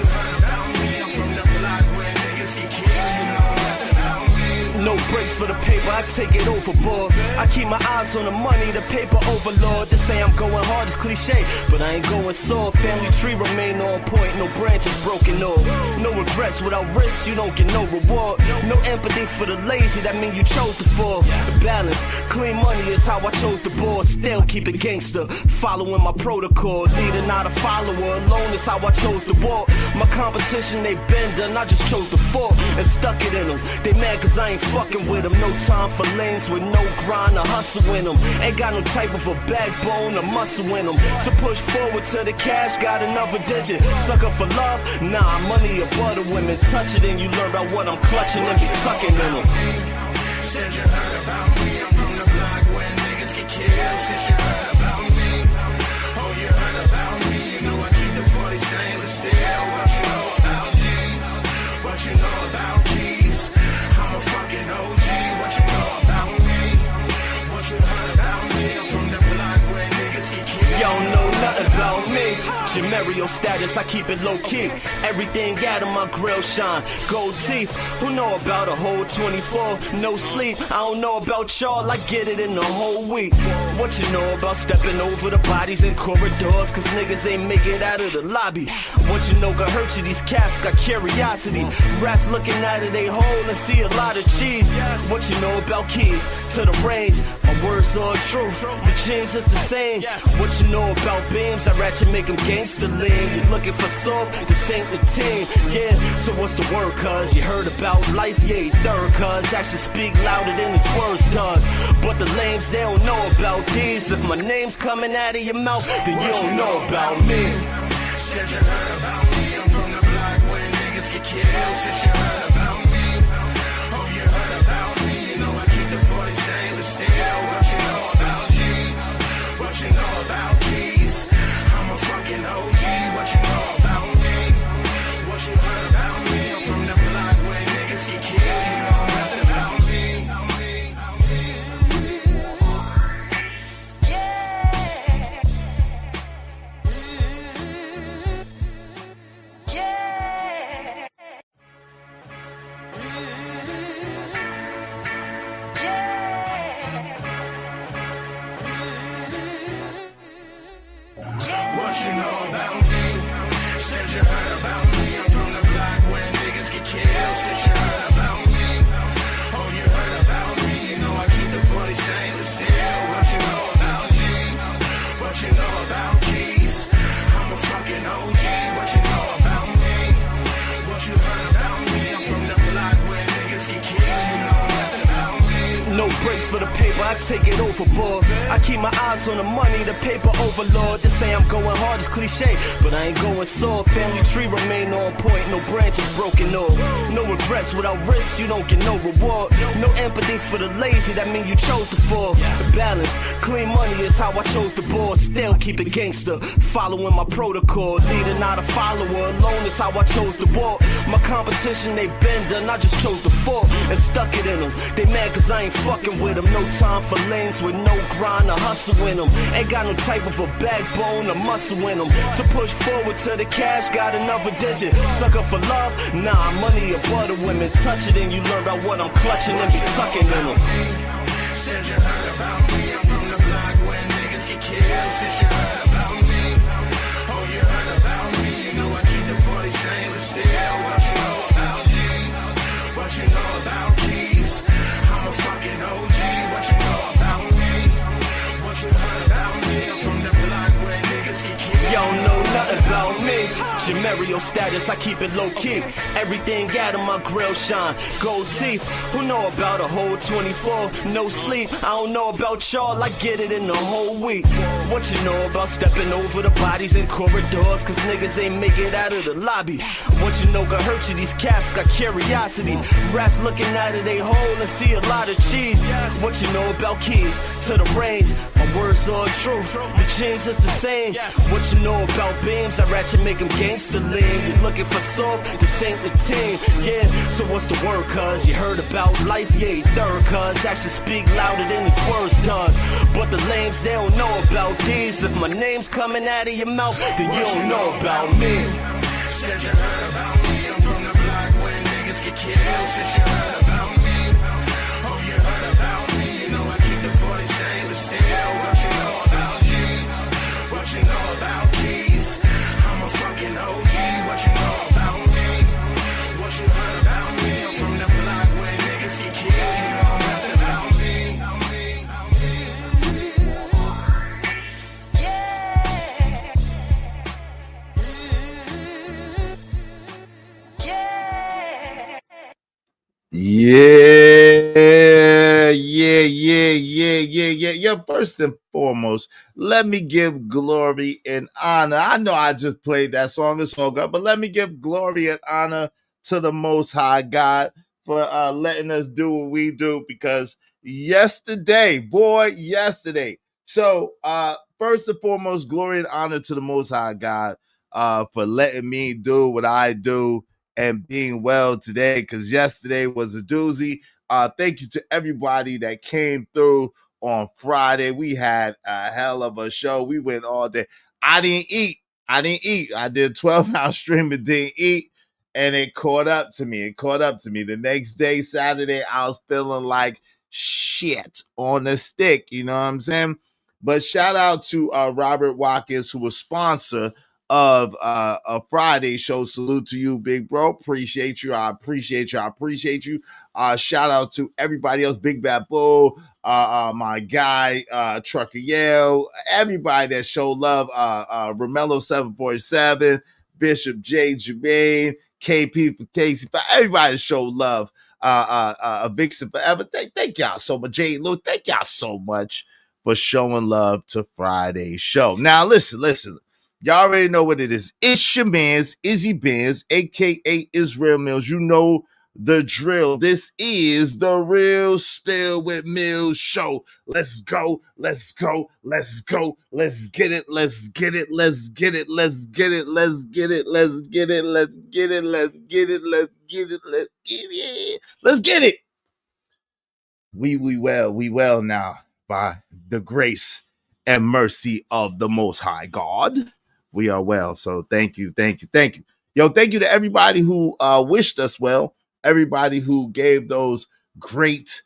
heard about me? I'm from the block where niggas get killed. You know nothing about me. No breaks for the paper, I take it overboard. I keep my eyes on the money, the paper overlord. To say I'm going hard is cliche, but I ain't going soft. Family tree remain on point, no branches broken off. No regrets without risks, you don't get no reward. No empathy for the lazy, that mean you chose to fall. The balance, clean money is how I chose the board. Still keep it gangster, following my protocol. Leader, not a follower, alone is how I chose to walk. My competition, they bend and I just chose to fall and stuck it in them. They mad cause I ain't fucking with them. No time for lanes with no grind or hustle in them. Ain't got no type of a backbone or muscle in them. To push forward to the cash, got another digit. Sucker for love? Nah, money or butter women. Touch it and you learn about what I'm clutching and be tucking in them. Said you heard about me, I'm from the block where niggas get killed. Since you heard about me, oh you heard about me. You know I keep the 40 stainless steel. What you know about G's? What you know about keys? I'm a fucking OG. What you know about me? What you heard about me? I'm from the block where niggas get killed. Y'all know nothing about me. Jamario status, I keep it low key. Everything out of my grill shine. Gold teeth, who know about a whole 24? No sleep, I don't know about y'all. I get it in the whole week. What you know about stepping over the bodies in corridors? Cause niggas ain't make it out of the lobby. What you know got hurt you, these cats got curiosity. Rats looking out of they hole and see a lot of cheese. What you know about keys to the range? My words are true, the jeans is the same. What you know about beams? I ratchet make them gangster lean. You looking for soft, this ain't the team. Yeah, so what's the word cuz? You heard about life, yeah, you third cuz. Actions speak louder than his words does. But the lames, they don't know about these. If my name's coming out of your mouth, then you don't know about me. Said you heard about me, I'm from the block where niggas get killed. Said you heard about me, oh you heard about me. You know I keep the 40 stainless steel. What you know about G's? What you know about keys? I'm a fucking OG. What you know about me? What you heard about me? I'm from the block where niggas get killed. You know nothing about me. What you know about me? Said you heard about me. I'm from the block where niggas get killed. Said you heard about me. Oh, you heard about me. You know I keep the 40 stainless steel. What you know about G's? What you know about keys? I'm a fucking OG. What you know about me? What you heard about me? I'm from the block where niggas get killed. You know nothing about me. No breaks for the paper, I take it overboard. I keep my eyes on the money, the paper overlord. To say I'm going hard is cliche, but I ain't going soft. Family tree remain on point, no branches broken off. No regrets without risks, you don't get no reward. No empathy for the lazy, that mean you chose to fall. The balance, clean money is how I chose the board. Still keep it gangster, following my protocol. Leader, not a follower, alone is how I chose to walk. My competition, they bend and I just chose to fall and stuck it in them. They mad cause I ain't fucking with them. No time for lanes with no grind or hustle in them. Ain't got no type of a backbone or muscle in them. To push forward to the cash, got another digit. Sucker for love? Nah, money or butter women. Touch it and you learn about what I'm clutching and be tucking in them. Said you heard about me, I'm from the block where niggas get killed. Said you heard about me, oh you heard about me. You know I keep the 40 stainless steel. What you know about G's? What you know about keys? I'm a fucking OG. What you know about me? What you heard about me? I'm from the block where niggas get killed. Y'all know nothing about me. Jamario status, I keep it low key. Everything out of my grill shine. Gold teeth, who know about a whole 24? No sleep, I don't know about y'all. I get it in the whole week. What you know about stepping over the bodies in corridors? Cause niggas ain't make it out of the lobby. What you know got hurt you, these cats got curiosity. Rats looking out of they hole and see a lot of cheese. What you know about keys to the range? My words are true, the jeans is the same. What you know about beams? I ratchet make them gangster lean. You looking for soft, this ain't the team. Yeah, so what's the word cuz? You heard about life, yeah, you third cuz. Actions speak louder than his words does. But the lames, they don't know about these. If my name's coming out of your mouth, then you don't know about me. Said you heard about me, I'm from the block where niggas get killed. Said you heard about me, oh you heard about me. You know I keep the 40 stainless steel. What you know about G's? What you know about keys? I'm a fucking OG. What you know about me? What you heard about me? I'm from the block where niggas get killed. You know nothing about me. Yeah. First and foremost, let me give glory and honor. I know I just played that song, it's all good, but let me give glory and honor to the Most High God for letting us do what we do, because yesterday. So, first and foremost, glory and honor to the Most High God for letting me do what I do and being well today, because yesterday was a doozy. Thank you to everybody that came through on Friday. We had a hell of a show. We went all day. I didn't eat. I did 12-hour stream and didn't eat, and it caught up to me. The next day, Saturday, I was feeling like shit on the stick. You know what I'm saying? But shout out to Robert Watkins, who was sponsor of a Friday show. Salute to you, big bro. Appreciate you. I appreciate you. Shout out to everybody else, Big Bad Bull, my guy, Trucker Yale, everybody that showed love, Romello 747, Bishop J. Jermaine, KP for Casey, for everybody that showed love, Vixen Forever. Thank y'all so much. Jay Lou, thank y'all so much for showing love to Friday's show. Now, listen. Y'all already know what it is. It's your man's Izzy Benz, a.k.a. Israel Mills. You know the drill. This is the Real Spill with Mills show. Let's go. Let's get it. We well now by the grace and mercy of the Most High God. We are well. So thank you. Yo, thank you to everybody who wished us well, everybody who gave those great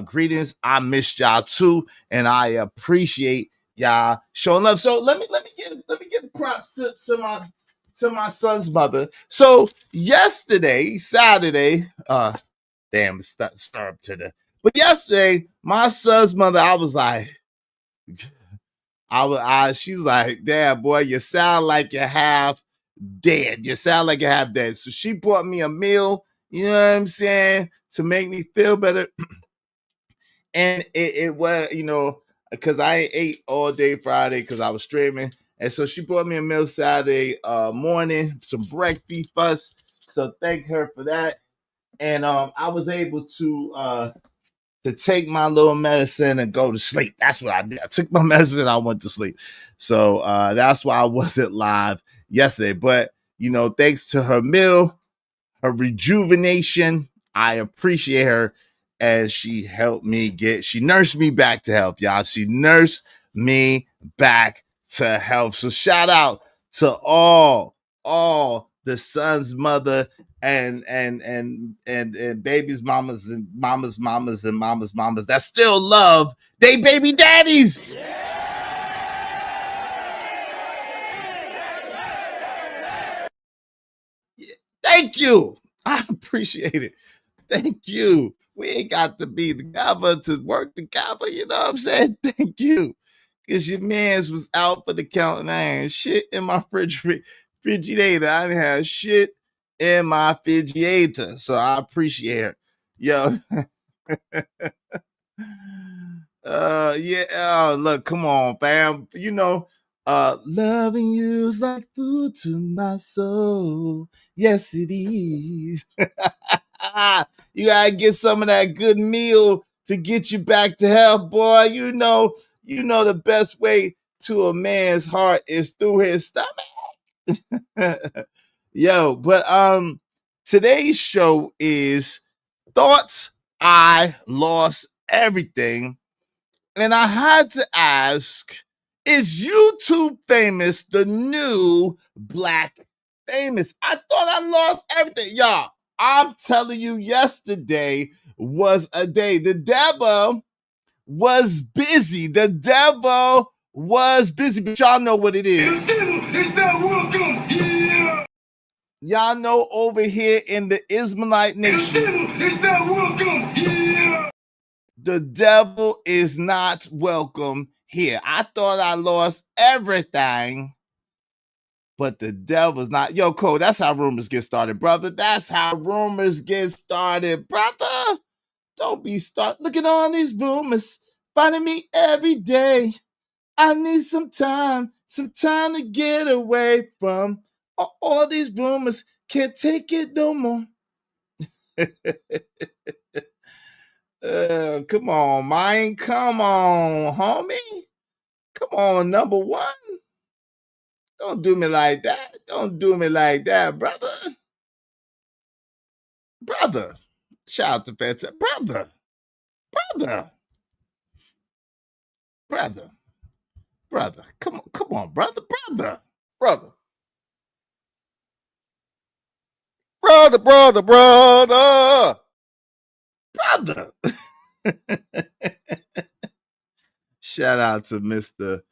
greetings. I missed y'all too, and I appreciate y'all showing love. So let me give props to my son's mother. So yesterday, Saturday, damn, starved to the. But yesterday, my son's mother, I was like, she was like, damn, boy, you sound like you're half dead. So she brought me a meal, you know what I'm saying, to make me feel better. And it was, because I ain't ate all day Friday because I was streaming. And so she brought me a meal Saturday morning, some breakfast fuss. So thank her for that. And I was able to take my little medicine and go to sleep. That's what I did. I took my medicine and I went to sleep. So that's why I wasn't live yesterday. But, thanks to her meal, her rejuvenation, I appreciate her. And she nursed me back to health, y'all. She nursed me back to health. So shout out to all the son's mother and babies mamas and mamas that still love they baby daddies. Thank you. I appreciate it. Thank you. We ain't got to be together to work together. You know what I'm saying? Thank you. Because your man's was out for the count and I ain't shit in my refrigerator. I didn't have shit in my refrigerator. So I appreciate it. Yo. Yeah. Oh, look, come on, fam. Loving you's like food to my soul. Yes, it is. You gotta get some of that good meal to get you back to health, boy. You know the best way to a man's heart is through his stomach. Yo, but today's show is thoughts I lost everything. And I had to ask, is YouTube famous the new black famous. I thought I lost everything. Y'all, I'm telling you, yesterday was a day. The devil was busy. The devil was busy, but y'all know what it is. It's not welcome here. Y'all know over here in the Ismailite nation, It's not welcome here. the devil is not welcome here. I thought I lost everything, but the devil's not. Yo, Cole, that's how rumors get started, brother. That's how rumors get started, brother. Don't be Look at all these rumors finding me every day. I need some time to get away from all these rumors. Can't take it no more. Come on, man. Come on, homie. Come on, number one. Don't do me like that. Don't do me like that, brother. Brother. Shout out to Fanta. Brother. Brother. Brother. Brother. Come on, brother. Brother. Brother. Brother. Brother. Shout out to Mr.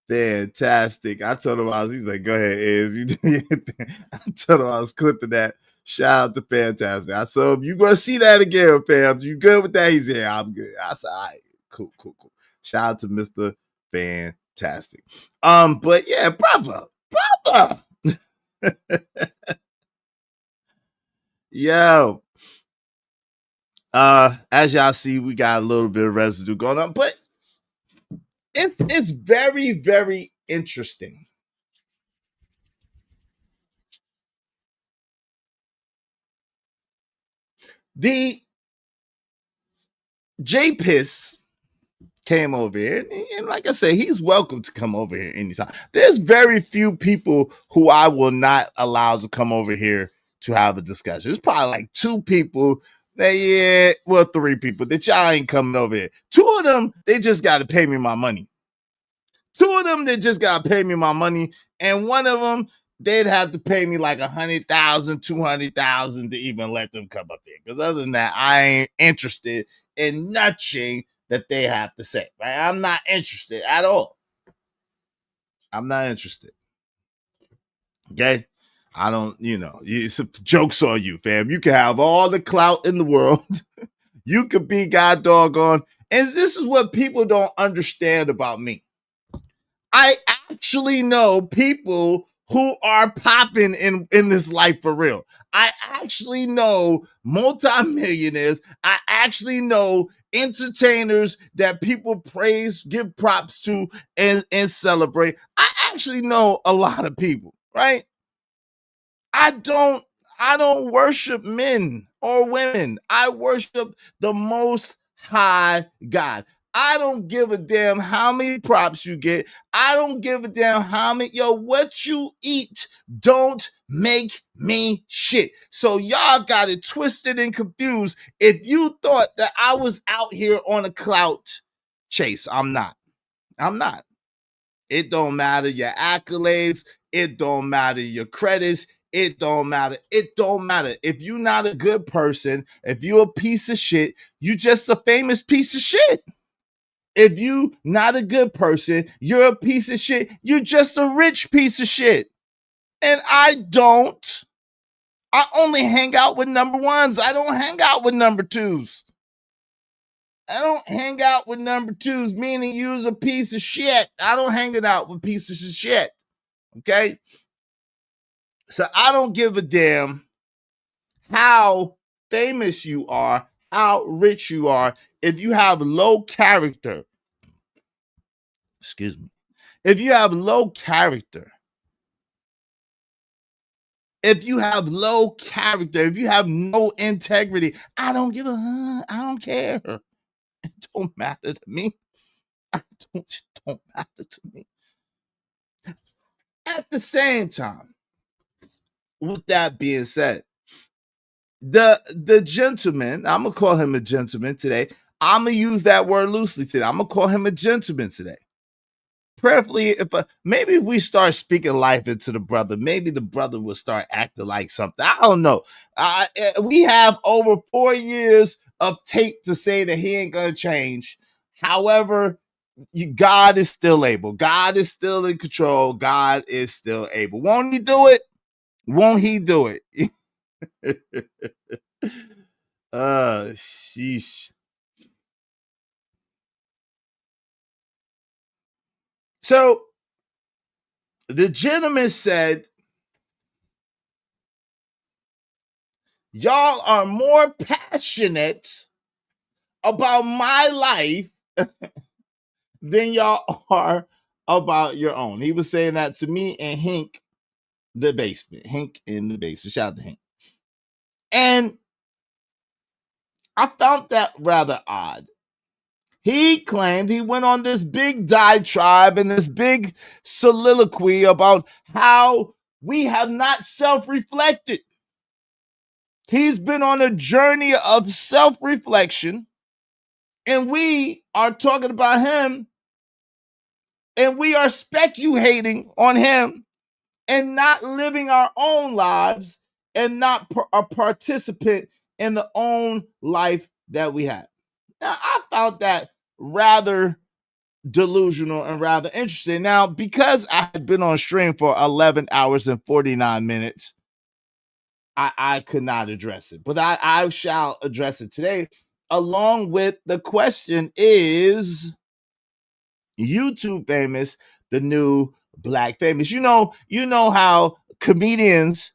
Fantastic. I told him he's like, go ahead, Iz. You do your thing. I told him I was clipping that. Shout out to Fantastic. I said, you gonna see that again, fam. You good with that? He said, yeah, I'm good. I said, all right, cool. Shout out to Mr. Fantastic. But yeah, brother. Yo. As y'all see, we got a little bit of residue going on, but it's very, very interesting. The J-Piss came over here, and like I said, he's welcome to come over here anytime. There's very few people who I will not allow to come over here to have a discussion. There's probably like 2 people that, 3 people that y'all ain't coming over here. 2 of them, they just got to pay me my money. 2 of them, they just got to pay me my money, and one of them, they'd have to pay me like 100,000, 200,000 to even let them come up here. Because other than that, I ain't interested in nothing that they have to say. Right? I'm not interested at all. I'm not interested. Okay? I don't, it's jokes on you, fam. You can have all the clout in the world. You could be god doggone. And this is what people don't understand about me. I actually know people who are popping in this life for real. I actually know multimillionaires. I actually know entertainers that people praise, give props to, and celebrate. I actually know a lot of people, right? I don't worship men or women. I worship the Most High God. I don't give a damn how many props you get. I don't give a damn what you eat don't make me shit. So y'all got it twisted and confused. If you thought that I was out here on a clout chase, I'm not. It don't matter your accolades. It don't matter your credits. It don't matter. If you're not a good person, if you're a piece of shit, you just a famous piece of shit. If you not a good person, you're a piece of shit. You're just a rich piece of shit. And I only hang out with number ones. I don't hang out with number twos. I don't hang out with number twos, meaning you's a piece of shit. I don't hang it out with pieces of shit. Okay? So I don't give a damn how famous you are, how rich you are, if you have low character. Excuse me. If you have low character, if you have no integrity, I don't care. It don't matter to me. It don't matter to me. At the same time, with that being said, the gentleman, I'm gonna call him a gentleman today. I'm gonna use that word loosely today. I'm gonna call him a gentleman today. Preferably, if maybe if we start speaking life into the brother, maybe the brother will start acting like something. I don't know. We have over 4 years of tape to say that he ain't gonna change. However, God is still able. God is still in control. God is still able. Won't he do it? Won't he do it? Sheesh. So the gentleman said, y'all are more passionate about my life than y'all are about your own. He was saying that to me and Hink the basement. Hink in the basement. Shout out to Hink. And I found that rather odd. He claimed he went on this big diatribe and this big soliloquy about how we have not self-reflected. He's been on a journey of self-reflection, and we are talking about him, and we are speculating on him and not living our own lives and not a participant in the own life that we have. Now, I found that rather delusional and rather interesting. Now, because I had been on stream for 11 hours and 49 minutes, I could not address it, but I shall address it today. Along with the question, is YouTube famous the new black famous? You know how comedians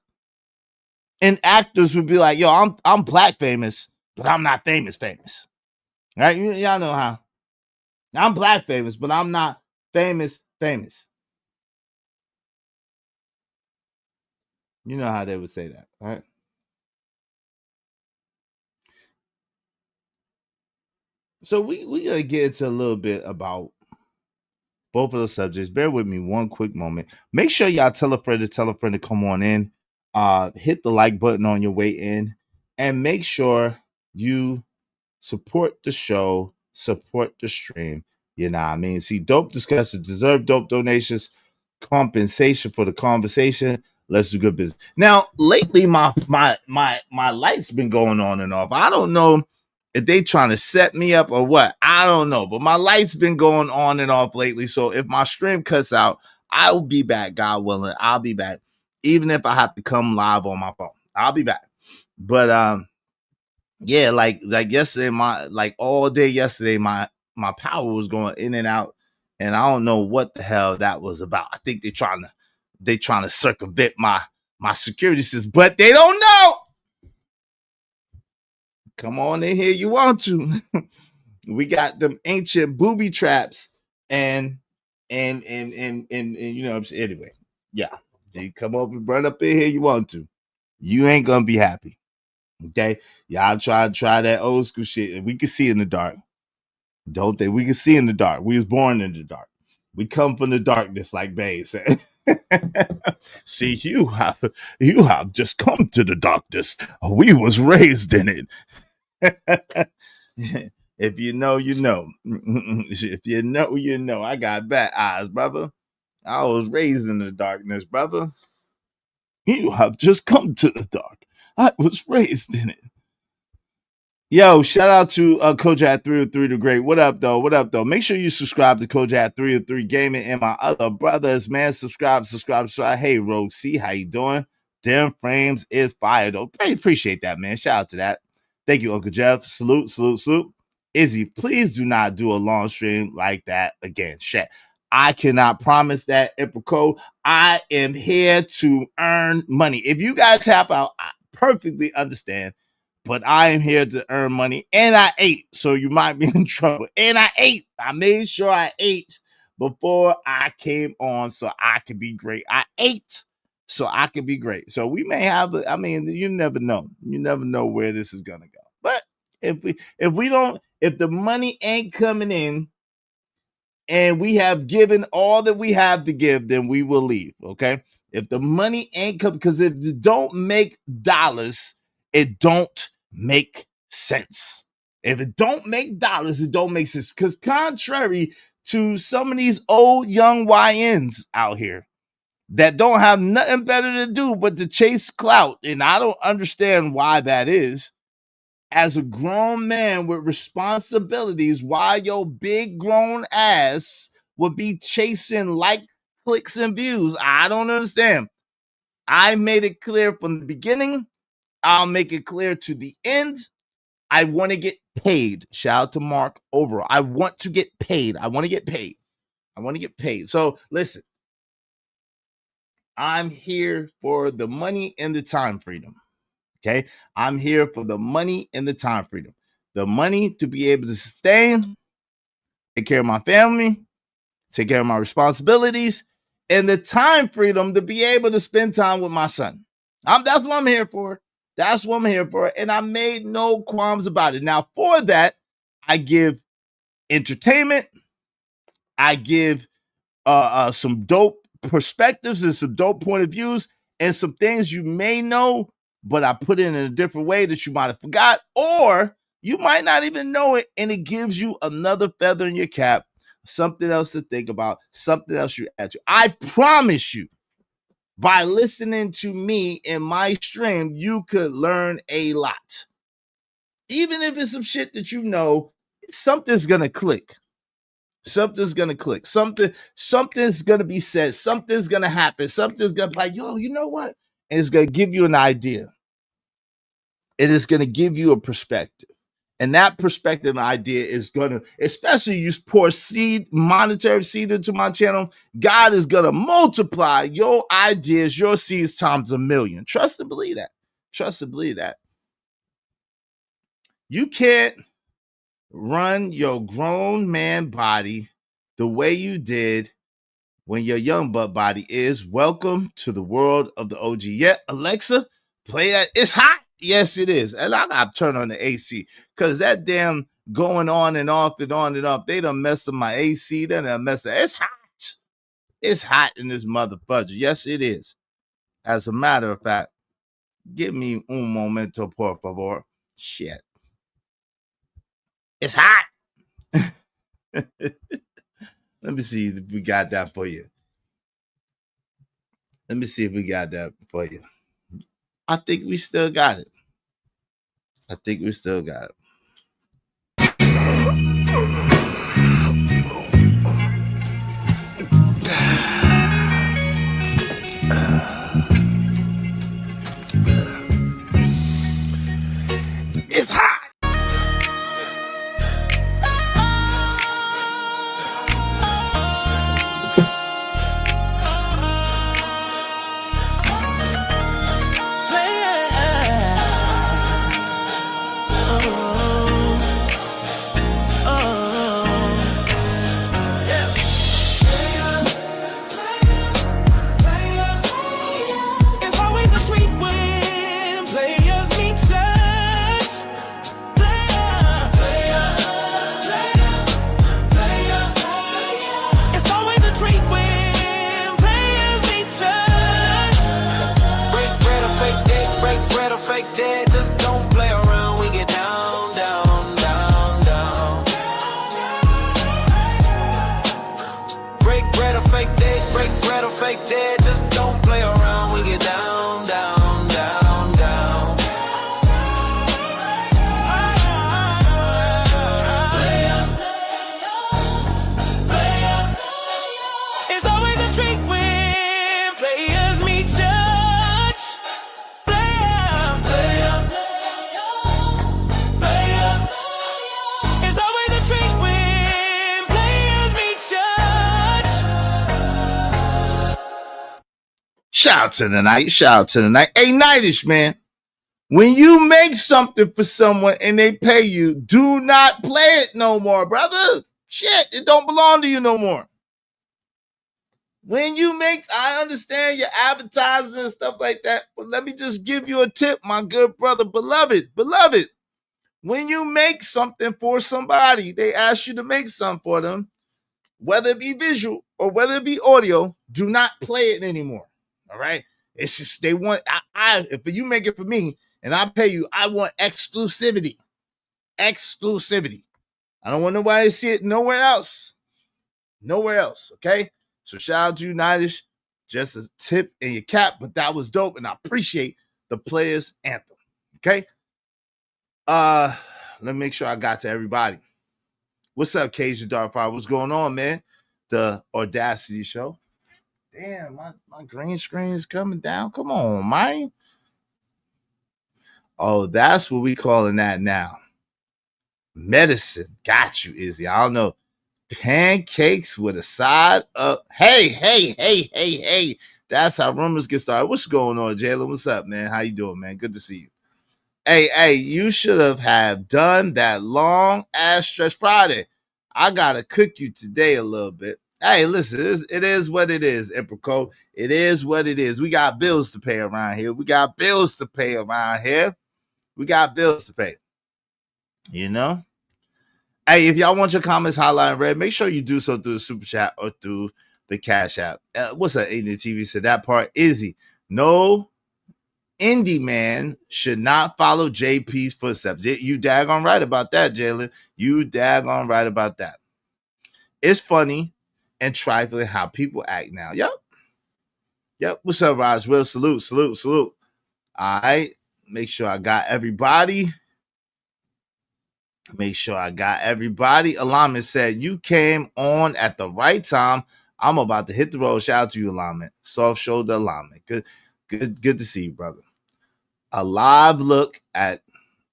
and actors would be like, yo, I'm black famous, but I'm not famous. Right? Y'all know how. I'm black famous, but I'm not famous. You know how they would say that, right? So we gotta get into a little bit about both of those subjects. Bear with me one quick moment. Make sure y'all tell a friend to come on in. Hit the like button on your way in, and make sure you support the show, support the stream. You know what I mean? See, dope discussions deserve dope donations, compensation for the conversation. Let's do good business. Now, lately, my light's been going on and off. I don't know if they trying to set me up or what. I don't know, but my light's been going on and off lately. So if my stream cuts out, I will be back, God willing. I'll be back, even if I have to come live on my phone. I'll be back. But yeah, like yesterday, all day yesterday, my power was going in and out, and I don't know what the hell that was about. I think they trying to circumvent my security system, but they don't know. Come on in here, you want to? We got them ancient booby traps, and you know, anyway, yeah. You come up and run up in here, you want to? You ain't gonna be happy. Okay, y'all try that old school shit, and we can see in the dark. Don't they? We can see in the dark. We was born in the dark. We come from the darkness, like Bay said. See, you have just come to the darkness. We was raised in it. If you know, you know. If you know, you know. I got bad eyes, brother. I was raised in the darkness, brother. You have just come to the dark. I was raised in it. Yo, shout out to Kojak303 the Great. What up, though? What up, though? Make sure you subscribe to Kojak303 Gaming and my other brothers, man. Subscribe. Hey, Rogue C, how you doing? Damn frames is fire, though. Great, appreciate that, man. Shout out to that. Thank you, Uncle Jeff. Salute. Izzy, please do not do a long stream like that again. Shit. I cannot promise that, Iproco. I am here to earn money. If you got to tap out, I perfectly understand. But I am here to earn money, and I ate, so you might be in trouble. And I ate. I made sure I ate before I came on so I could be great. I ate so I could be great. So we may have, you never know. You never know where this is going to go. But if the money ain't coming in and we have given all that we have to give, then we will leave, okay? If the money ain't coming, because if it don't make dollars, it don't make sense. If it don't make dollars, it don't make sense. Because contrary to some of these old young YNs out here that don't have nothing better to do but to chase clout. And I don't understand why that is. As a grown man with responsibilities, why your big grown ass would be chasing like, clicks, and views. I don't understand. I made it clear from the beginning. I'll make it clear to the end. I want to get paid. Shout out to Mark overall. I want to get paid. I want to get paid. I want to get paid. So listen, I'm here for the money and the time freedom. Okay. I'm here for the money and the time freedom. The money to be able to sustain, take care of my family, take care of my responsibilities, and the time freedom to be able to spend time with my son. That's what I'm here for. That's what I'm here for. And I made no qualms about it. Now, for that, I give entertainment. I give some dope perspectives and some dope point of views and some things you may know, but I put it in a different way that you might have forgot, or you might not even know it, and it gives you another feather in your cap, something else to think about, something else you add to. I promise you, by listening to me in my stream, you could learn a lot. Even if it's some shit that you know, something's gonna click. Something's gonna click. Something's gonna be said. Something's gonna happen. Something's gonna be like, yo, you know what? And it's gonna give you an idea. It is gonna give you a perspective. And that perspective and idea is gonna, especially you pour seed, monetary seed into my channel, God is gonna multiply your ideas, your seeds times 1,000,000. Trust and believe that. Trust and believe that. You can't run your grown man body the way you did when your young butt body is. Welcome to the world of the OG. Yeah, Alexa, play that. It's hot. Yes, it is. And I got to turn on the AC because that damn going on and off and on and off, they done messed up my AC. Then they messed up. It's hot. It's hot in this motherfucker. Yes, it is. As a matter of fact, give me un momento, por favor. Shit. It's hot. Let me see if we got that for you. Let me see if we got that for you. I think we still got it. I think we still got it. It's hot. Shout out to the night. Shout out to the night. Hey, Nightish, man. When you make something for someone and they pay you, do not play it no more, brother. Shit, it don't belong to you no more. When you make, I understand your advertising and stuff like that, but let me just give you a tip, my good brother, beloved. When you make something for somebody, they ask you to make something for them, whether it be visual or whether it be audio, do not play it anymore. All right. It's just they want if you make it for me and I pay you, I want exclusivity. Exclusivity. I don't want nobody to see it nowhere else. Nowhere else, okay? So shout out to you, Nidish. Just a tip in your cap, but that was dope, and I appreciate the players' anthem. Okay. Let me make sure I got to everybody. What's up, Cajun Darkfire? What's going on, man? The Audacity show. Damn, my green screen is coming down. Come on, man. Oh, that's what we calling that now. Medicine. Got you, Izzy. I don't know. Pancakes with a side of hey. That's how rumors get started. What's going on, Jalen? What's up, man? How you doing, man? Good to see you. Hey, you should have done that long ass stretch Friday. I gotta cook you today a little bit. Hey, listen, it is what it is, Emperco. It is what it is. We got bills to pay around here. We got bills to pay. You know? Hey, if y'all want your comments highlighted in red, make sure you do so through the super chat or through the Cash App. What's up, Indian TV? Said that part, Izzy. No indie man should not follow JP's footsteps. You daggone right about that, Jalen. You daggone right about that. It's funny and trifling how people act now. Yep. What's up, Raj? Will, salute. All right. Make sure I got everybody. Alignment said, you came on at the right time. I'm about to hit the road. Shout out to you, Alignment. Soft shoulder alignment. Good to see you, brother. A live look at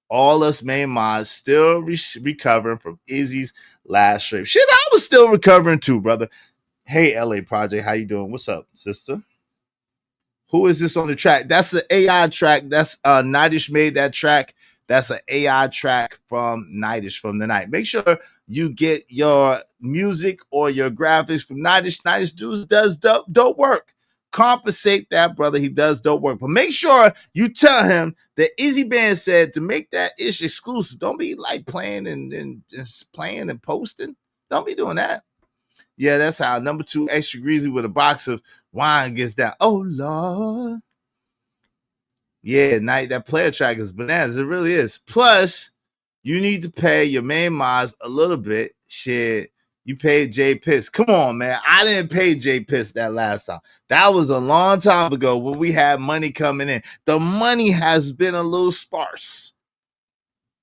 all us main mods still recovering from Izzy's last trip. Shit, I was still recovering too, brother. Hey, LA Project, how you doing? What's up, sister? Who is this on the track? That's the AI track. That's Nidish made that track. That's an AI track from Nidish from the night. Make sure you get your music or your graphics from Nidish. Nidish does dope work. Compensate that, brother. He does dope work. But make sure you tell him that Izzy Band said to make that ish exclusive. Don't be like playing and just playing and posting. Don't be doing that. Yeah, that's how number 2 extra greasy with a box of wine gets down. Oh, Lord. Yeah, night that player track is bananas. It really is. Plus, you need to pay your main mods a little bit. Shit, you paid J Piss. Come on, man. I didn't pay J Piss that last time. That was a long time ago when we had money coming in. The money has been a little sparse.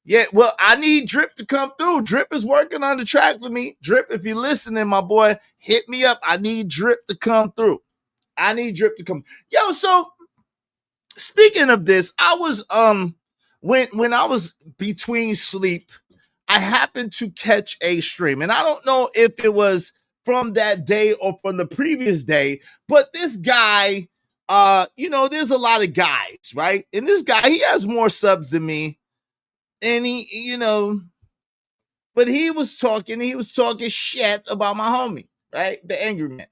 Yeah, well, I need Drip to come through. Drip is working on the track for me. Drip, if you're listening, my boy, hit me up. I need Drip to come through. Yo, so speaking of this, I was when I was between sleep, I happened to catch a stream, and I don't know if it was from that day or from the previous day, but this guy, there's a lot of guys, right? And this guy, he has more subs than me, and but he was talking shit about my homie, right? The angry man.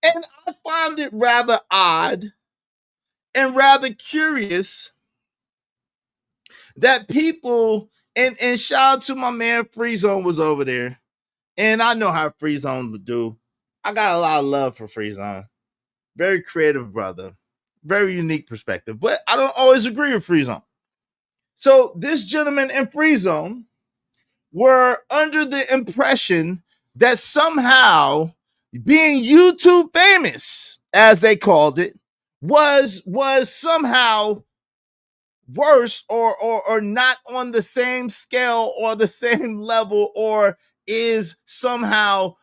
And I found it rather odd and rather curious that people, and shout out to my man Free Zone was over there. And I know how Free Zone would do. I got a lot of love for Free Zone. Very creative brother. Very unique perspective. But I don't always agree with Free Zone. So this gentleman in Free Zone were under the impression that somehow being YouTube famous, as they called it, was somehow worse or not on the same scale or the same level, or is somehow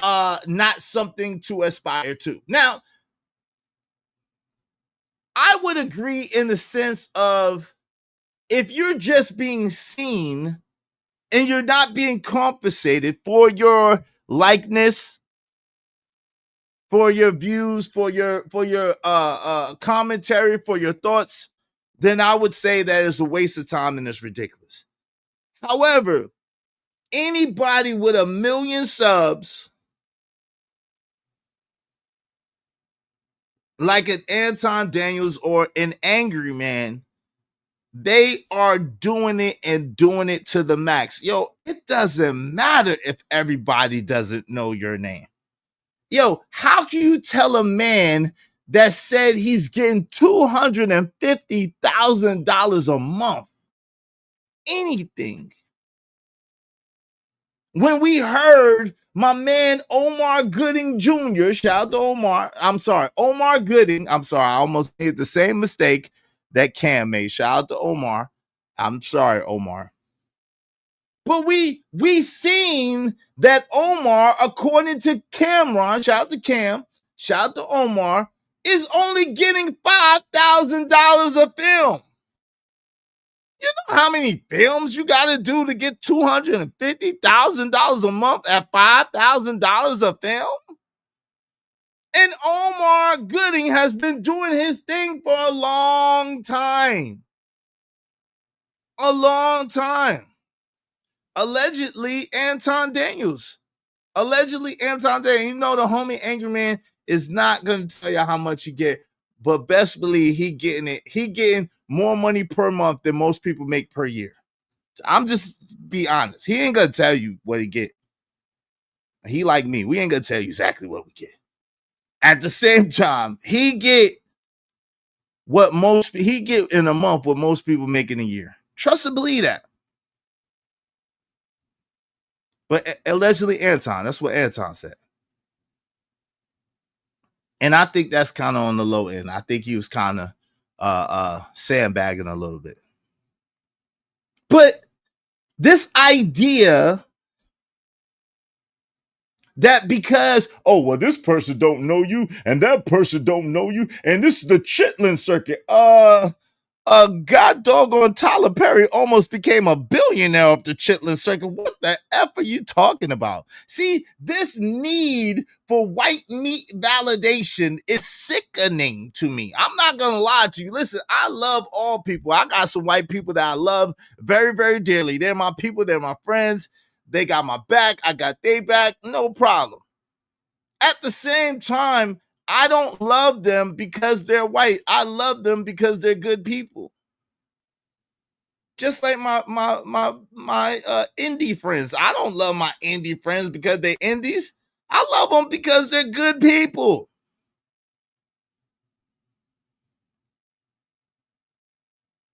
not something to aspire to. Now, I would agree in the sense of if you're just being seen and you're not being compensated for your likeness, for your views, for your commentary, for your thoughts, then I would say that it's a waste of time and it's ridiculous. However, anybody with 1 million subs, like an Anton Daniels or an Angry Man, they are doing it and doing it to the max. Yo, it doesn't matter if everybody doesn't know your name. Yo, how can you tell a man that said he's getting $250,000 a month anything When we heard my man Omar Gooding Jr., shout out to Omar. I'm sorry, Omar Gooding. I'm sorry, I almost made the same mistake that Cam made. Shout out to Omar. I'm sorry, Omar. But we seen that Omar, according to Cameron, shout out to Cam, shout out to Omar, is only getting $5,000 a film. You know how many films you got to do to get $250,000 a month at $5,000 a film? And Omar Gooding has been doing his thing for a long time. A long time. Allegedly, Anton Daniels. You know the homie Angry Man is not going to tell you how much you get, but best believe he getting it. He getting more money per month than most people make per year. I'm just be honest. He ain't gonna tell you what he get. He like me. We ain't gonna tell you exactly what we get. At the same time, he get in a month what most people make in a year. Trust and believe that. But allegedly Anton, that's what Anton said. And I think that's kind of on the low end. I think he was kind of sandbagging a little bit. But this idea that because, oh, well, this person don't know you and that person don't know you, and this is the Chitlin circuit. God doggone Tyler Perry almost became a billionaire off the Chitlin circuit. What the F are you talking about? See, this need for white meat validation is sickening to me. I'm not going to lie to you. Listen, I love all people. I got some white people that I love very, very dearly. They're my people. They're my friends. They got my back. I got their back. No problem. At the same time, I don't love them because they're white. I love them because they're good people. Just like my indie friends. I don't love my indie friends because they're indies. I love them because they're good people.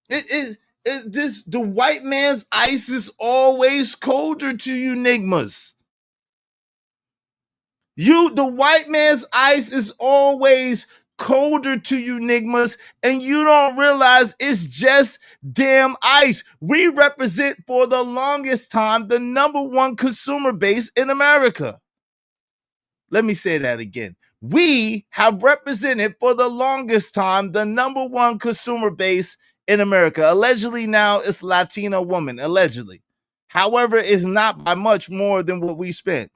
The white man's ice is always colder to you, Nigmas. The white man's ice is always colder to you, Nigmas, and you don't realize it's just damn ice. We represent for the longest time the number one consumer base in America. Let me say that again. We have represented for the longest time the number one consumer base in America. Allegedly now it's Latina woman, allegedly. However, it's not by much more than what we spent.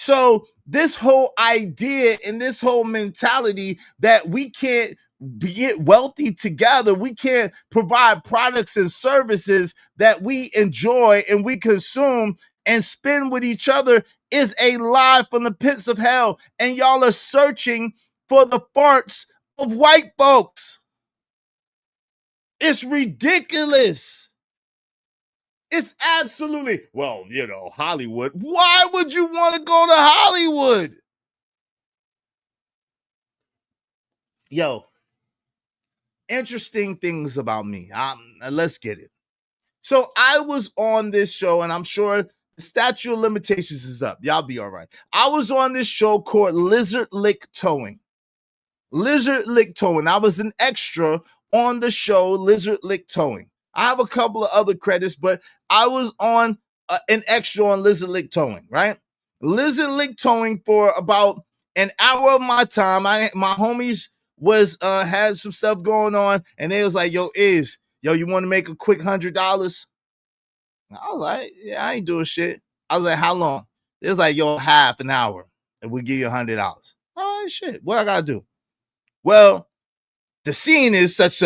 So this whole idea and this whole mentality that we can't get wealthy together, we can't provide products and services that we enjoy and we consume and spend with each other is a lie from the pits of hell. And y'all are searching for the farts of white folks. It's ridiculous. It's absolutely, well, Hollywood. Why would you want to go to Hollywood? Yo, interesting things about me. Let's get it. So I was on this show, and I'm sure the statute of limitations is up. Y'all be all right. I was on this show called Lizard Lick Towing. Lizard Lick Towing. I was an extra on the show Lizard Lick Towing. I have a couple of other credits, but I was on an extra on Lizard Lick Towing, right? Lizard Lick Towing for about an hour of my time. My homies was had some stuff going on, and they was like, yo, you want to make a quick $100? I was like, yeah, I ain't doing shit. I was like, how long? It was like, yo, half an hour, and we'll give you $100. All right, shit. What I gotta do? Well, the scene is such.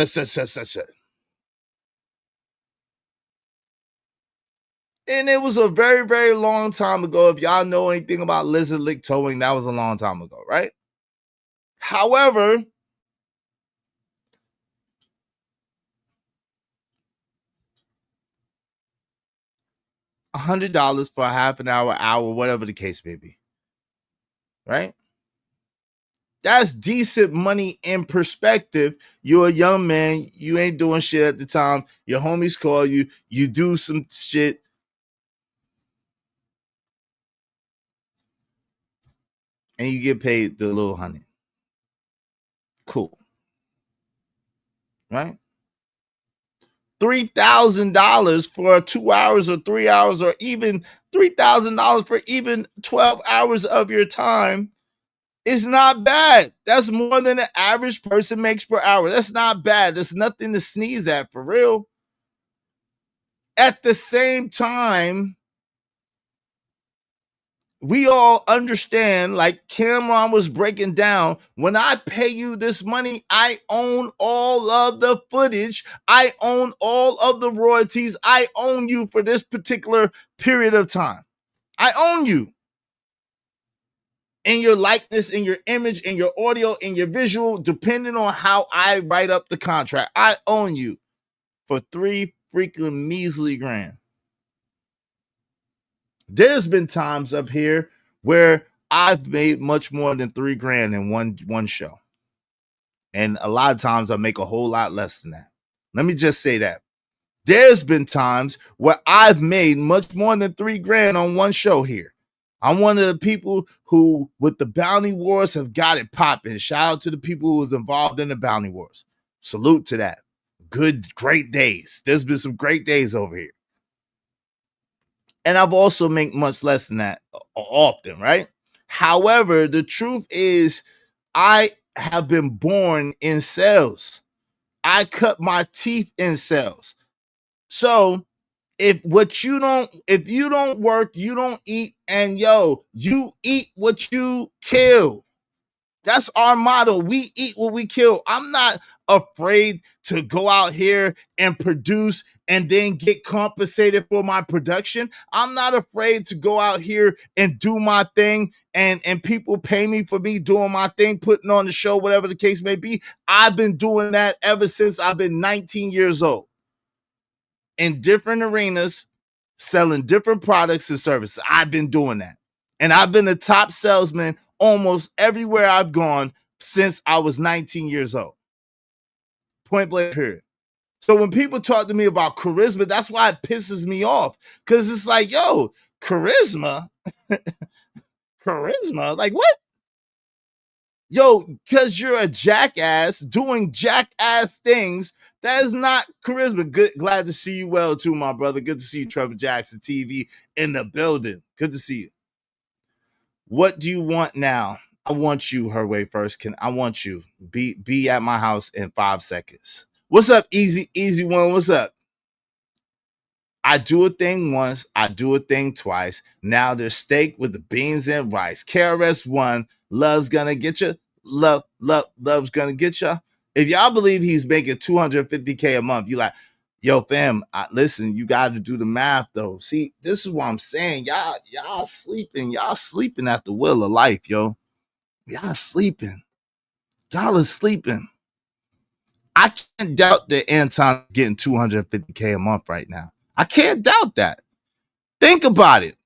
And it was a very, very long time ago. If y'all know anything about Lizard Lick Towing, that was a long time ago, right? However, $100 for a half an hour, whatever the case may be, right? That's decent money in perspective. You're a young man. You ain't doing shit at the time. Your homies call you. You do some shit. and you get paid the little honey. Cool. Right? $3,000 for 2 hours or 3 hours, or even $3,000 for even 12 hours of your time is not bad. That's more than an average person makes per hour. That's not bad. There's nothing to sneeze at, for real. At the same time, we all understand, like Cameron was breaking down, when I pay you this money, I own all of the footage. I own all of the royalties. I own you for this particular period of time. I own you. In your likeness, in your image, in your audio, in your visual, depending on how I write up the contract. I own you for 3 freaking measly grand. There's been times up here where I've made much more than 3 grand in one show. And a lot of times I make a whole lot less than that. Let me just say that. There's been times where I've made much more than 3 grand on one show here. I'm one of the people who, with the Bounty Wars, have got it popping. Shout out to the people who was involved in the Bounty Wars. Salute to that. Good, great days. There's been some great days over here. And I've also made much less than that often, right? However, the truth is I have been born in sales. I cut my teeth in sales. So if you don't work, you don't eat, and you eat what you kill. That's our motto. We eat what we kill. I'm not afraid to go out here and produce and then get compensated for my production. I'm not afraid to go out here and do my thing and people pay me for me doing my thing, putting on the show, whatever the case may be. I've been doing that ever since I've been 19 years old in different arenas, selling different products and services. I've been doing that. And I've been a top salesman almost everywhere I've gone since I was 19 years old. Point blank period. So when people talk to me about charisma, that's why it pisses me off. Because it's like, charisma? Charisma? Like what? Because you're a jackass doing jackass things. That is not charisma. Good, glad to see you well too, my brother. Good to see you, Trevor Jackson TV in the building. Good to see you. What do you want now? I want you, Herway first. I want you. Be at my house in 5 seconds. What's up, easy one? What's up? I do a thing once, I do a thing twice. Now there's steak with the beans and rice. KRS-One, love's gonna get you. Love's gonna get you. If y'all believe he's making $250K a month, you like, yo, fam, listen, you got to do the math though. See, this is what I'm saying. Y'all sleeping at the wheel of life, yo. Y'all sleeping. Y'all are sleeping. I can't doubt that Anton's getting $250K a month right now. I can't doubt that. Think about it.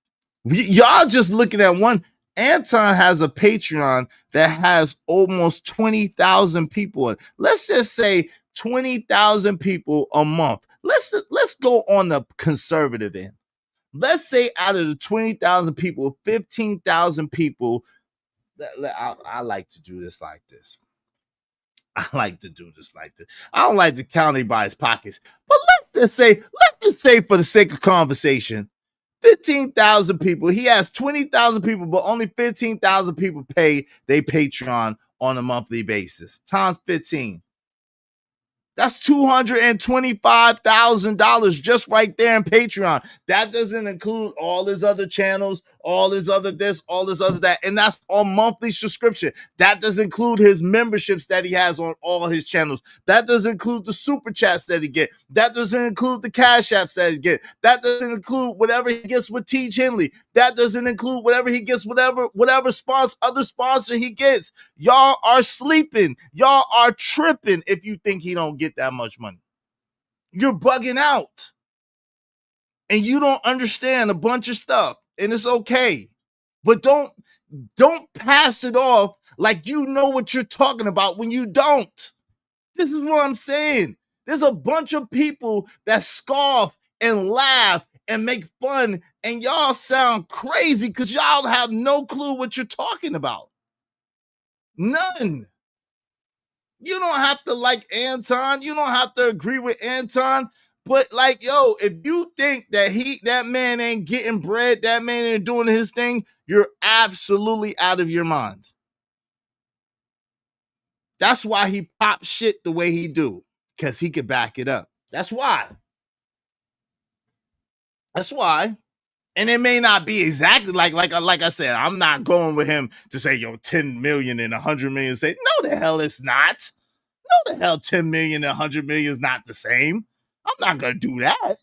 Y'all just looking at one. Anton has a Patreon that has almost 20,000 people in. Let's just say 20,000 people a month. Let's go on the conservative end. Let's say out of the 20,000 people, 15,000 people. I like to do this like this. I like to do this like this. I don't like to count anybody's pockets. But let's just say for the sake of conversation, 15,000 people. He has 20,000 people, but only 15,000 people pay their Patreon on a monthly basis. Times 15. That's $225,000 just right there in Patreon. That doesn't include all his other channels, all his other this, all his other that. And that's on monthly subscription. That does include his memberships that he has on all his channels. That doesn't include the super chats that he get. That doesn't include the cash apps that he get. That doesn't include whatever he gets with Teach Henley. That doesn't include whatever he gets, whatever other sponsor he gets. Y'all are sleeping. Y'all are tripping if you think he don't get that much money. You're bugging out. And you don't understand a bunch of stuff. And it's okay. But don't pass it off like you know what you're talking about when you don't. This is what I'm saying. There's a bunch of people that scoff and laugh and make fun, and y'all sound crazy because y'all have no clue what you're talking about. None. You don't have to like Anton. You don't have to agree with Anton. But like, yo, if you think that man ain't getting bread, that man ain't doing his thing, you're absolutely out of your mind. That's why he pops shit the way he do, because he could back it up. That's why. That's why. And it may not be exactly like I said, I'm not going with him to say, yo, 10 million and 100 million. Say, no, the hell it's not. No, the hell 10 million and 100 million is not the same. I'm not going to do that.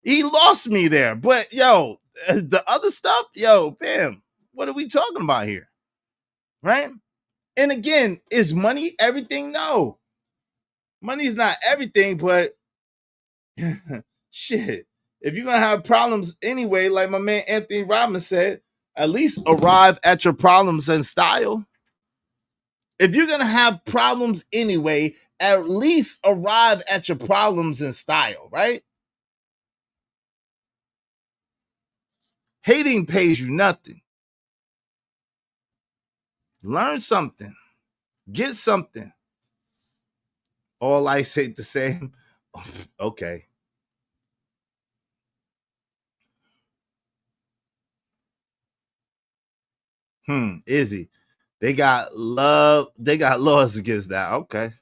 He lost me there. But, yo, the other stuff, yo, fam, what are we talking about here? Right? And again, is money everything? No. Money's not everything, but shit. If you're going to have problems anyway, like my man Anthony Robbins said, at least arrive at your problems in style. If you're going to have problems anyway, at least arrive at your problems in style, right? Hating pays you nothing. Learn something. Get something. All I say the same. Okay. Izzy. They got laws against that. Okay.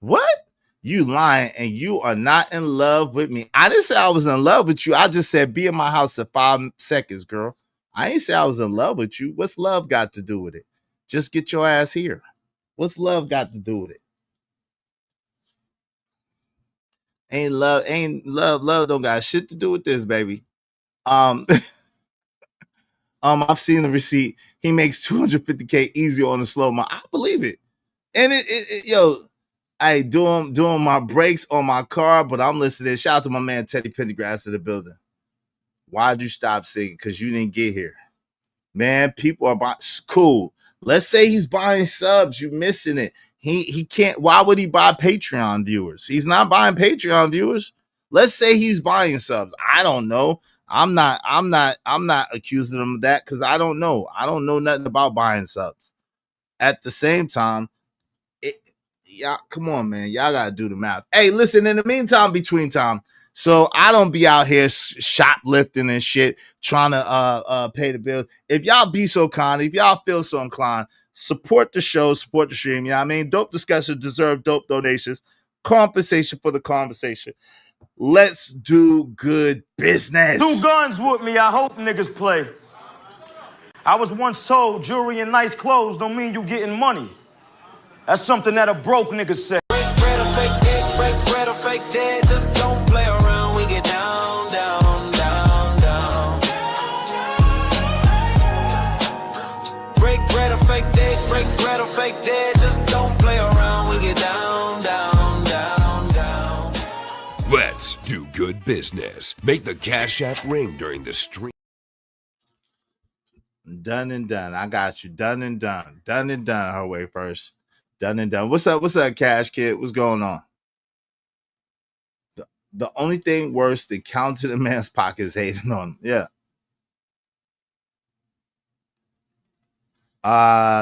What? You lying and you are not in love with me. I didn't say I was in love with you. I just said be in my house in 5 seconds, girl. I ain't say I was in love with you. What's love got to do with it? Just get your ass here. What's love got to do with it? Love don't got shit to do with this, baby. I've seen the receipt. He makes 250K easy on the slow mo. I believe it. And yo, I doing my brakes on my car, but I'm listening. Shout out to my man Teddy Pendergrass in the building. Why'd you stop singing? Because you didn't get here. Man, people are buying. Cool. Let's say he's buying subs. You missing it. He can't. Why would he buy Patreon viewers? He's not buying Patreon viewers. Let's say he's buying subs. I don't know. I'm not accusing him of that because I don't know. I don't know nothing about buying subs. At the same time, y'all, come on, man. Y'all gotta do the math. Hey, listen, in the meantime, between time, so I don't be out here shoplifting and shit, trying to pay the bills. If y'all be so kind, if y'all feel so inclined, support the show, support the stream. You know what I mean? Dope discussions deserve dope donations. Compensation for the conversation. Let's do good business. Two guns with me, I hope niggas play. I was once told jewelry and nice clothes don't mean you getting money. That's something that a broke nigga say. Break bread or fake dead, break bread or fake dead. Just don't play around, we get down, down, down, down. Break bread or fake dead, break bread or fake dead. Just don't play around, we get down, down, down, down. Let's do good business. Make the Cash App ring during the stream. Done and done. I got you. Done and done. Done and done. Her way first. Done and done. What's up? What's up, Cash Kid? What's going on? The only thing worse than counting a man's pockets hating on him. Yeah.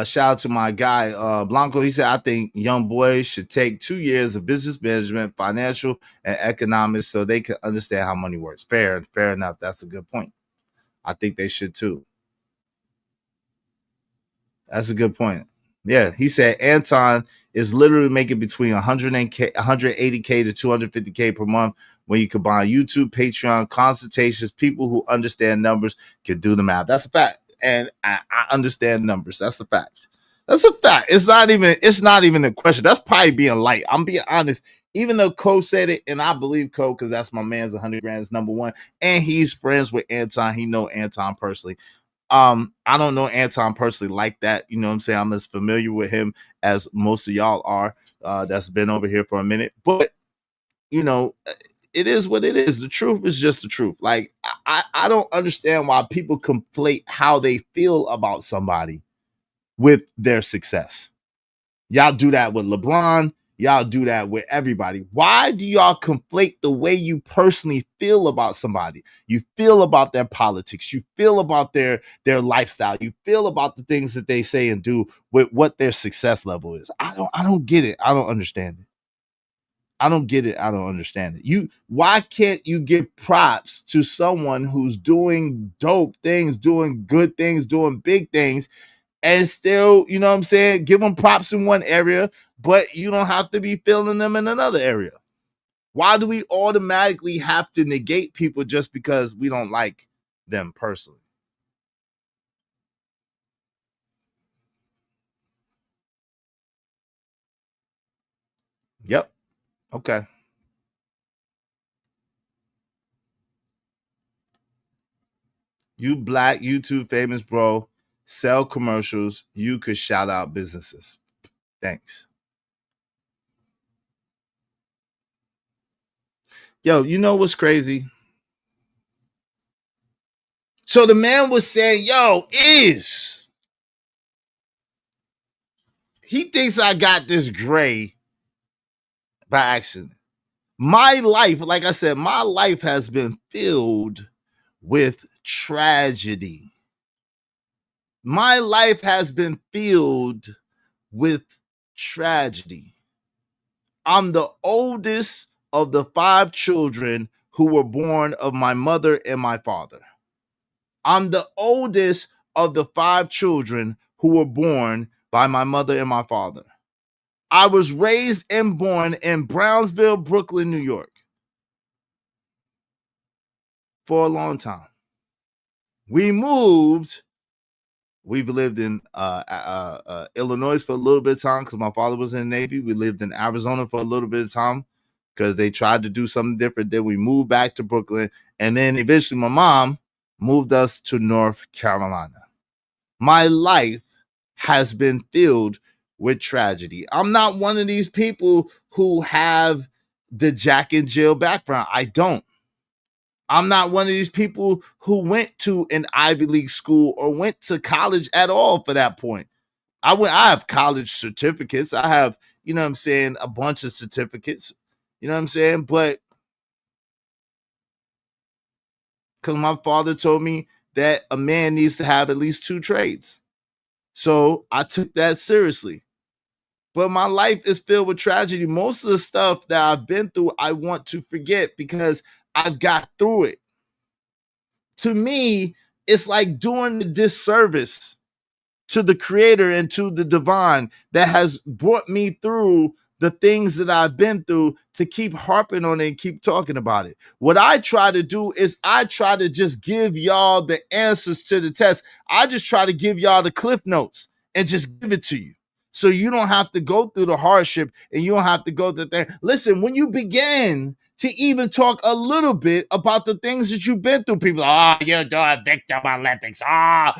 Shout out to my guy, Blanco. He said, I think young boys should take 2 years of business management, financial, and economics so they can understand how money works. Fair enough. That's a good point. I think they should too. That's a good point. Yeah, he said Anton is literally making between 180K to 250K per month when you combine YouTube, Patreon, consultations. People who understand numbers can do the math. That's a fact. And I understand numbers. That's a fact. That's a fact. It's not even a question. That's probably being light. I'm being honest. Even though Cole said it, and I believe Cole because that's my man's 100 grand is number one. And he's friends with Anton. He know Anton personally. I don't know Anton personally like that. You know what I'm saying? I'm as familiar with him as most of y'all are that's been over here for a minute. But, you know, it is what it is. The truth is just the truth. Like, I don't understand why people conflate how they feel about somebody with their success. Y'all do that with LeBron. Y'all do that with everybody. Why do y'all conflate the way you personally feel about somebody? You feel about their politics, you feel about their lifestyle, you feel about the things that they say and do with what their success level is. I don't get it. I don't understand it. I don't get it. I don't understand it. Why can't you give props to someone who's doing dope things, doing good things, doing big things, and still, you know what I'm saying, give them props in one area, but you don't have to be feeling them in another area? Why do we automatically have to negate people just because we don't like them personally? Yep. Okay. You black YouTube famous, bro. Sell commercials. You could shout out businesses. Thanks. Yo, you know what's crazy? So the man was saying, yo, he thinks I got this gray by accident. My life, like I said, my life has been filled with tragedy. My life has been filled with tragedy. I'm the oldest of the 5 children who were born of my mother and my father. I'm the oldest of the 5 children who were born by my mother and my father. I was raised and born in Brownsville, Brooklyn, New York for a long time. We've lived in Illinois for a little bit of time because my father was in the Navy. We lived in Arizona for a little bit of time because they tried to do something different. Then we moved back to Brooklyn. And then eventually my mom moved us to North Carolina. My life has been filled with tragedy. I'm not one of these people who have the Jack and Jill background. I don't. I'm not one of these people who went to an Ivy League school or went to college at all for that point. I have college certificates. I have, you know what I'm saying, a bunch of certificates. You know what I'm saying? But because my father told me that a man needs to have at least 2 trades. So I took that seriously. But my life is filled with tragedy. Most of the stuff that I've been through, I want to forget because I've got through it. To me, it's like doing a disservice to the creator and to the divine that has brought me through the things that I've been through to keep harping on it and keep talking about it. What I try to do is I try to just give y'all the answers to the test. I just try to give y'all the cliff notes and just give it to you. So you don't have to go through the hardship and you don't have to go through the thing. Listen, when you begin to even talk a little bit about the things that you've been through, people are, oh, you're doing Victim Olympics. Oh,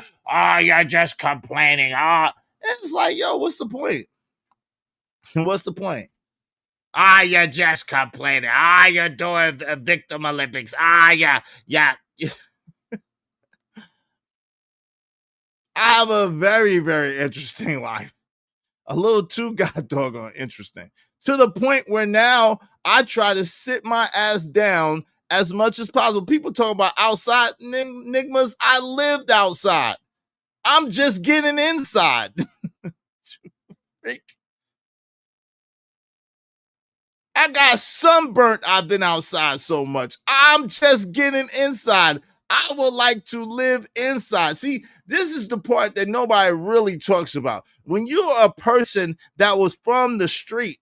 you're just complaining. Oh, it's like, yo, what's the point? What's the point? You're just complaining. You're doing Victim Olympics. Yeah. I have a very, very interesting life. A little too god doggone interesting. To the point where now I try to sit my ass down as much as possible. People talk about outside enigmas. I lived outside. I'm just getting inside. I got sunburnt. I've been outside so much. I'm just getting inside. I would like to live inside. See, this is the part that nobody really talks about. When you're a person that was from the street,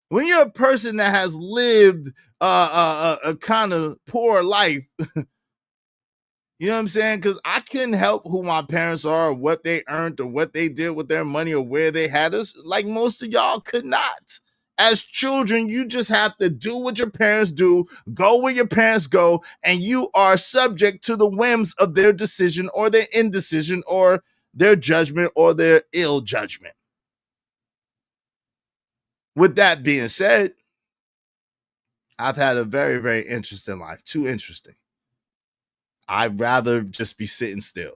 when you're a person that has lived a kind of poor life, you know what I'm saying? Because I couldn't help who my parents are, or what they earned, or what they did with their money, or where they had us. Like most of y'all could not. As children, you just have to do what your parents do, go where your parents go, and you are subject to the whims of their decision or their indecision or their judgment or their ill judgment. With that being said, I've had a very, very interesting life. Too interesting. I'd rather just be sitting still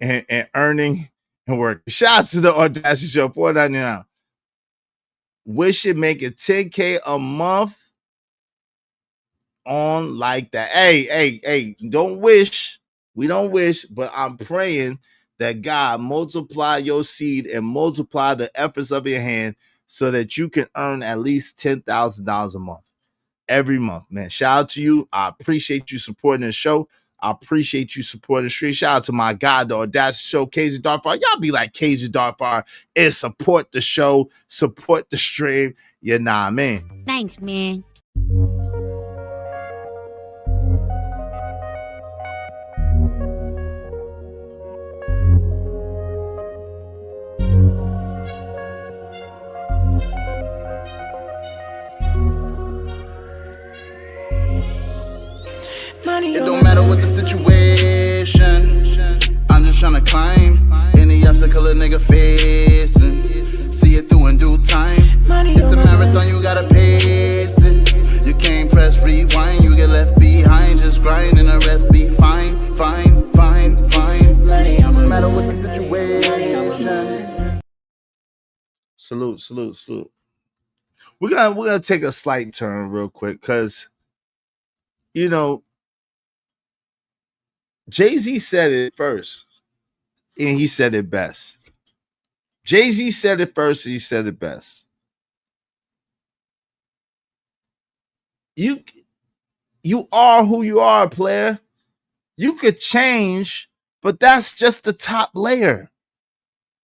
and earning and work. Shout out to the Audacity Show, $4.99. Wish it make it 10K a month on like that. Hey, don't wish. We don't wish, but I'm praying that God multiply your seed and multiply the efforts of your hand so that you can earn at least $10,000 a month. Every month, man. Shout out to you. I appreciate you supporting the show. I appreciate you supporting the stream. Shout out to my guy, the Audacity Show, KZ Darkfire. Y'all be like KZ Darkfire and support the show, support the stream. You know what I mean? Thanks, man. It don't matter what the situation, I'm just tryna climb any obstacle a nigga facing. See it through in due time. It's a marathon, you gotta pace it. You can't press rewind, you get left behind. Just grind and the rest be fine, fine, fine, fine. It don't matter what the situation. Salute. We're gonna take a slight turn real quick because Jay-Z said it first, and he said it best. Jay-Z said it first, and he said it best. You are who you are, player. You could change, but that's just the top layer.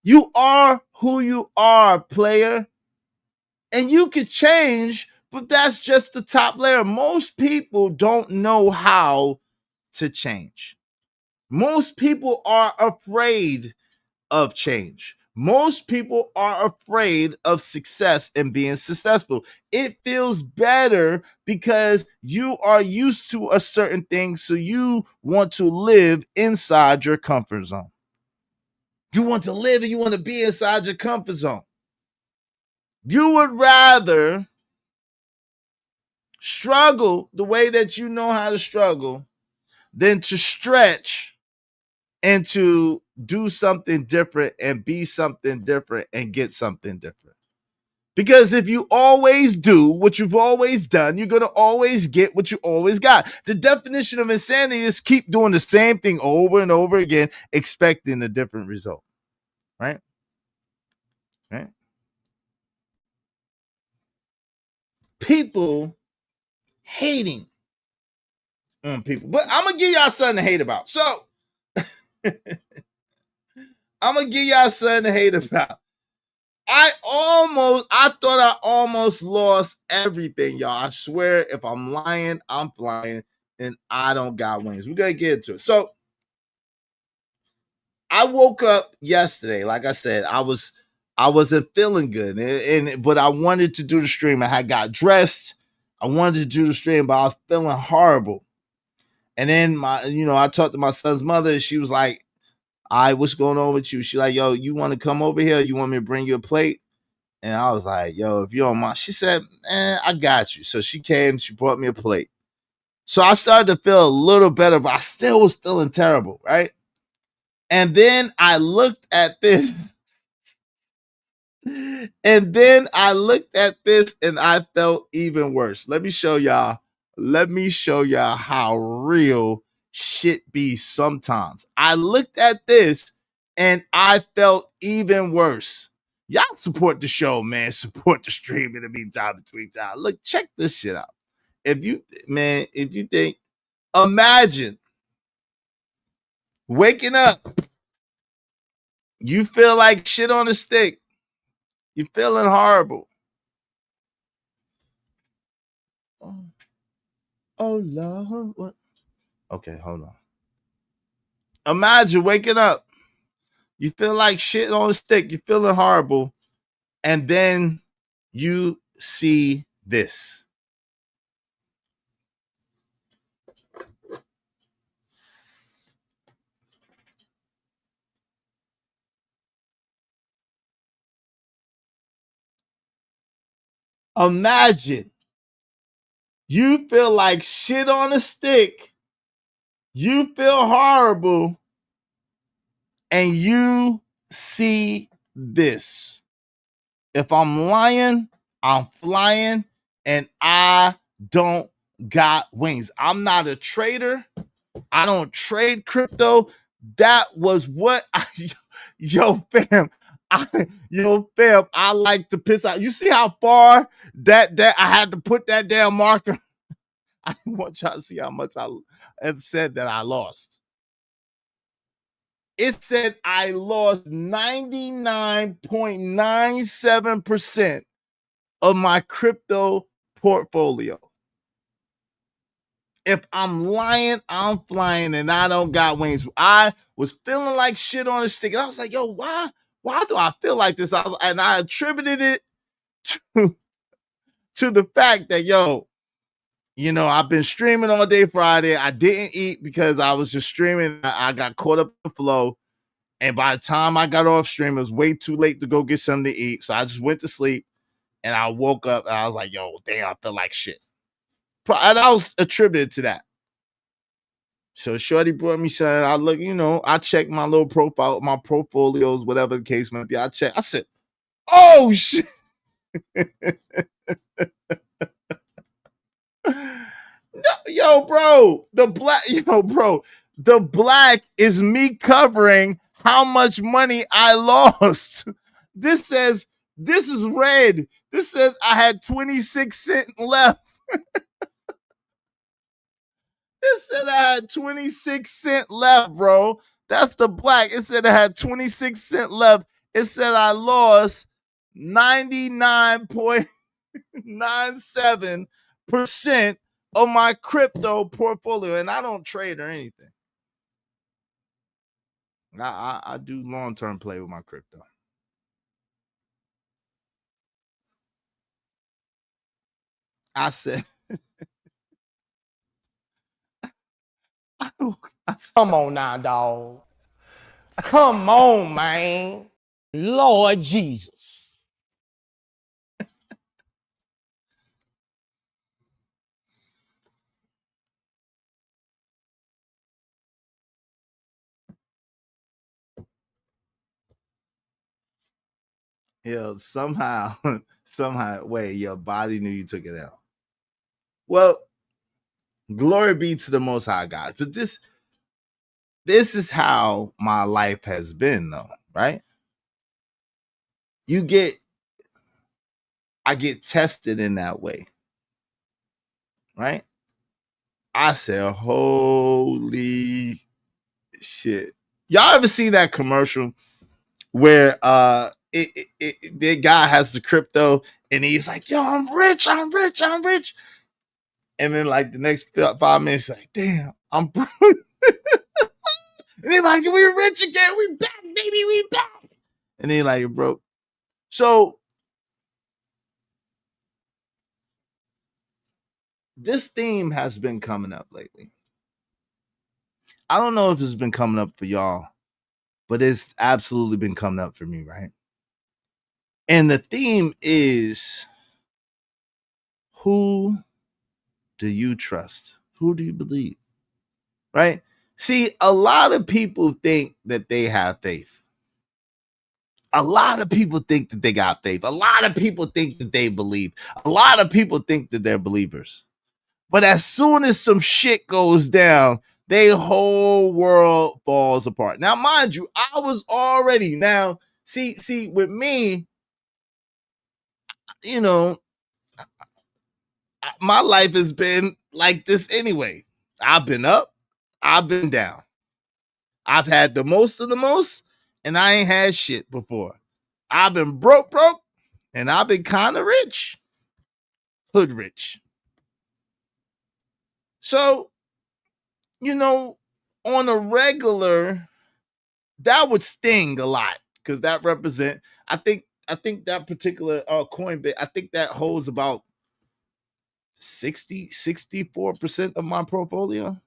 You are who you are, player. And you could change, but that's just the top layer. Most people don't know how to change. Most people are afraid of change. Most people are afraid of success and being successful. It feels better because you are used to a certain thing, so you want to live inside your comfort zone. You want to live and you want to be inside your comfort zone. You would rather struggle the way that you know how to struggle than to stretch and to do something different and be something different and get something different. Because if you always do what you've always done, you're going to always get what you always got. The definition of insanity is keep doing the same thing over and over again, expecting a different result. Right? People hating on people. But I'm going to give y'all something to hate about. So, I'm going to give y'all something to hate about. I thought I almost lost everything, y'all. I swear, if I'm lying, I'm flying, and I don't got wings. We're going to get into it. So, I woke up yesterday. Like I said, I wasn't feeling good, but I wanted to do the stream. I had got dressed. I wanted to do the stream, but I was feeling horrible. And then I talked to my son's mother, and she was like, "All right, what's going on with you?" She's like, "Yo, you want to come over here? You want me to bring you a plate?" And I was like, "Yo, if you don't mind," she said, "I got you." So she came, she brought me a plate. So I started to feel a little better, but I still was feeling terrible, right? And then I looked at this. And I felt even worse. Let me show y'all how real shit be sometimes. I looked at this and I felt even worse. Y'all support the show, man. Support the stream in the meantime, between time. Look, check this shit out. If you think, imagine waking up, you feel like shit on a stick. You're feeling horrible. Oh Lord. What? Okay, hold on. Imagine waking up. You feel like shit on a stick. You're feeling horrible. And then you see this. Imagine you feel like shit on a stick. You feel horrible. And you see this. If I'm lying, I'm flying, and I don't got wings. I'm not a trader. I don't trade crypto. That was what yo fam. I like to piss out. You see how far that I had to put that damn marker. I want y'all to see how much I have said that I lost. It said I lost 99.97% of my crypto portfolio. If I'm lying, I'm flying, and I don't got wings. I was feeling like shit on a stick. And I was like, yo, why do I feel like this? And I attributed it to the fact that, yo, I've been streaming all day Friday. I didn't eat because I was just streaming. I got caught up in the flow. And by the time I got off stream, it was way too late to go get something to eat. So I just went to sleep, and I woke up, and I was like, yo, damn, I feel like shit. And I was attributed to that. So Shorty brought me something. I look, I checked my little profile, my portfolios, whatever the case might be. I checked. I said, oh, shit. Yo, bro, the black is me covering how much money I lost. This is red. This says I had 26 cents left. It said I had 26 cents left, bro. That's the black. It said I had 26 cents left. It said I lost 99.97% of my crypto portfolio. And I don't trade or anything. I do long-term play with my crypto. I said, Come on now, dog. Come on, man. Lord Jesus. somehow, wait, your body knew you took it out. Well, glory be to the Most High God. But this is how my life has been, though, right? I get tested in that way, right? I said, holy shit. Y'all ever see that commercial where the guy has the crypto and he's like, yo, I'm rich. And then like the next 5 minutes, like, damn, I'm broke. And they're like, we're rich again. We back, baby, we back. And then like, broke. So this theme has been coming up lately. I don't know if it's been coming up for y'all, but it's absolutely been coming up for me, right? And the theme is, who do you trust? Who do you believe? Right? See, a lot of people think that they have faith. A lot of people think that they got faith. A lot of people think that they believe. A lot of people think that they're believers. But as soon as some shit goes down, their whole world falls apart. Now, mind you, I was already see, with me, my life has been like this anyway. I've been up, I've been down. I've had the most of the most, and I ain't had shit before. I've been broke, and I've been kind of rich, hood rich. So, on a regular, that would sting a lot because that represent. I think that particular Coinbase, I think that holds about 64% of my portfolio.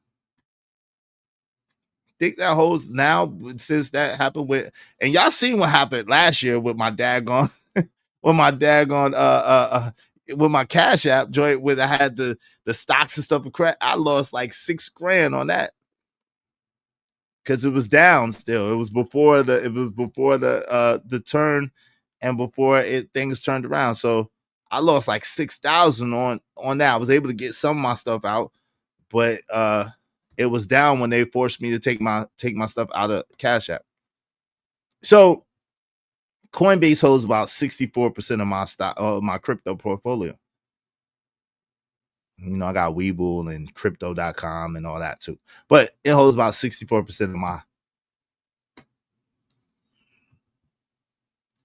Think that holds now since that happened with, and y'all seen what happened last year with my daggone with my Cash App joint when I had the stocks and stuff. I lost like $6,000 on that because it was down still. It was before the turn and before things turned around. So I lost like 6,000 on that. I was able to get some of my stuff out, but it was down when they forced me to take my stuff out of Cash App. So Coinbase holds about 64% of my stock, my crypto portfolio. You know, I got Webull and crypto.com and all that too. But it holds about 64% of my.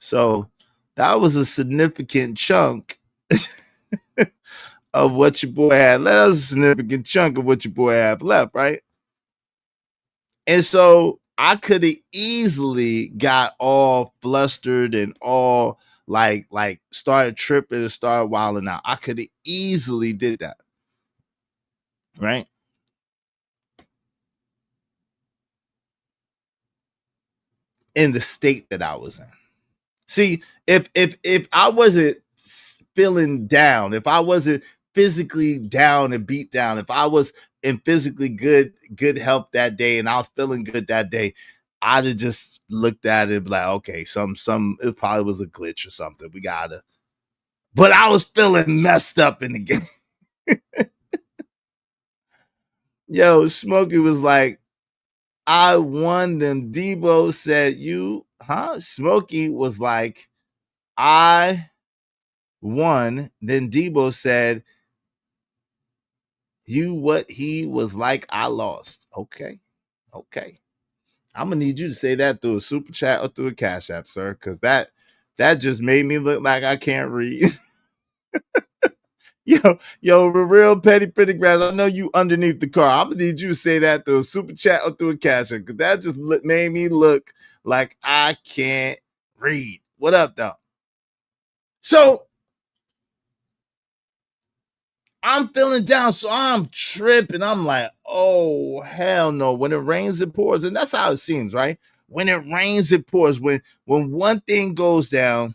So that was a significant chunk of what your boy had left. That was a significant chunk of what your boy had left, right? And so I could have easily got all flustered and all like started tripping and started wilding out. I could have easily did that. Right? In the state that I was in. See, if I wasn't feeling down, if I wasn't physically down and beat down, if I was in physically good health that day and I was feeling good that day, I'd have just looked at it and be like, okay, it probably was a glitch or something. We gotta. But I was feeling messed up in the game. Yo, Smokey was like, I won them. Debo said, Smokey was like, I won. Then Debo said, what he was like, I lost. Okay. I'm gonna need you to say that through a super chat or through a Cash App, sir, because that just made me look like I can't read. Yo, real petty pretty grass. I know you underneath the car. I'm gonna need you to say that through a super chat or through a Cash App, because that just made me look like I can't read. What up, though? So I'm feeling down, so I'm tripping. I'm like, oh, hell no. When it rains, it pours. And that's how it seems, right? When it rains, it pours. When one thing goes down,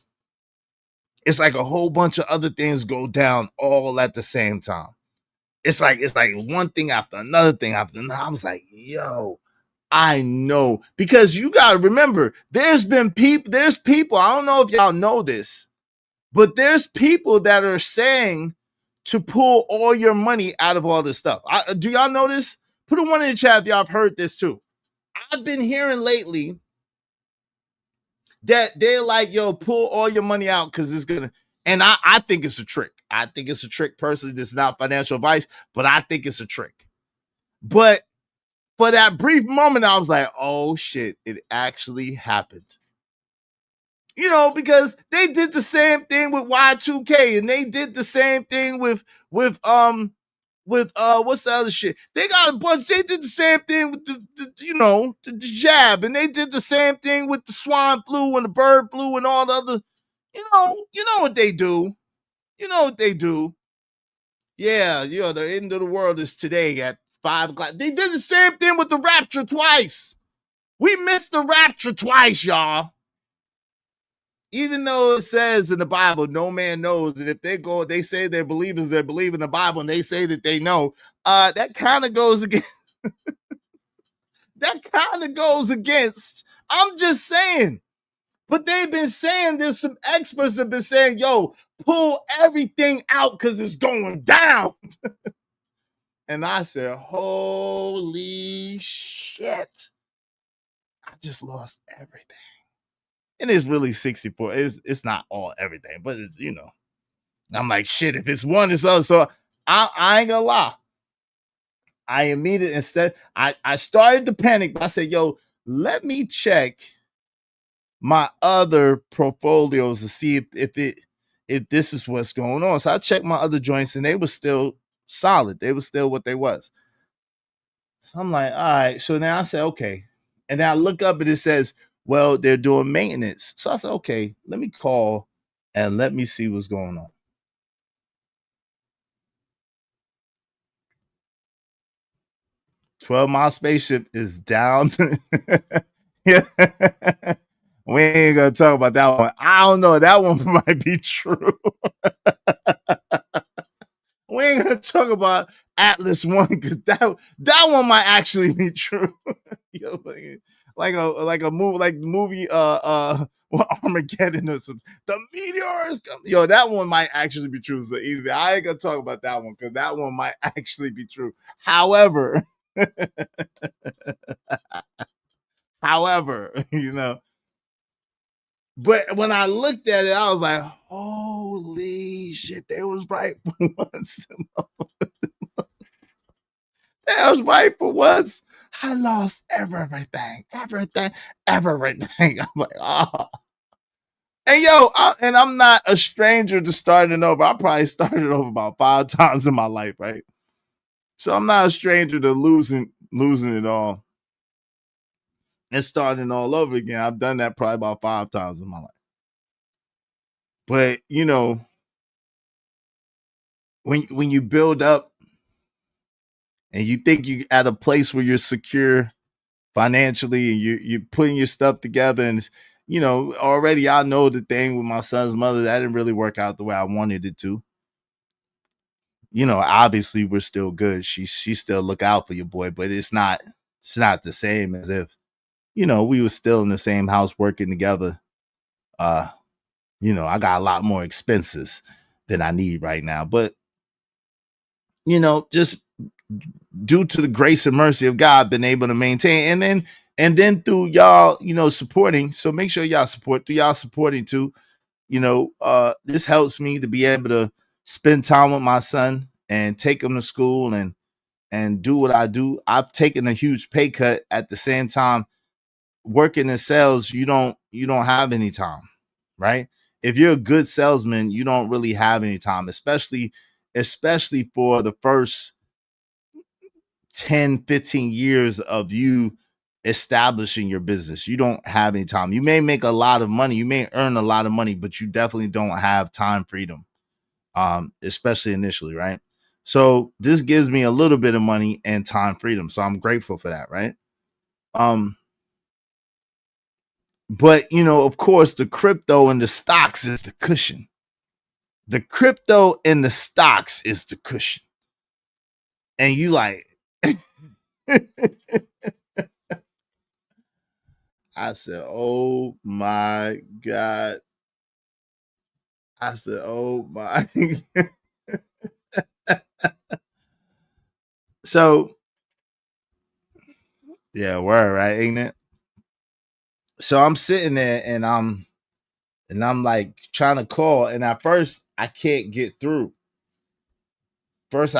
it's like a whole bunch of other things go down all at the same time. It's like one thing after another thing after another. I was like, yo, I know. Because you got to remember, there's people, I don't know if y'all know this, but there's people that are saying to pull all your money out of all this stuff. Do y'all know this? Put a one in the chat if y'all have heard this too. I've been hearing lately that they're like, yo, pull all your money out because it's gonna. And I think it's a trick. I think it's a trick personally. This is not financial advice, but I think it's a trick. But for that brief moment, I was like, oh shit, it actually happened. You know, because they did the same thing with Y2K, and they did the same thing with what's the other shit? They got a bunch. They did the same thing with the jab, and they did the same thing with the swine flu and the bird flu and all the other. You know what they do. You know what they do. Yeah, the end of the world is today at 5 o'clock. They did the same thing with the rapture twice. We missed the rapture twice, y'all. Even though it says in the Bible, no man knows that if they say they're believers, they believe in the Bible, and they say that they know, that kind of goes against. That kind of goes against. I'm just saying. But they've been saying, there's some experts that have been saying, yo, pull everything out because it's going down. And I said, holy shit. I just lost everything. And it's really 64. It's not all everything, but it's, I'm like, shit, if it's one, it's other. So I ain't gonna lie. I immediately, instead, I started to panic, but I said, yo, let me check my other portfolios to see if this is what's going on. So I checked my other joints and they were still solid. They were still what they was. I'm like, all right. So now I said, okay. And then I look up and it says, well, they're doing maintenance. So I said, okay, let me call and let me see what's going on. 12-mile spaceship is down. Yeah. We ain't gonna talk about that one. I don't know. That one might be true. We ain't gonna talk about Atlas One because that one might actually be true. Yo, like a movie Armageddon or some the meteors come. Yo, that one might actually be true. So easy. I ain't gonna talk about that one because that one might actually be true. However, you know, but when I looked at it, I was like, holy shit, they was right for once. They was right for once. I lost everything. I'm like, oh. And yo, I'm not a stranger to starting over. I probably started over about 5 times in my life, right? So I'm not a stranger to losing it all and starting all over again. I've done that probably about 5 times in my life. But you know, when you build up and you think you at a place where you're secure financially and you're putting your stuff together, and you know, already I know the thing with my son's mother that didn't really work out the way I wanted it to. You know, obviously we're still good. She still look out for your boy, but it's not the same as if, you know, we were still in the same house working together. You know, I got a lot more expenses than I need right now. But, you know, just due to the grace and mercy of God, been able to maintain, and then through y'all, you know, supporting. So make sure y'all support through y'all supporting too. You know, this helps me to be able to spend time with my son and take him to school and do what I do. I've taken a huge pay cut. At the same time, working in sales, you don't have any time, right? If you're a good salesman, you don't really have any time, especially for the first 10, 15 years of you establishing your business. You don't have any time. You may make a lot of money, you may earn a lot of money, but you definitely don't have time freedom. Especially initially, right? So this gives me a little bit of money and time freedom. So I'm grateful for that, right? But you know, of course, the crypto and the stocks is the cushion. The crypto and the stocks is the cushion. And you like, I said, oh my God. I said, oh my. So, yeah, word, right? Ain't it? So I'm sitting there and I'm like trying to call. And at first, I can't get through. Right,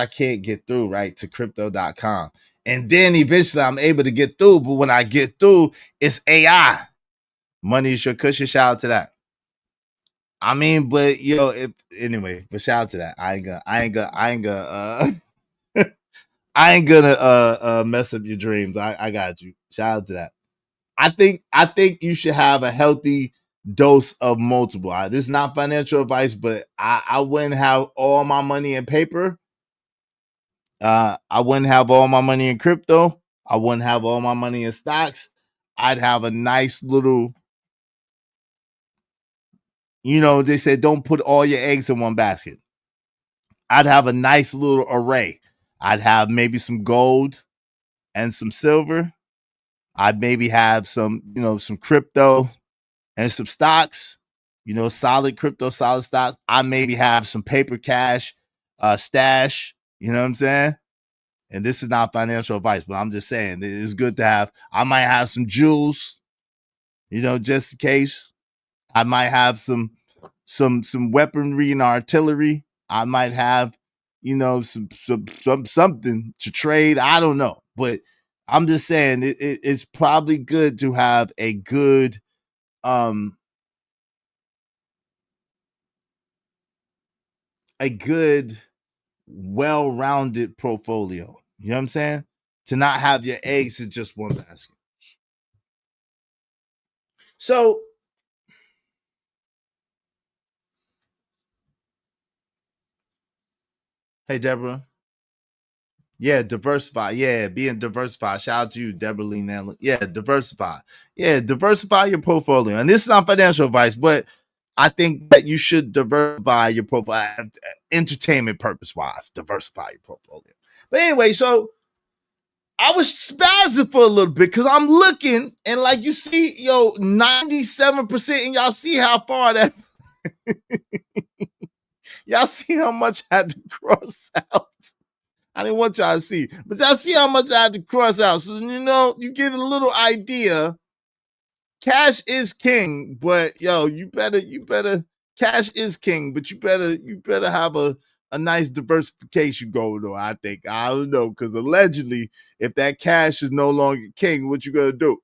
to crypto.com. And then eventually I'm able to get through. But when I get through, it's AI. Money is your cushion. Shout out to that. I mean, but yo, anyway, but shout out to that. I ain't gonna mess up your dreams. I got you. Shout out to that. I think you should have a healthy dose of multiple. This is not financial advice, but I wouldn't have all my money in paper. I wouldn't have all my money in crypto. I wouldn't have all my money in stocks. I'd have a nice little, you know, they said don't put all your eggs in one basket. I'd have a nice little array. I'd have maybe some gold and some silver. I'd maybe have some, you know, some crypto and some stocks, you know, solid crypto, solid stocks. I maybe have some paper cash, stash, you know what I'm saying? And this is not financial advice, but I'm just saying it's good to have. I might have some jewels, you know, just in case. I might have some weaponry and artillery. I might have, you know, some something to trade. I don't know, but I'm just saying it's probably good to have a good well-rounded portfolio. You know what I'm saying? To not have your eggs in just one basket. So, hey Deborah. Yeah, diversify. Yeah, being diversified. Shout out to you, Deborah Lee Nell. Yeah, diversify. Yeah, diversify your portfolio. And this is not financial advice, but I think that you should diversify your profile, entertainment purpose wise. Diversify your portfolio. But anyway, so I was spazzing for a little bit because I'm looking and like you see, 97%, and y'all see how far that y'all see how much I had to cross out. I didn't want y'all to see, but y'all see how much I had to cross out. So you get a little idea. Cash is king, but you better cash is king, but you better have a nice diversification going on. I think. I don't know, because allegedly, if that cash is no longer king, what you gonna do?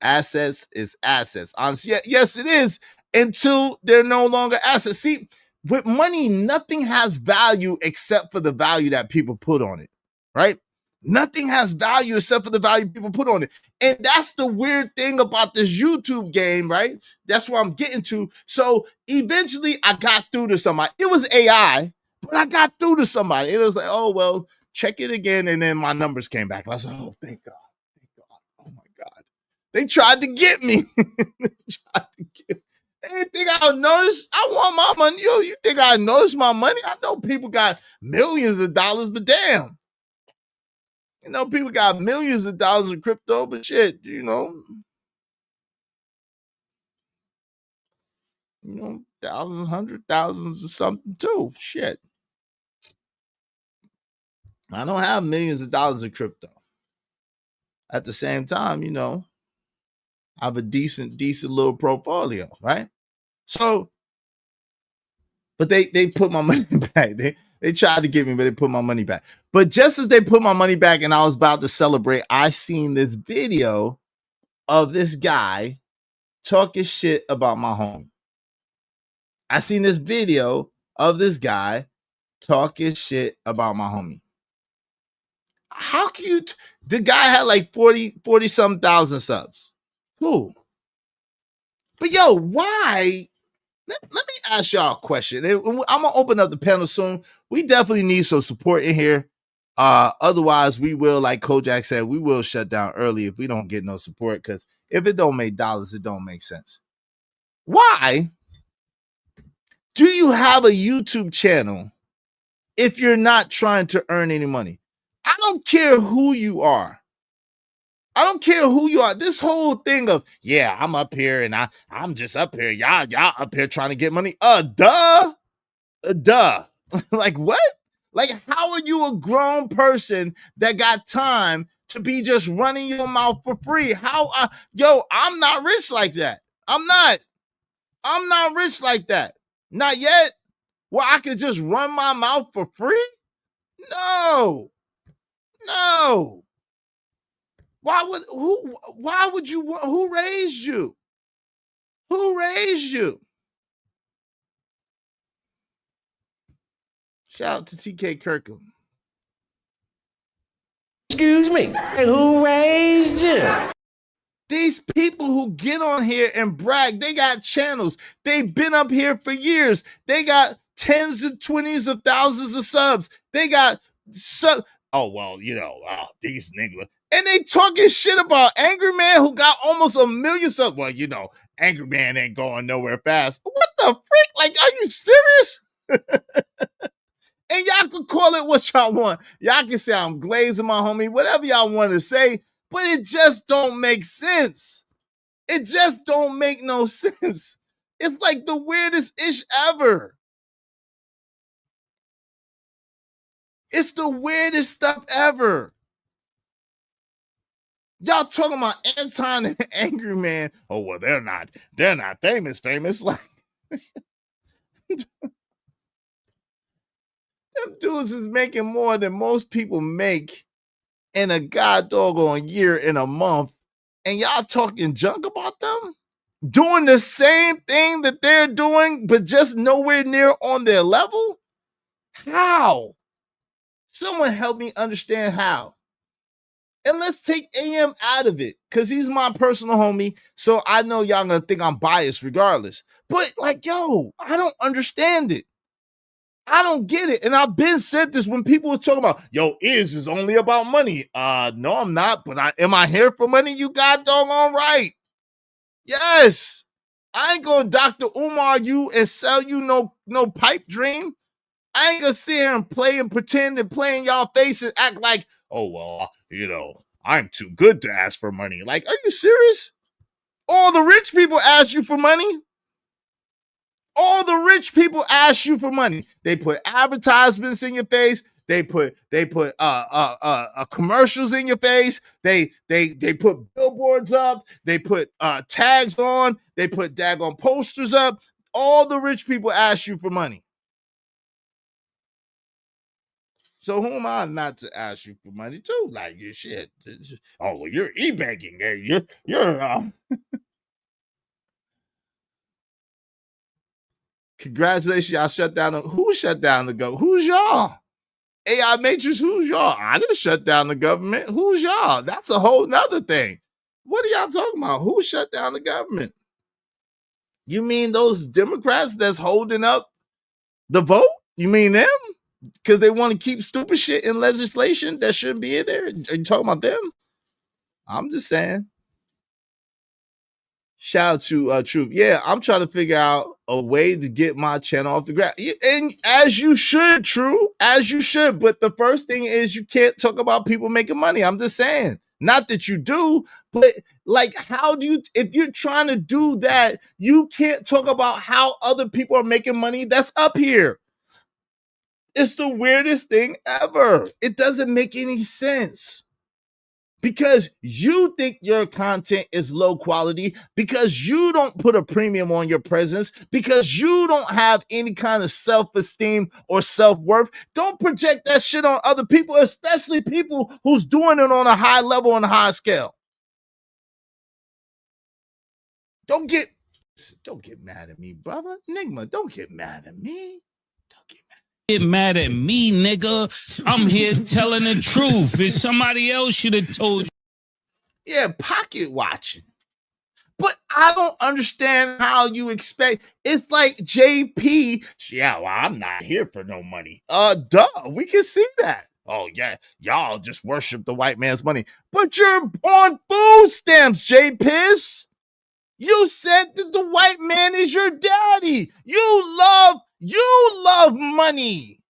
Assets is assets. Honestly, yes, it is, until they're no longer assets. See, with money, nothing has value except for the value that people put on it, right? Nothing has value except for the value people put on it. And that's the weird thing about this YouTube game, right? That's what I'm getting to. So eventually I got through to somebody. It was AI, but I got through to somebody. It was like, oh, well, check it again. And then my numbers came back. And I was like, oh, thank God. Thank God. Oh, my God. They tried to get me. They didn't think I would notice. I want my money. You think I notice my money? I know people got millions of dollars, but damn. People got millions of dollars in crypto, but shit, thousands, hundred thousands or something too. Shit. I don't have millions of dollars in crypto. At the same time, I have a decent little portfolio, right? So, but they put my money back. They tried to get me, but they put my money back. But just as they put my money back and I was about to celebrate, I seen this video of this guy talking shit about my home. I seen this video of this guy talking shit about my homie. How can you? The guy had like 40 some thousand subs. Cool. But why? Let me ask y'all a question. I'm gonna open up the panel soon. We definitely need some support in here. Otherwise, we will, like Kojak said, we will shut down early if we don't get no support. Because if it don't make dollars, it don't make sense. Why do you have a YouTube channel if you're not trying to earn any money? I don't care who you are. I don't care who you are. This whole thing of, I'm up here and I'm just up here. Y'all up here trying to get money. Duh. Like what? Like, how are you a grown person that got time to be just running your mouth for free? I'm not rich like that. I'm not rich like that. Not yet. Well, I could just run my mouth for free? No. Who raised you? Who raised you? Shout out to TK Kirkland. Excuse me. Who raised you? These people who get on here and brag, they got channels. They've been up here for years. They got tens and 20s of thousands of subs. They got these niggas. And they talking shit about Angry Man who got almost 1 million subs. Well, Angry Man ain't going nowhere fast. What the freak? Like, are you serious? And y'all can call it what y'all want. Y'all can say I'm glazing my homie, whatever y'all want to say, but it just don't make sense. It just don't make no sense. It's like the weirdest ish ever. It's the weirdest stuff ever. Y'all talking about Anton and Angry Man. Oh, well, they're not famous. Like, them dudes is making more than most people make in a god doggone year, in a month. And y'all talking junk about them? Doing the same thing that they're doing, but just nowhere near on their level? How? Someone help me understand how. And let's take AM out of it, because he's my personal homie, so I know y'all gonna think I'm biased regardless. But I don't understand it. I don't get it. And I've been said this when people were talking about, is only about money. No, I'm not, but am I here for money? You got doggone right. Yes. I ain't gonna Dr. Umar you and sell you no pipe dream. I ain't gonna sit here and play and pretend and play in y'all face and act like, oh, well, I'm too good to ask for money. Like, are you serious? All the rich people ask you for money. All the rich people ask you for money. They put advertisements in your face. They put commercials in your face. They put billboards up. They put tags on. They put daggone posters up. All the rich people ask you for money. So who am I not to ask you for money too? Like, you shit. Oh, well, you're e-banking. You're congratulations, y'all shut down. Who shut down the government? Who's y'all? AI Matrix, who's y'all? I didn't shut down the government. Who's y'all? That's a whole nother thing. What are y'all talking about? Who shut down the government? You mean those Democrats that's holding up the vote? You mean them? Because they want to keep stupid shit in legislation that shouldn't be in there? Are you talking about them? I'm just saying. Shout out to Truth. Yeah, I'm trying to figure out a way to get my channel off the ground. And as you should, True, as you should. But the first thing is you can't talk about people making money. I'm just saying. Not that you do, but like, how do you, if you're trying to do that, you can't talk about how other people are making money that's up here. It's the weirdest thing ever. It doesn't make any sense. Because you think your content is low quality, because you don't put a premium on your presence, because you don't have any kind of self-esteem or self-worth. Don't project that shit on other people, especially people who's doing it on a high level and a high scale. Don't get mad at me, brother. Enigma, don't get mad at me. Get mad at me, nigga. I'm here telling the truth. If somebody else should have told you. Yeah, pocket watching. But I don't understand how you expect. It's like JP. Yeah, well, I'm not here for no money. Duh, we can see that. Oh, yeah, y'all just worship the white man's money. But you're on food stamps, JPiss. You said that the white man is your daddy. You love money.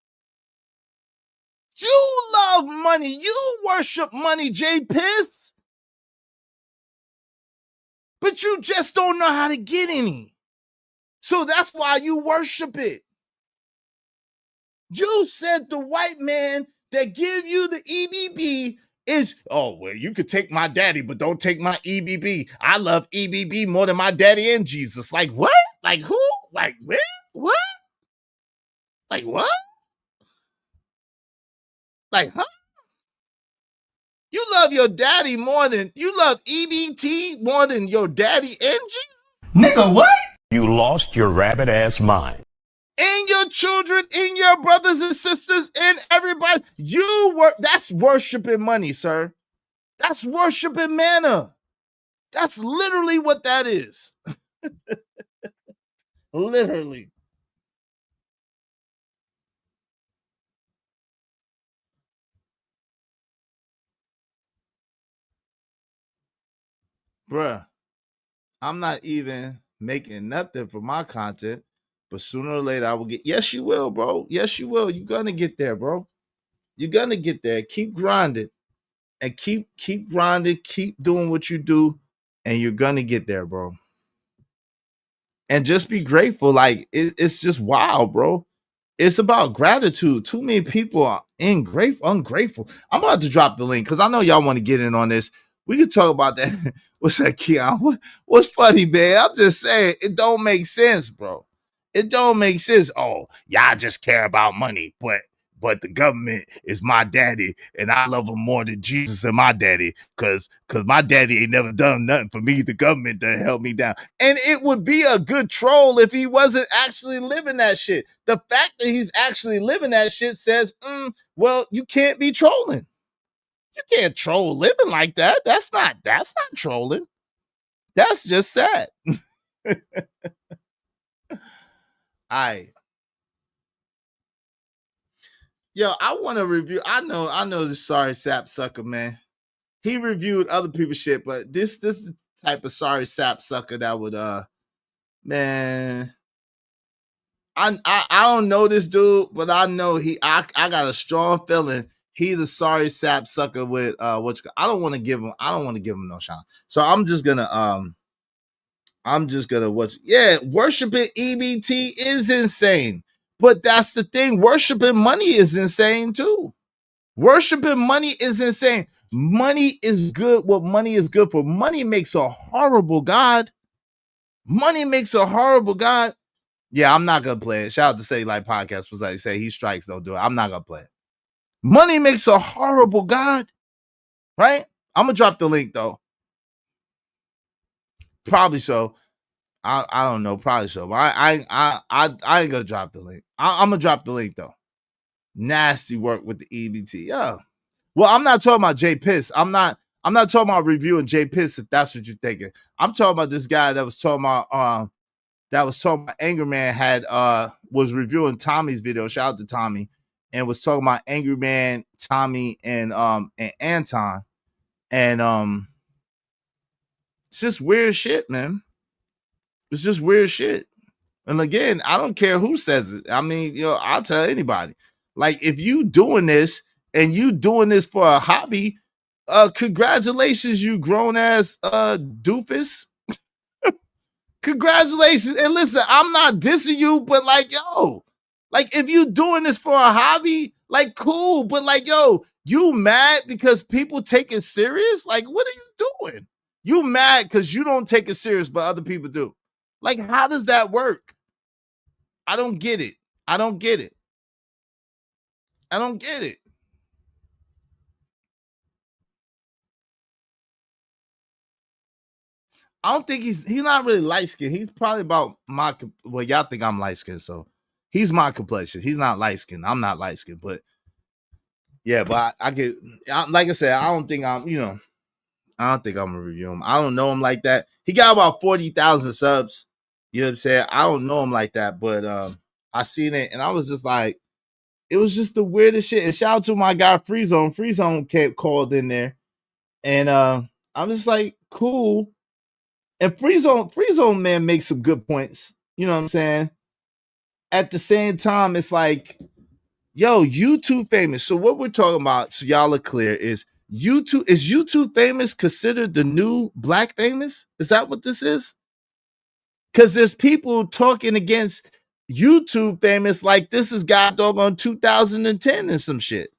You love money. You worship money, JPiss. But you just don't know how to get any. So that's why you worship it. You said the white man that give you the EBB is, oh, well, you could take my daddy, but don't take my EBB. I love EBB more than my daddy and Jesus. Like, what? Like, who? Like, where? What? Like, what? Like, huh? You love your daddy more than, you love EBT more than your daddy and Jesus? Nigga, what? You lost your rabbit ass mind. And your children, and your brothers and sisters, and everybody. That's worshiping money, sir. That's worshiping manna. That's literally what that is. Literally. Bruh, I'm not even making nothing for my content, but sooner or later I will get, yes, you will, bro. Yes, you will. You're gonna get there, bro. You're gonna get there. Keep grinding. And keep grinding, keep doing what you do, and you're gonna get there, bro. And just be grateful. Like, it's just wild, bro. It's about gratitude. Too many people are ungrateful. I'm about to drop the link because I know y'all want to get in on this. We could talk about that. What's that, Keon? What's funny, man? I'm just saying, it don't make sense, bro. It don't make sense. Oh, y'all just care about money, but the government is my daddy, and I love him more than Jesus and my daddy, because my daddy ain't never done nothing for me. The government done held me down. And it would be a good troll if he wasn't actually living that shit. The fact that he's actually living that shit says, well, you can't be trolling. You can't troll living like that. That's not trolling. That's just sad. All right. Yo, I want to review. I know this sorry sap sucker, man. He reviewed other people's shit, but this is the type of sorry sap sucker that would man. I don't know this dude, but I know I got a strong feeling He the sorry sap sucker with what I don't want to give him. I don't want to give him no shine. So I'm just gonna watch. Yeah, worshiping EBT is insane. But that's the thing. Worshiping money is insane too. Worshiping money is insane. Money is good. What money is good for? Money makes a horrible God. Money makes a horrible God. Yeah, I'm not gonna play it. Shout out to Say Like Podcast was like say he strikes, don't do it. I'm not gonna play it. Money makes a horrible God, right? I'm gonna drop the link though. Probably so. I don't know, probably so. But I ain't gonna drop the link. I'm gonna drop the link though. Nasty work with the EBT. Yeah. Well, I'm not talking about Jay Piss. I'm not talking about reviewing Jay Piss if that's what you're thinking. I'm talking about this guy that was talking about Angry Man had was reviewing Tommy's video. Shout out to Tommy, and was talking about Angry Man, Tommy, and Anton. And it's just weird shit, man. It's just weird shit. And again, I don't care who says it. I mean, I'll tell anybody. Like, if you doing this and you doing this for a hobby, congratulations, you grown ass doofus. Congratulations. And listen, I'm not dissing you, but like, yo, like if you doing this for a hobby, like cool, but like, yo, you mad because people take it serious? Like, what are you doing? You mad because you don't take it serious, but other people do. Like, how does that work? I don't get it. I don't get it. I don't get it. I don't think he's not really light skinned. He's probably about my, well, y'all think I'm light skinned, so he's my complexion. He's not light skinned. I'm not light skinned, but yeah, but I get, like I said, I don't think I'm gonna review him. I don't know him like that. He got about 40,000 subs. You know what I'm saying? I don't know him like that, but I seen it and I was just like, it was just the weirdest shit. And shout out to my guy Free Zone. Free Zone kept called in there. And I'm just like, cool. And Free Zone man makes some good points. You know what I'm saying? At the same time, it's like, yo, YouTube famous. So what we're talking about, so y'all are clear, is YouTube famous considered the new black famous? Is that what this is? Because there's people talking against YouTube famous like this is god doggone 2010 and some shit.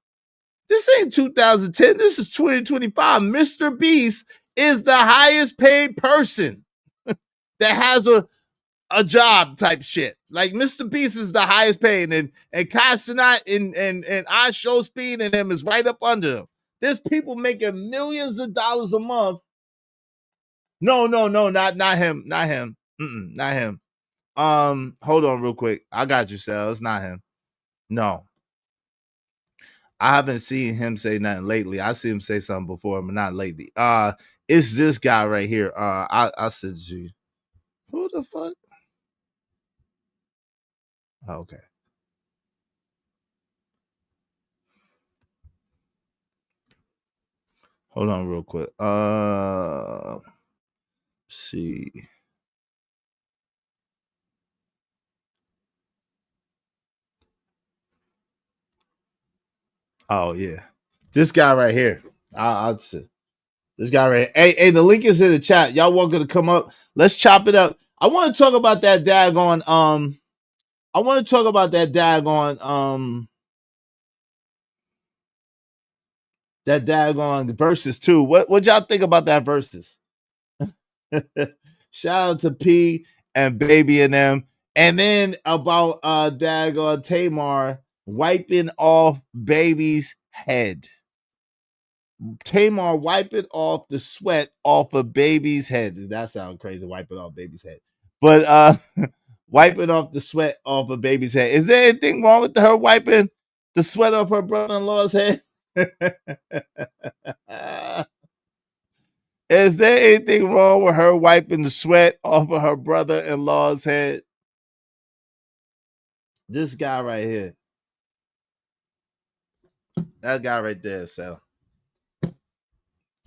This ain't 2010. This is 2025. Mr. Beast is the highest paid person that has a job type shit. Like Mr. Beast is the highest paid, and Kai Cenat and I Show Speed and him is right up under them. There's people making millions of dollars a month. No, not him. Not him. Not him. Hold on real quick. I got you, Sal. It's not him. No. I haven't seen him say nothing lately. I see him say something before, but not lately. It's this guy right here. I said to you. Who the fuck? Oh, okay. Hold on real quick. See. Oh yeah. This guy right here. I'll say. This guy right here. Hey, the link is in the chat. Y'all welcome to come up. Let's chop it up. I want to talk about that daggone that daggone verses too. What y'all think about that verses? Shout out to P and Baby and them. And then about daggone Tamar wiping off Baby's head. Tamar wiping off the sweat off of Baby's head. That sounds crazy, wiping off Baby's head. But wiping off the sweat off of Baby's head. Is there anything wrong with her wiping the sweat off her brother-in-law's head? Is there anything wrong with her wiping the sweat off of her brother-in-law's head? This guy right here. That guy right there, so.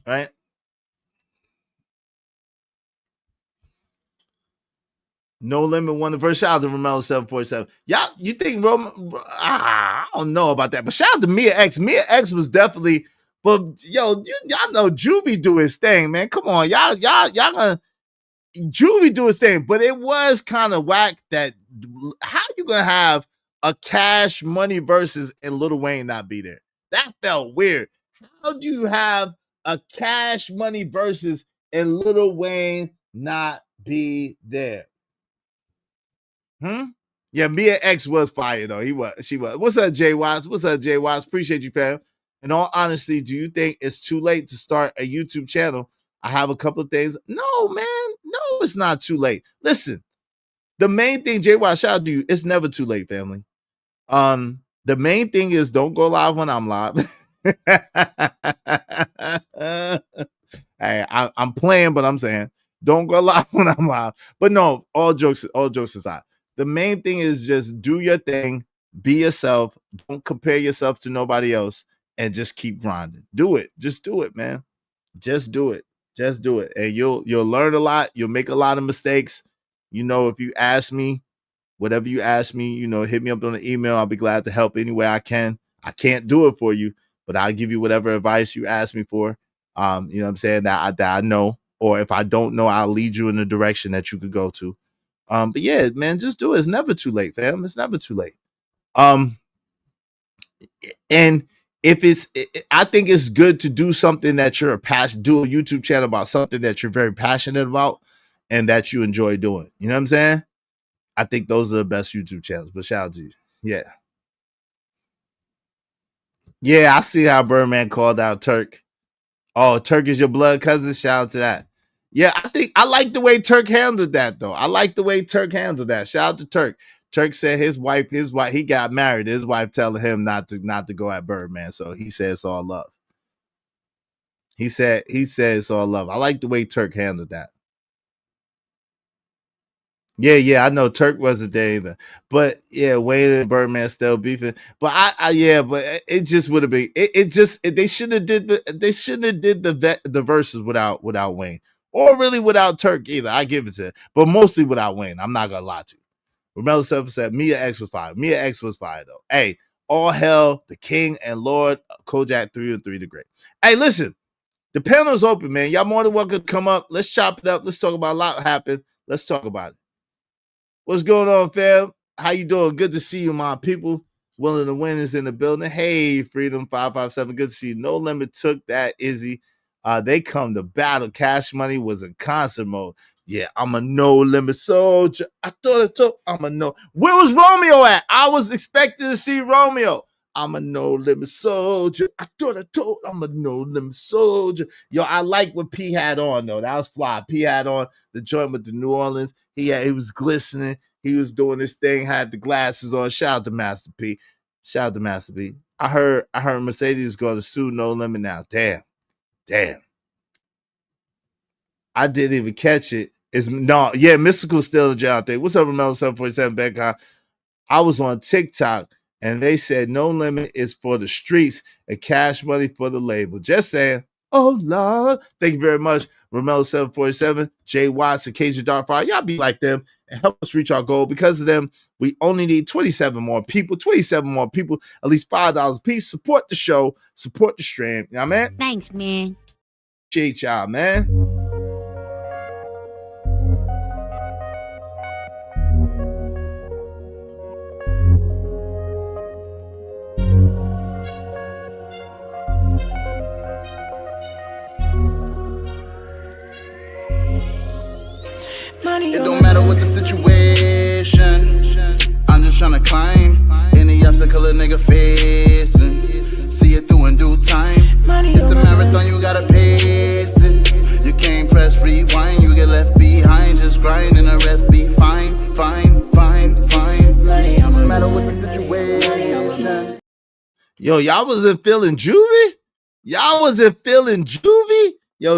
Right? No Limit won the verse. Shout out to Romelo 747. Y'all, you think I don't know about that, but shout out to Mia X. Mia X was definitely, but yo, y'all know Juvie do his thing, man. Come on, y'all gonna Juvie do his thing, but it was kind of whack that how you gonna have a Cash Money versus and Lil Wayne not be there? That felt weird. How do you have a Cash Money versus and Lil Wayne not be there? Yeah, Mia X was fire though. She was. What's up, Jay Watts? What's up, Jay Watts? Appreciate you, fam. In all honesty, do you think it's too late to start a YouTube channel? I have a couple of things. No, man. No, it's not too late. Listen, the main thing, Jay Watts, shout out to you. It's never too late, family. The main thing is don't go live when I'm live. Hey, I'm playing, but I'm saying don't go live when I'm live. But no, all jokes aside. The main thing is just do your thing, be yourself, don't compare yourself to nobody else, and just keep grinding. Do it. Just do it, man. Just do it. Just do it. And you'll learn a lot. You'll make a lot of mistakes. You know, if you ask me, whatever you ask me, you know, hit me up on the email. I'll be glad to help any way I can. I can't do it for you, but I'll give you whatever advice you ask me for. You know what I'm saying, that I know. Or if I don't know, I'll lead you in the direction that you could go to. But yeah, man, just do it. It's never too late, fam. It's never too late. And if I think it's good to do something that you're do a YouTube channel about something that you're very passionate about and that you enjoy doing. You know what I'm saying? I think those are the best YouTube channels. But shout out to you. Yeah. Yeah, I see how Birdman called out Turk. Oh, Turk is your blood cousin. Shout out to that. Yeah, I think I like the way Turk handled that, though. I like the way Turk handled that. Shout out to Turk. Turk said his wife, he got married. His wife telling him not to go at Birdman. So he said it's all love. He said it's all love. I like the way Turk handled that. Yeah, I know Turk wasn't there either. But yeah, Wayne and Birdman still beefing. But but it just would have been they shouldn't have did the verses without Wayne. Or really without Turk either. I give it to him. But mostly without Wayne. I'm not gonna lie to you. Romelo 7 said Mia X was fire. Mia X was fire though. Hey, all hell, the King and Lord, Kojak 3 and 3 the Great. Hey, listen, the panel's open, man. Y'all more than welcome to come up. Let's chop it up. Let's talk about a lot happened. Let's talk about it. What's going on, fam? How you doing? Good to see you, my people. Willing to win is in the building. Hey, Freedom 557. Good to see you. No Limit took that, Izzy. They come to battle. Cash Money was in concert mode. Yeah, I'm a No Limit soldier. I thought I'm a no. Where was Romeo at? I was expecting to see Romeo. I'm a No Limit soldier. I told I'm a No Limit soldier. Yo, I like what P had on though. That was fly. P had on the joint with the New Orleans. He was glistening. He was doing this thing. Had the glasses on. Shout out to Master P. Shout out to Master P. I heard Mercedes is going to sue No Limit now. Damn. I didn't even catch it. Mystical still a job thing. What's up, Romelo 747 Bangkok? I was on TikTok and they said No Limit is for the streets and Cash Money for the label. Just saying. Oh Lord. Thank you very much, Romelo 747, Jay Watts, and Cajun Darkfire. Y'all be like them and help us reach our goal. Because of them, we only need 27 more people, at least $5 a piece. Support the show, support the stream. You know what I mean? Thanks, man. Appreciate y'all, man. It don't matter what the situation, I'm just tryna climb any obstacle a nigga facing. See it through in due time. It's a marathon, you gotta pace it. You can't press rewind, you get left behind. Just grind and the rest be fine. No matter what the situation. Yo, y'all wasn't feeling Juvie? Yo,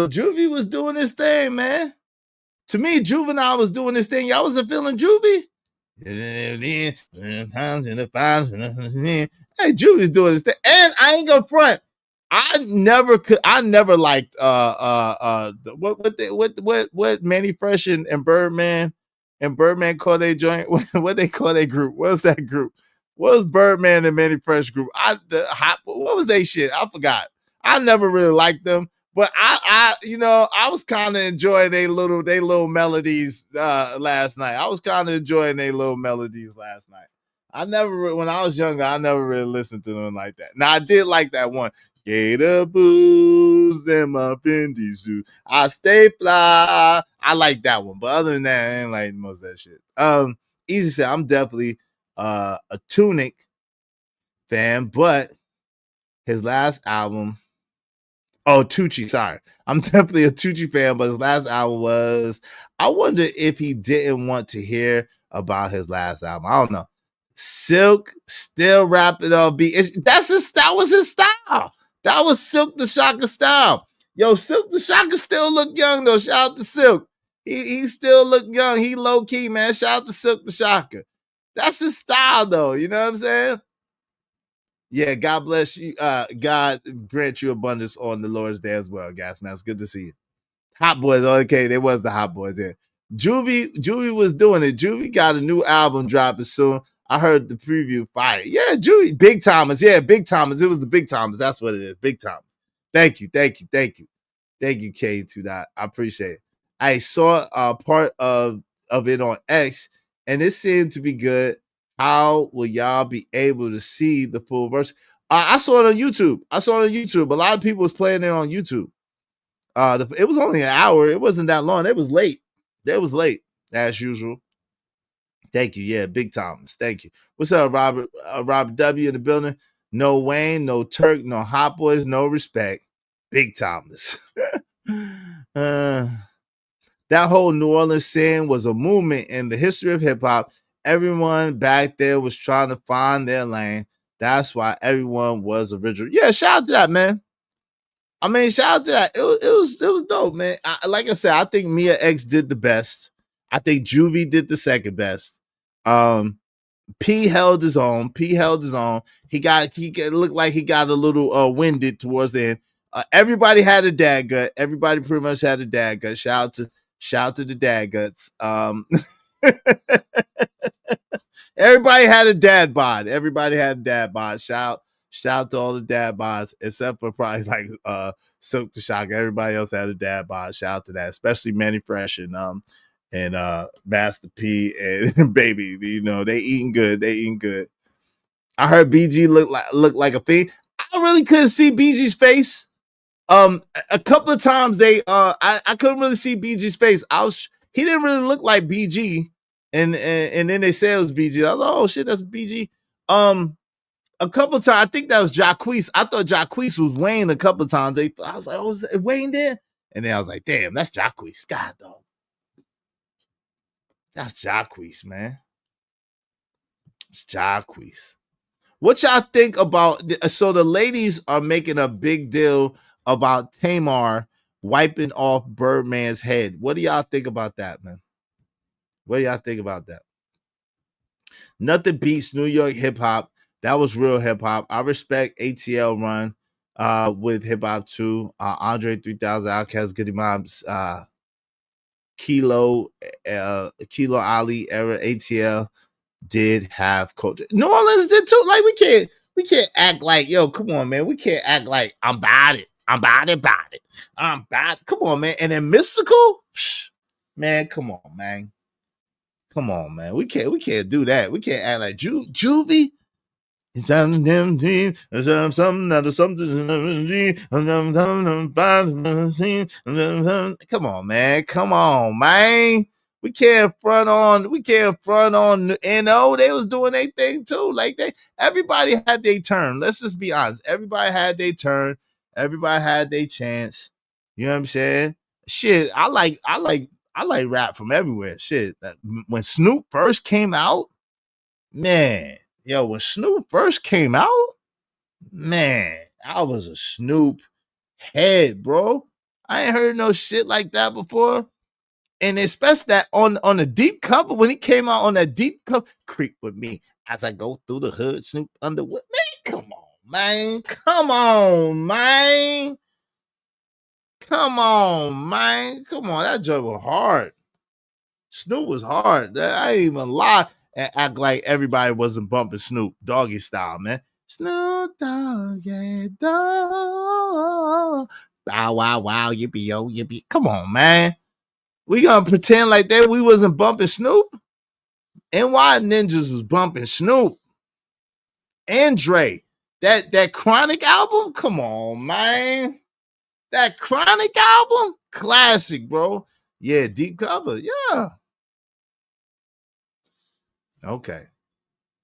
Juvie was doing this thing, man. To me, Juvenile was doing this thing. Y'all wasn't feeling Juvie? Hey, Juvie's doing this thing. And I ain't gonna front. I never liked what Manny Fresh and Birdman and Birdman called their joint. What they call their group? What's that group? What was Birdman and Manny Fresh group? What was they shit? I forgot. I never really liked them, but I was kind of enjoying they little melodies last night. I was kind of enjoying their little melodies last night. When I was younger, I never really listened to them like that. Now I did like that one. Gator boots and my Fendi suit. I stay fly. I like that one, but other than that, I ain't like most of that shit. Easy said, I'm definitely a Tunic fan, but his last album. Oh, Tucci, sorry. I'm definitely a Tucci fan, but his last album was. I wonder if he didn't want to hear about his last album. I don't know. Silk still rapping on beat. That was his style. That was Silk the Shocker style. Yo, Silk the Shocker still look young though. Shout out to Silk. He still look young. He low key, man. Shout out to Silk the Shocker. That's his style though. You know what I'm saying? Yeah, God bless you. God grant you abundance on the Lord's day as well, Gas Man. It's good to see you. Hot Boys, okay, they was the Hot Boys, yeah. Juvie was doing it. Juvie got a new album dropping soon. I heard the preview fire. Yeah, Juvie, Big Thomas. Yeah, Big Thomas. It was the Big Thomas. That's what it is. Big Thomas. Thank you, K2 Dot. I appreciate it. I saw a part of it on X, and it seemed to be good. How will y'all be able to see the full version? I saw it on YouTube. A lot of people was playing it on YouTube. It was only an hour. It wasn't that long. It was late. As usual. Thank you. Yeah, Big Thomas. Thank you. What's up, Robert? Robert W in the building. No Wayne, no Turk, no Hot Boys, no respect. Big Thomas. That whole New Orleans scene was a movement in the history of hip hop. Everyone back there was trying to find their lane. That's why everyone was original. Yeah, shout out to that, man. I mean, shout out to that. It was dope, man. Like I said, I think Mia X did the best. I think Juvie did the second best. P held his own. He looked like he got a little winded towards the end. Everybody had a dad gut. Everybody pretty much had a dad gut. Shout out to the dad guts. Everybody had a dad bod. Shout out to all the dad bods, except for probably like Silk the Shock. Everybody else had a dad bod. Shout out to that, especially Manny Fresh and Master P and Baby. You know, they eating good. I heard BG look like a fiend. I really couldn't see BG's face. A couple of times I couldn't really see BG's face. He didn't really look like BG. And then they said it was BG. I was like, oh shit, that's BG. A couple of times, I think that was Jacquees. I thought Jacquees was Wayne a couple of times. I was like, oh, is Wayne there? And then I was like, damn, that's Jacquees. God, dog. That's Jacquees, man. It's Jacquees. What y'all think about? So the ladies are making a big deal about Tamar wiping off Birdman's head. What do y'all think about that, man? Nothing beats New York hip hop. That was real hip hop. I respect ATL run with hip hop too. Andre 3000, Outkast, Goody Mobs, Kilo Ali era. ATL did have culture. New Orleans did too. Like we can't act like, yo, come on, man. We can't act like I'm about it. Come on, man. And then Mystical, man, come on, man. We can't do that. We can't act like Juvie. Come on, man. We can't front on NO. They was doing their thing too. Like everybody had their turn. Let's just be honest. Everybody had their turn. Everybody had their chance. You know what I'm saying? Shit, I like rap from everywhere. Shit. When Snoop first came out, man. Yo, when Snoop first came out, man, I was a Snoop head, bro. I ain't heard no shit like that before. And especially that on the deep cover, when he came out on that deep cover, creep with me as I go through the hood, Snoop Underwood. Man, come on, man. Come on, that joke was hard. Snoop was hard. I ain't even lie and act like everybody wasn't bumping Snoop doggy style, man. Snoop Dogg, yeah, dog. Bow wow wow, yippee yo, yippee. Come on, man. We gonna pretend like that we wasn't bumping Snoop? NY Ninjas was bumping Snoop. And Dre. That Chronic album? Come on, man. That Chronic album? Classic, bro. Yeah, deep cover. Yeah. Okay.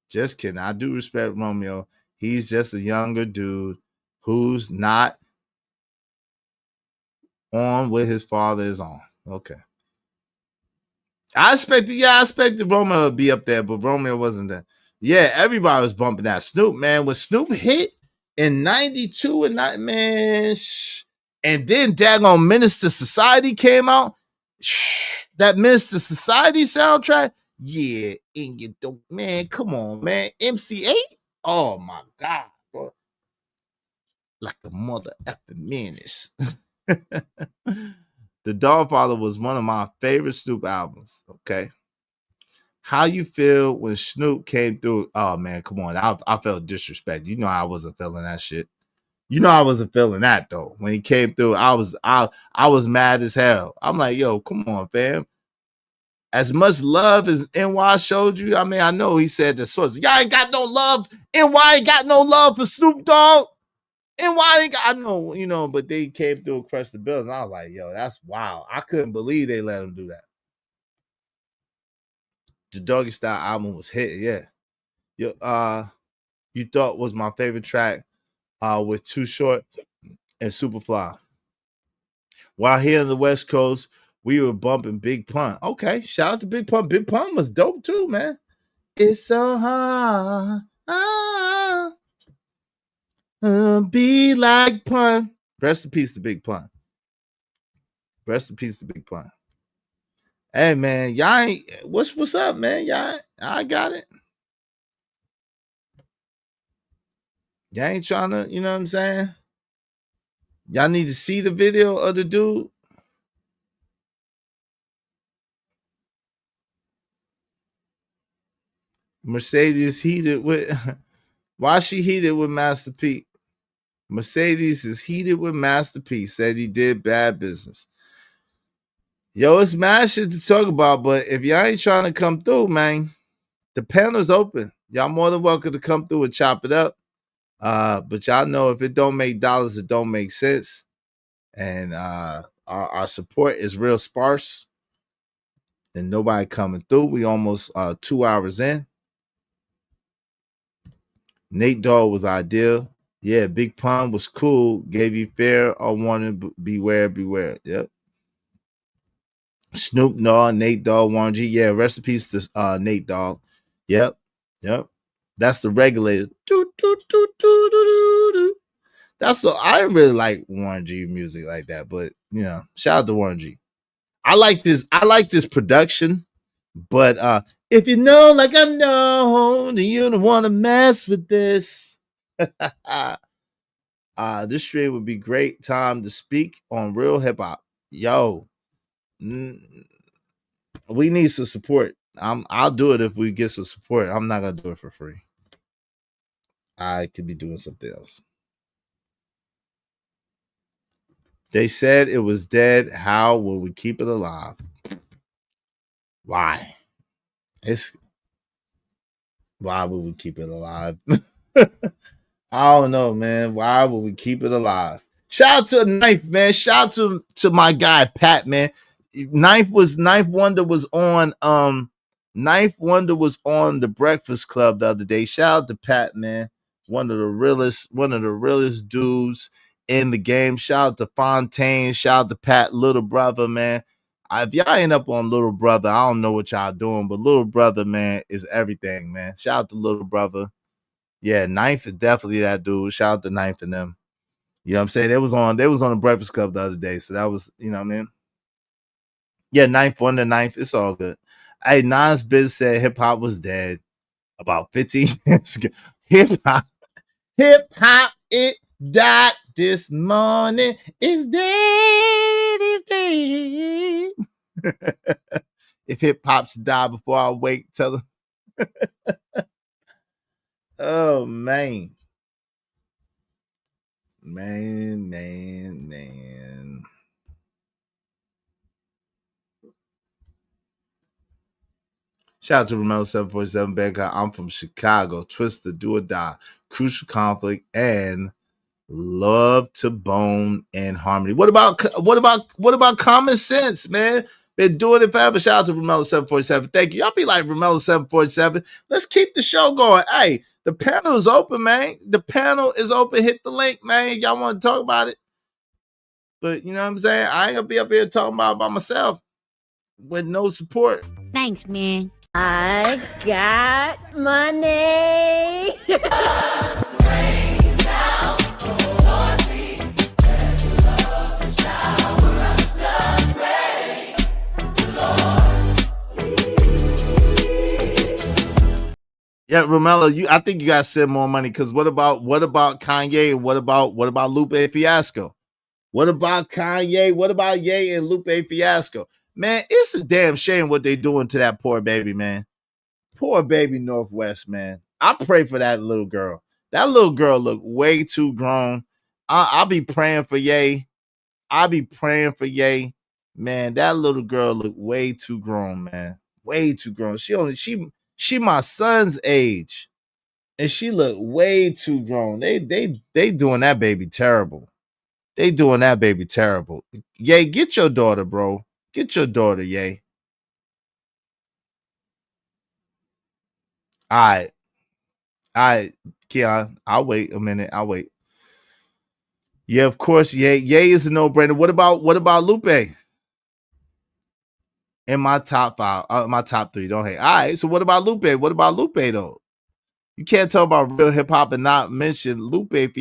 Just kidding. I do respect Romeo. He's just a younger dude who's not on what his father is on. Okay. I expected Romeo to be up there, but Romeo wasn't there. Yeah, everybody was bumping that Snoop, man. When Snoop hit in 92 and that, man, and then daggone Minister Society came out. That Minister Society soundtrack, yeah, and you don't, man, come on, man. MC8? Oh my God, bro. Like a mother effing menace. The Dogfather was one of my favorite Snoop albums. Okay. How you feel when Snoop came through? Oh man, come on. I felt disrespect. You know I wasn't feeling that shit. You know I wasn't feeling that though. When he came through, I was mad as hell. I'm like, yo, come on, fam. As much love as NY showed you, I mean, I know he said the source. Y'all ain't got no love. NY ain't got no love for Snoop Dogg. NY ain't got, I know, you know, but they came through and crushed the bills. And I was like, yo, that's wild. I couldn't believe they let him do that. The Doggy Style album was hit, yeah. You thought was my favorite track with Too Short and Superfly. While here on the West Coast, we were bumping Big Pun. Okay, shout out to Big Pun. Big Pun was dope too, man. It's so hard. Be like Pun. Rest in peace to Big Pun. Rest in peace to Big Pun. Hey man, y'all ain't what's up, man? Y'all, I got it. Y'all ain't trying to, you know what I'm saying? Y'all need to see the video of the dude. Mercedes heated with why she heated with Master P? Mercedes is heated with Master P. Said he did bad business. Yo, it's mad shit to talk about, but if y'all ain't trying to come through, man, the panel's open. Y'all more than welcome to come through and chop it up. But y'all know if it don't make dollars, it don't make sense. And our support is real sparse. And nobody coming through. We almost 2 hours in. Nate Dogg was ideal. Yeah, Big Pun was cool. Gave you fair or warning. Beware, beware. Yep. Snoop Dogg, Nate Dogg, Warren G. Yeah, rest in peace to Nate Dogg. Yep. Yep. That's the regulator. That's so I really like Warren G music like that, but you know, shout out to Warren G. I like this production, but if you know like I know, then you don't want to mess with this. This stream would be great time to speak on real hip hop. Yo, we need some support. I'll do it if we get some support. I'm not gonna do it for free. I could be doing something else. They said it was dead. How will we keep it alive? Why? Why would we keep it alive? I don't know, man. Why would we keep it alive? Shout out to Knife, man. Shout out to my guy Pat, man. Knife Wonder was on the Breakfast Club the other day. Shout out to Pat, man. One of the realest dudes in the game. Shout out to Fontaine. Shout out to Pat, little brother, man. If y'all ain't up on little brother, I don't know what y'all doing, but little brother, man, is everything, man. Shout out to little brother. Yeah, Knife is definitely that dude. Shout out to Knife and them. You know what I'm saying? They was on the Breakfast Club the other day. So that was, you know what I mean? Yeah, Knife won the Knife. It's all good. Hey, Nas Biz said hip hop was dead about 15 years ago. Hip hop, it died this morning. It's dead, it's dead. If hip hop should die before I wake, tell them. Oh man. Man. Shout out to Romero 747 Bangkok. I'm from Chicago. Twister, Do or Die, Crucial Conflict, and Love to Bone and Harmony. What about Common Sense, man? Been doing it forever. Shout out to Romero 747. Thank you. Y'all be like Romero 747. Let's keep the show going. Hey, the panel is open, man. The panel is open. Hit the link, man. Y'all want to talk about it? But you know what I'm saying? I ain't gonna be up here talking about it by myself with no support. Thanks, man. I got money. Yeah, Romello, I think you gotta send more money because what about Kanye and what about Lupe Fiasco? What about Kanye? What about Ye and Lupe Fiasco? Man, it's a damn shame what they doing to that poor baby, man. Poor baby Northwest, man. I pray for that little girl. That little girl look way too grown. I'll be praying for Ye. I'll be praying for Ye. Man, that little girl look way too grown, man. Way too grown. She my son's age. And she look way too grown. They doing that baby terrible. They doing that baby terrible. Ye, get your daughter, bro. Get your daughter, Ye. All right, Keon. I'll wait a minute. I'll wait. Yeah, of course. Ye is a no-brainer. What about Lupe? In my top 5, my top 3. Don't hate. All right. So what about Lupe? What about Lupe though? You can't talk about real hip hop and not mention Lupe. If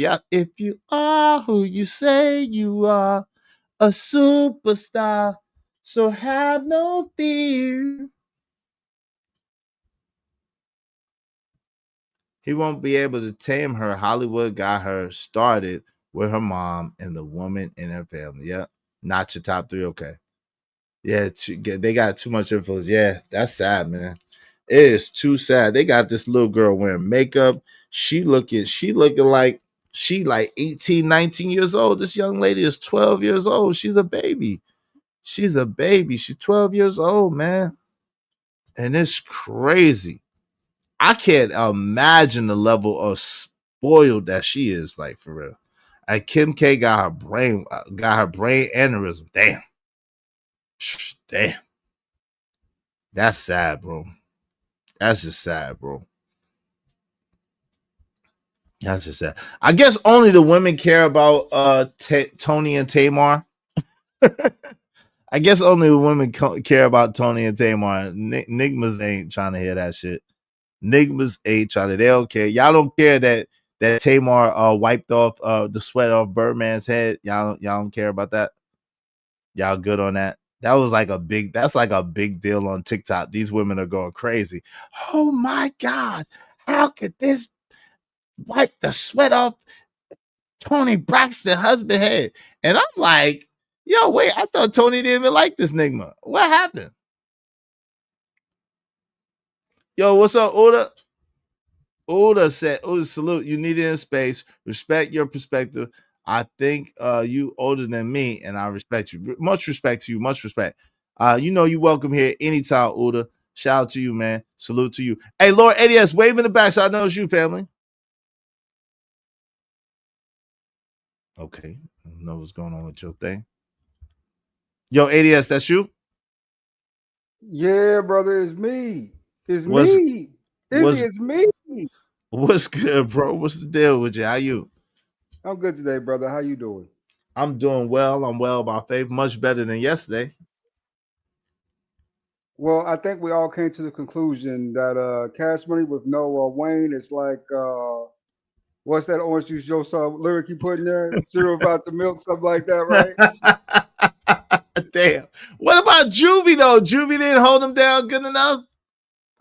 you are who you say you are, a superstar, so have no fear. He won't be able to tame her. Hollywood got her started with her mom and the woman in her family. Yep. Not your top 3. Okay. Yeah, they got too much influence. Yeah, that's sad, man. It is too sad. They got this little girl wearing makeup. She looking like she like 18, 19 years old. This young lady is 12 years old. She's a baby. She's 12 years old, man. And it's crazy. I can't imagine the level of spoiled that she is, like, for real. And Kim K got her brain aneurysm. Damn. That's sad, bro. That's just sad, bro. That's just sad. I guess only the women care about Tony and Tamar. I guess only the women care about Tony and Tamar. Nigmas ain't trying to hear that shit. Nigmas ain't trying to. They don't care. Y'all don't care that Tamar wiped off the sweat off Birdman's head. Y'all don't care about that. Y'all good on that. That's like a big deal on TikTok. These women are going crazy. Oh my God. How could this wipe the sweat off Tony Braxton's husband head? And I'm like, yo, wait, I thought Tony didn't even like this nigga. What happened? Yo, what's up, Oda? Oda said, Oda, salute. You need it in space. Respect your perspective. I think you older than me, and I respect you. Much respect to you. Much respect. You know you welcome here anytime, Oda. Shout out to you, man. Salute to you. Hey, Lord ADS, wave in the back so I know it's you, family. Okay. I don't know what's going on with your thing. Yo, ADS, that's you? Yeah, brother, it's me. It's me. It's me. What's good, bro? What's the deal with you? How you? I'm good today, brother. How you doing? I'm doing well. I'm well by faith. Much better than yesterday. Well, I think we all came to the conclusion that Cash Money with no Wayne is like what's that Orange Juice Joe lyric you put in there? Cereal about the milk, something like that, right? Damn. What about Juvie though? Juvie didn't hold him down good enough.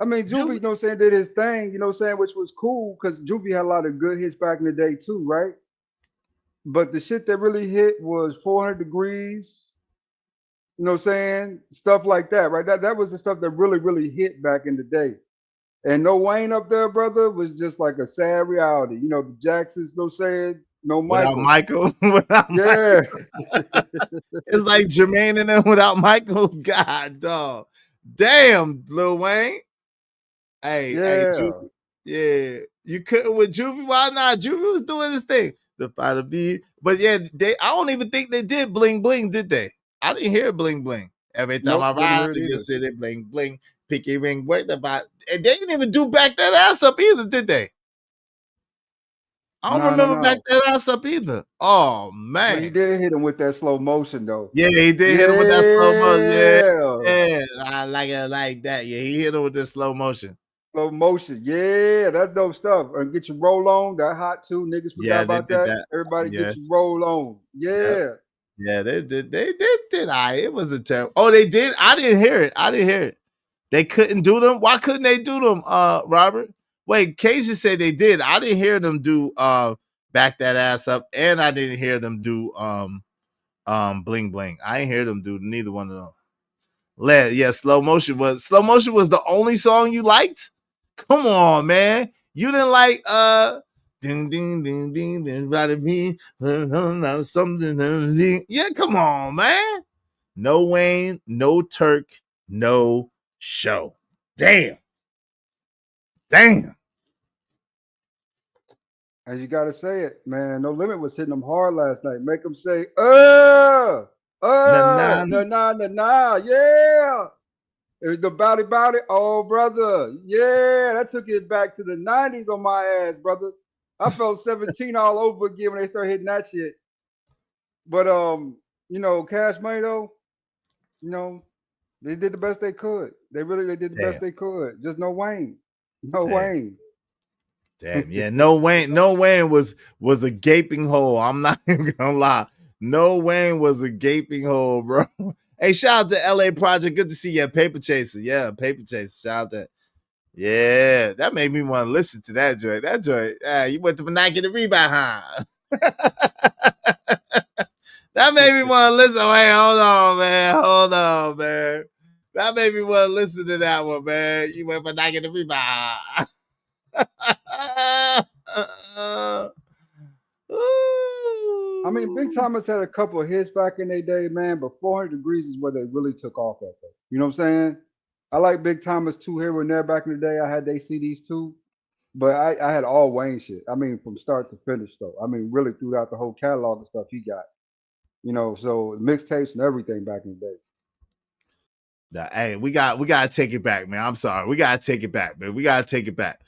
I mean, Juvie, you know what I'm saying, did his thing, you know what I'm saying, which was cool because Juvie had a lot of good hits back in the day too, right? But the shit that really hit was 400 Degrees, You know what I'm saying? Stuff like that, right? That was the stuff that really, really hit back in the day. And no Wayne up there, brother, was just like a sad reality. You know, the Jacksons, no saying, no Without Michael. Michael, without Yeah. Michael. It's like Jermaine and them without Michael. God, dog. Damn, Lil Wayne. Hey, Yeah. Juvie. Yeah. You couldn't with Juvie. Why not? Juvie was doing his thing. The fighter beat. But yeah, I don't even think they did bling bling, did they? I didn't hear bling bling. Every time Nope, I didn't hear ride, it you either. see it bling bling, picky ring, work the bot. And they didn't even do back that ass up either, did they? I don't remember back No. that ass up either. Oh But he man. did hit him with that slow motion though. Yeah, he did hit him with that slow motion. Yeah. Yeah. I like it like that. Yeah, he hit him with the slow motion. Slow motion. Yeah, that's dope stuff. And get your roll on. That hot too. Niggas forgot Yeah, they about did that. that. Everybody Yeah. get your roll on. Yep. Yeah. Yeah, they did. They did. It wasn't terrible. Oh, they did. I didn't hear it. They couldn't do them. Why couldn't they do them, Robert? Wait, Kasia said they did. I didn't hear them do back that ass up, and I didn't hear them do bling bling. I didn't hear them do neither one of them. Yeah, slow motion was the only song you liked? Come on, man. You didn't like ding ding ding ding ding bada me something. Yeah, come on, man. No Wayne, no Turk, no show. Damn. And you gotta say it, man. No Limit was hitting them hard last night. Make them say, Nah, nah. nah, yeah. It was the body. Oh, brother. Yeah, that took it back to the 90s on my ass, brother. I felt 17 all over again when they started hitting that shit. But you know, Cash Money though, you know, they did the best they could. They did the best they could. Just no Wayne. No Wayne. Damn, yeah. No Wayne was a gaping hole. I'm not even gonna lie. No Wayne was a gaping hole, bro. Hey, shout out to LA Project. Good to see you at Paper Chaser. Yeah, Paper Chaser. Shout out to yeah, that made me want to listen to that joint. That joint. You went to not get a rebound, huh? That made me want to listen. Wait, hold on, man. That made me want to listen to that one, man. You went for not get a rebound. I mean, Big Thomas had a couple of hits back in their day, man, but 400 Degrees is where they really took off at. Though. You know what I'm saying? I like Big Thomas too here and there back in the day. I had they CDs too, but I had all Wayne shit. I mean, from start to finish though. I mean, really throughout the whole catalog of stuff he got. You know, so mixtapes and everything back in the day. Hey, we gotta take it back, man. I'm sorry. We gotta take it back, man. We gotta take it back.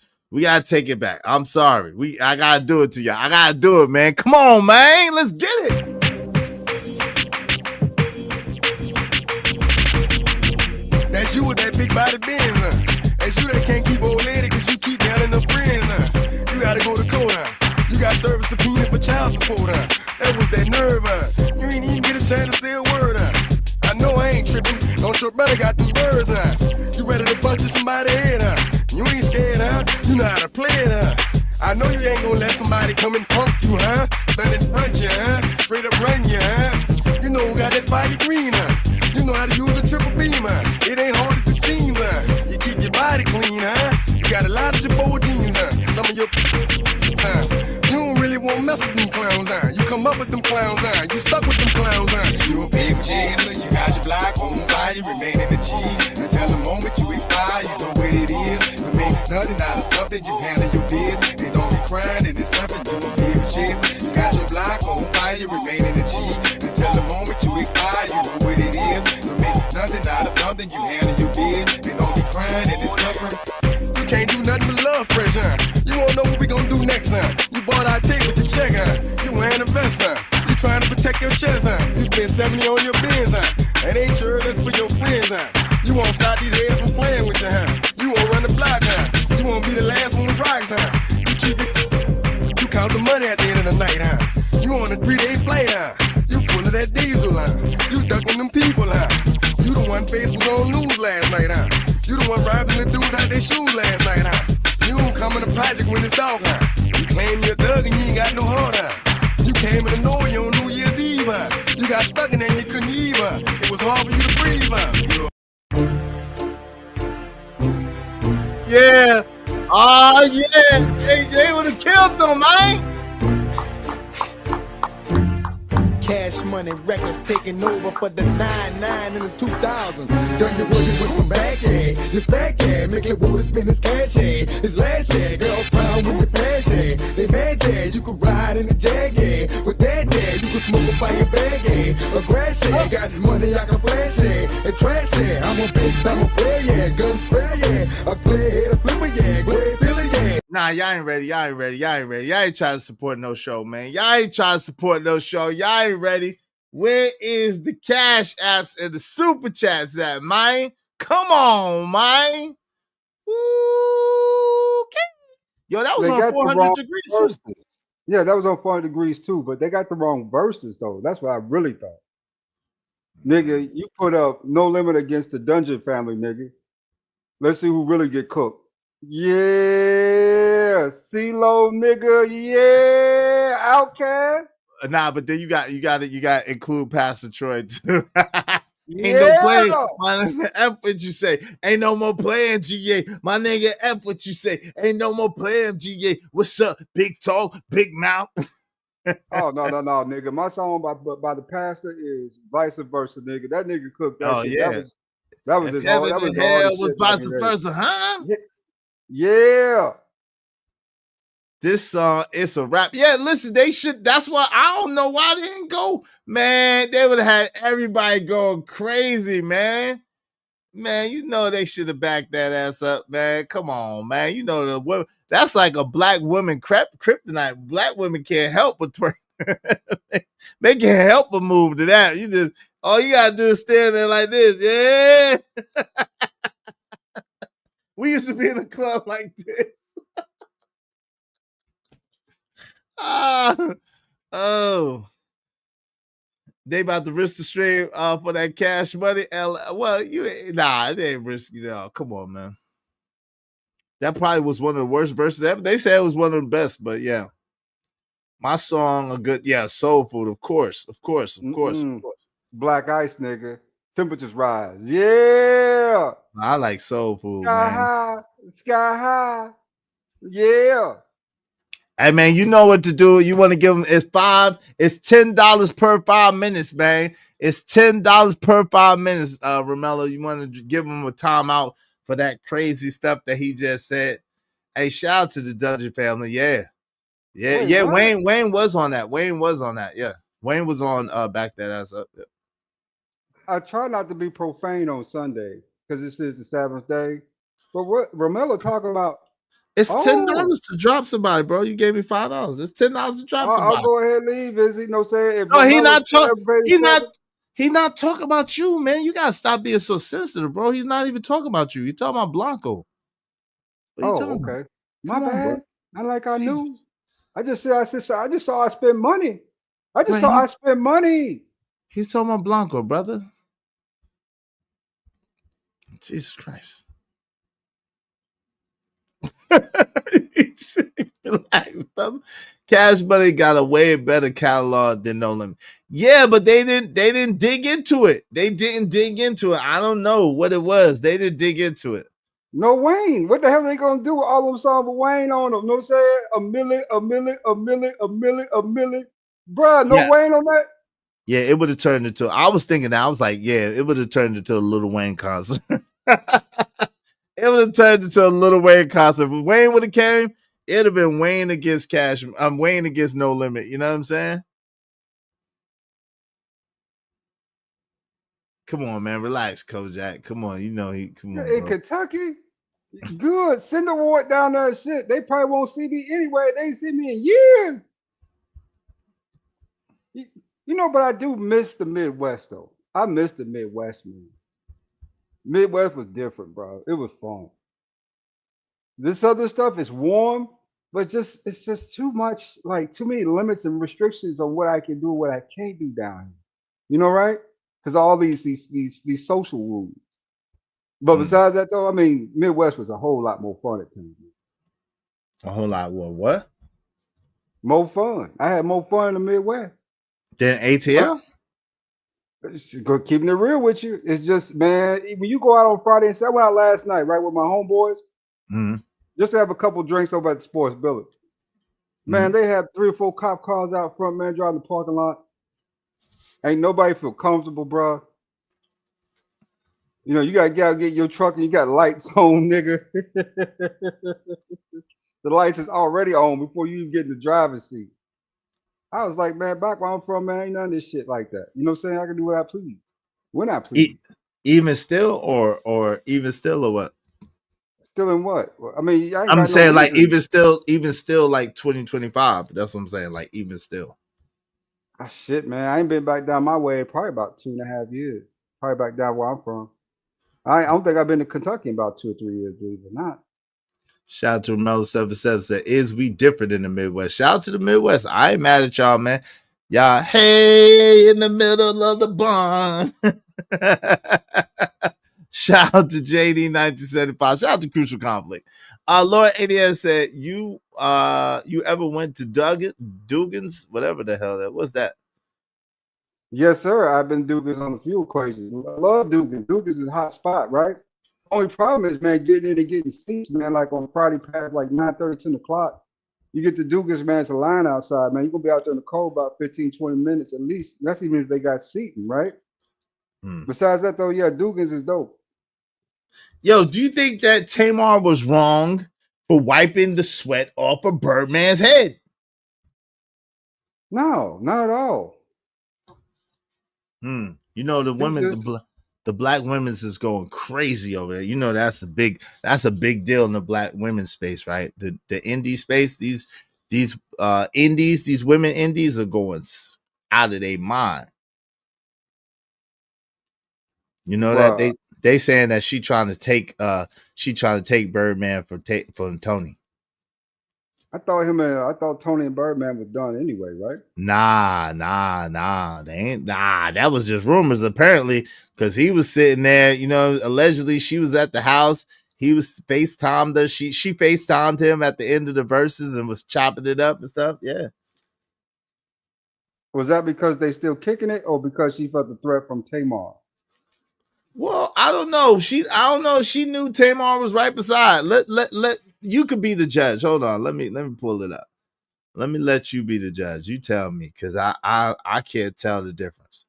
I'm sorry. I gotta do it to y'all. I gotta do it, man. Come on, man. Let's get it. That's you with that big body Benz, huh? That's you that can't keep old lady cause you keep yelling them friends, huh? You gotta go to court, huh? You got service subpoena for child support, huh? That was that nerve, huh? You ain't even get a chance to say a word, huh? I know I ain't tripping. Don't your brother got them birds, huh? You ready to bust somebody's head, huh? You ain't scared, huh? You know how to play it, huh? I know you ain't gonna let somebody come and punk you, huh? Stand in front you, huh? Straight up run you, huh? You know who got that fire green, huh? You know how to use a triple beam, huh? It ain't hard as it seems, huh? You keep your body clean, huh? You got a lot of your jeans, huh? Some of your you don't really want to mess with them clowns, huh? You come up with them clowns, huh? You stuck with them clowns, huh? You a paper chaser, you got your block on fire, you remain in the G. Until the moment you expire, you know what it is. You make nothing out of something, you handle your biz. They don't be crying, and it's something you a paper chaser. You got your block on fire, you remain in the G. Until the moment you expire, you know what it is. You make nothing out of something, you handle your biz. They don't be crying, and it's suffering. You can't do nothing but love fresh, huh? You wanna know what we gonna do next, huh? You bought our tape with the check, huh? You wearing a vest, huh? You trying to protect your chest, huh? You spent 70 on your Benz, huh? And ain't sure that's for your friends, huh? You won't stop these heads from playing with you, huh? You won't run the block, huh? You won't be the last one with rocks, huh? You keep it, you count the money at the end of the night, huh? You on a 3-day flight, huh? You full of that diesel, huh? You ducking them people, huh? You the one Facebook on news last night, huh? You the one robbing the dudes out their shoes last night, huh? You don't come in the project when it's dark, huh? You claim you're a thug and you ain't got no heart, huh? You came in the Norway on New Year's Eve, huh? You got stuck in there and you couldn't leave, huh? It was hard for you to breathe out. Yeah. Oh, yeah. They would have killed them, man. Cash Money Records taking over for the 99 in the 2000. Girl, you working with some bag, yeah. This fat cat, make it wanna spend his cash, yeah. His last, yeah. Girls proud with the pass, yeah. They mad, yeah. You could ride in the Jag, yeah. With that, yeah. You could smoke a fire bag, yeah. A grass, yeah. Got money I can flash, yeah. And trash, yeah. I'm a bitch, I'm a player, yeah. Gun spray, yeah. A player, a flipper, yeah. Play Billy, yeah. Nah, y'all ain't ready. Y'all ain't ready. Y'all ain't ready. Y'all ain't trying to support no show, man. Y'all ain't trying to support no show. Y'all ain't ready. Where is the cash apps and the super chats at, man? Come on, man. Okay. Yo, that was They on got the 400 wrong degrees verses. too. Yeah, that was on 400 degrees too, but they got the wrong verses though. That's what I really thought. Nigga, you put up No Limit against the Dungeon Family, nigga. Let's see who really get cooked. Yeah, CeeLo, nigga. Yeah, Outkast. Nah, but then you got to include Pastor Troy too. Ain't no playing. Yeah. My nigga, F what you say. Ain't no more playing, GA. My nigga, F what you say. Ain't no more playing, GA. What's up? Big talk, big mouth. Oh no, nigga. My song by the pastor is vice versa, nigga. That nigga cooked that Oh shit. yeah. That was If his hard. heaven That was and the hardest hell was shit back vice in the day. versa, huh? Yeah. This song, it's a rap. Yeah, listen, they should. That's why I don't know why they didn't go. Man, they would have had everybody going crazy, man. Man, you know they should have backed that ass up, man. Come on, man. You know the women. That's like a black woman kryptonite. Black women can't help but twerk. They can't help but move to that. You just all you gotta do is stand there like this. Yeah. We used to be in a club like this. Ah, oh. They about to risk the stream for that cash money. Well, it ain't risky now. Come on, man. That probably was one of the worst verses ever. They said it was one of the best, but yeah. My song, a good, soul food, of course. Black Ice, nigga. Temperatures rise. Yeah. I like soul food, Sky man. high. Sky high. Yeah. Hey man, you know what to do. You want to give them it's $10 per 5 minutes, man. It's $10 per 5 minutes, Romello. You want to give him a timeout for that crazy stuff that he just said. Hey, shout out to the Dungeon family. Yeah. Wait, what? Wayne was on that. Wayne was on that. Yeah. Wayne was on back that ass up. Yeah. I try not to be profane on Sunday because this is the Sabbath day. But what Romello talking about? It's $10 Oh, to drop somebody, bro. You gave me $5. It's $10 to drop I'll somebody. go ahead and leave. Is he no saying if No, Romello celebrating Sabbath? he not talking about you, man. You gotta stop being so sensitive, bro. He's not even talking about you. He's talking about Blanco. What are you Oh, talking about? okay. My Come on, bro. bad. Not like I knew. Jesus. I just saw I spend money. I just But saw I spend money. he's talking about Blanco, brother. Jesus Christ. Relax, brother. Cash Money got a way better catalog than No Limit. Yeah, but they didn't dig into it. They didn't dig into it. I don't know what it was. They didn't dig into it. No Wayne. What the hell are they gonna do with all them songs with Wayne on them? No saying a million, a million, a million, a million, a million. Bruh, no Yeah. Wayne on that. Yeah, it would have turned into. I was thinking that. I was like, yeah, it would have turned into a Lil Wayne concert. It would have turned into a Lil Wayne concert. If Wayne would have came, it'd have been Wayne against Cash. Wayne against No Limit. You know what I'm saying? Come on, man. Relax, Kojak. Come on. You know he. Come on, In bro. Kentucky, good. Send the ward down there and shit. They probably won't see me anyway. They ain't seen me in years. You know, but I do miss the Midwest though. I miss the Midwest, man. Midwest was different, bro. It was fun. This other stuff is warm, but it's just too much, like too many limits and restrictions on what I can do, what I can't do down here. You know, right? Because all these social rules. But besides that, though, I mean, Midwest was a whole lot more fun at times. A whole lot. What? More fun. I had more fun in the Midwest. Then ATL. Keeping it real with you. It's just, man, when you go out on Friday and Saturday, I went out last night, right, with my homeboys, Mm-hmm. just to have a couple drinks over at the Sports Village. Man, they had 3 or 4 cop cars out front, man, driving the parking lot. Ain't nobody feel comfortable, bro. You know, you gotta get your truck and you got lights on, nigga. The lights is already on before you even get in the driver's seat. I was like, man, back where I'm from, man, ain't none of this shit like that. You know what I'm saying? I can do what I please. When I please. Even still, or even still, or what? Still in what? I mean, I ain't I'm got no saying like reason. even still, like 2025. That's what I'm saying. Like even still. Ah, shit, man. I ain't been back down my way probably about 2.5 years. Probably back down where I'm from. I don't think I've been to Kentucky in about 2 or 3 years, believe it or not. Shout out to Romelo77 said, is we different in the Midwest? Shout out to the Midwest. I ain't mad at y'all, man. Y'all, hey, in the middle of the bond. Shout out to JD1975. Shout out to Crucial Conflict. Laura ADS said, you ever went to Dugan's? Whatever the hell that was that. Yes, sir. I've been Dugas on a few occasions. I love Dugas. Dugas is a hot spot, right? Only problem is, man, getting in and getting seats, man, like on Friday past like 9:30, 10 o'clock. You get to Dugas, man, it's a line outside, man. You're going to be out there in the cold about 15, 20 minutes at least. That's even if they got seating, right? Besides that, though, yeah, Dugas is dope. Yo, do you think that Tamar was wrong for wiping the sweat off of Birdman's head? No, not at all. You know, the women, the black women's is going crazy over there. You know, that's a big deal in the black women's space, right? The indie space, these indies, these women indies are going out of their mind. You know that they saying that she trying to take Birdman from Tony. I thought Tony and Birdman was done anyway, right? Nah. They ain't that was just rumors, apparently, because he was sitting there, you know, allegedly she was at the house. He was FaceTimed her. She FaceTimed him at the end of the verses and was chopping it up and stuff. Yeah. Was that because they still kicking it or because she felt the threat from Tamar? Well, I don't know. I don't know. She knew Tamar was right beside. Let you could be the judge. Hold on. Let me pull it up. Let me let you be the judge. You tell me, because I can't tell the difference.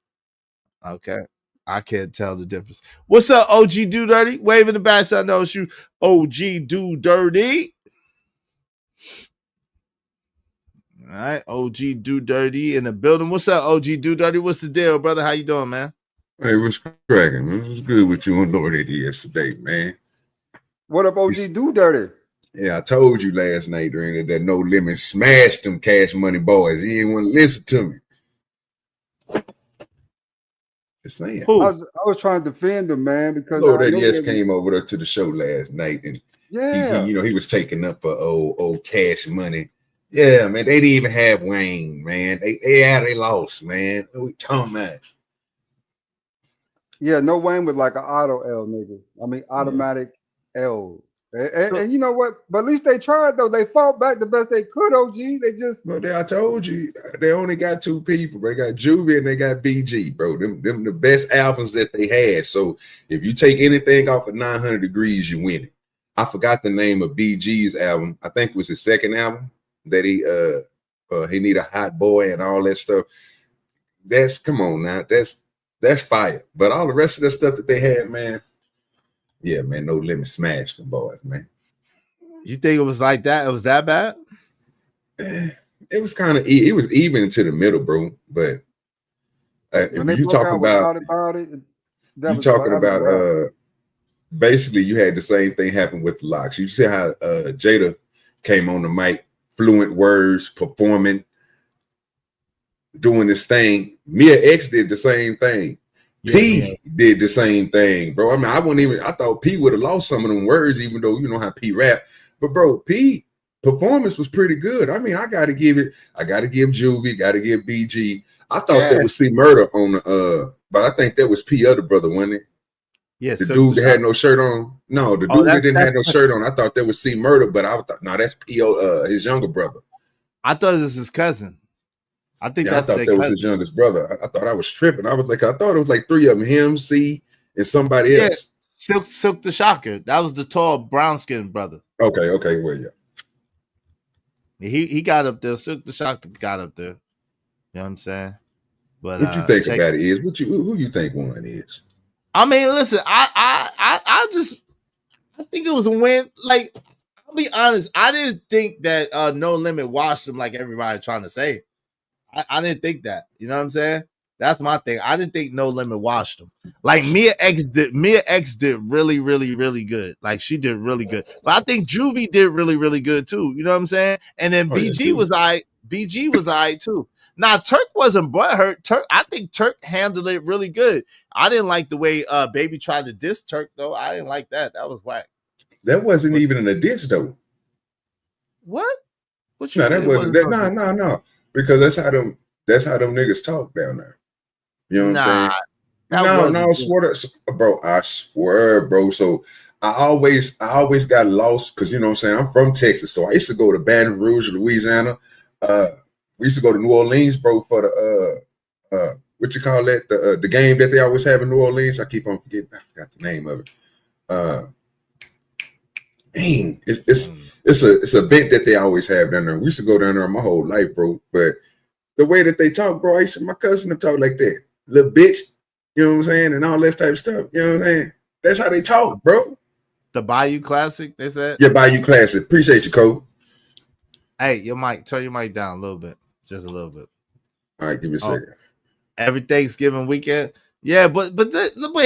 Okay. I can't tell the difference. What's up, OG Do Dirty? Waving the back, I know you. OG Do Dirty. All right, OG Do Dirty in the building. What's up, OG Do Dirty? What's the deal, brother? How you doing, man? Hey, what's cracking? It was good with you and Lord Eddie yesterday, man. What up, OG Do Dirty? Yeah, I told you last night during that No Limit smashed them Cash Money boys. He didn't want to listen to me. Just saying. I was trying to defend him, man, because Lord Eddie just came over there to the show last night, and yeah, he was taking up for old Cash Money. Yeah, man, they didn't even have Wayne, man. They lost, man. What we talking about? Yeah, no Wayne was like an auto L nigga. I mean, automatic L. And you know what? But at least they tried, though. They fought back the best they could, OG. They just... Well, I told you, they only got 2 people. They got Juvie and they got BG, bro. Them the best albums that they had. So if you take anything off of 900 Degrees, you win it. I forgot the name of BG's album. I think it was his second album that he need a hot boy and all that stuff. That's, come on now. That's fire. But all the rest of the stuff that they had, man, yeah, man, No Limit smashed them boys, man. You think it was like that? It was that bad? It was kind of, it was even into the middle, bro. But if you talking about you talking about basically you had the same thing happen with the Locks. You see how Jada came on the mic, fluent words, performing, doing this thing. Mia X did the same thing. P did the same thing, bro. I mean, I thought P would have lost some of them words, even though you know how P rap. But bro, P performance was pretty good. I mean, I gotta give Juvie, gotta give BG. I thought that was C Murder on the but I think that was P other brother, wasn't it? Yes, the dude that had no shirt on. No, the dude that didn't have no shirt on. I thought that was C Murder, but I thought no, that's P his younger brother. I thought it was his cousin. I think Yeah, I that's thought their that was cousin. his youngest brother. I thought I was tripping. I thought it was like 3 of them, him, C, and somebody Yeah, else. Silk the Shocker. That was the tall brown skinned brother. Okay, well, yeah. He got up there. Silk the Shocker got up there. You know what I'm saying? But What you think check. about it is who you think won is? I mean, listen, I think it was a win. Like, I'll be honest, I didn't think that No Limit washed him like everybody trying to say. I didn't think that. You know what I'm saying? That's my thing. I didn't think No Limit washed him. Like Mia X did really, really, really good. Like she did really good. But I think Juvie did really, really good too. You know what I'm saying? And then Oh, yeah, BG was BG was too. Now Turk wasn't butthurt. I think Turk handled it really good. I didn't like the way Baby tried to diss Turk though. I didn't like that. That was whack. That wasn't even in a diss though. What? What you No, mean that it wasn't that. No. Because that's how them niggas talk down there. You know what I'm saying? No, I swear, bro. So I always got lost because you know what I'm saying, I'm from Texas. So I used to go to Baton Rouge, Louisiana. We used to go to New Orleans, bro, for the what you call that? The game that they always have in New Orleans. I keep on forgetting. I forgot the name of it. Dang, it's a event that they always have down there. We used to go down there my whole life, bro. But the way that they talk, bro, my cousin would talk like that. Little bitch, you know what I'm saying? And all that type of stuff. You know what I'm saying? That's how they talk, bro. The Bayou Classic, they said? Yeah, Bayou Classic. Appreciate you, Cole. Hey, your mic, turn your mic down a little bit. Just a little bit. All right, give me a second. Every Thanksgiving weekend. Yeah, but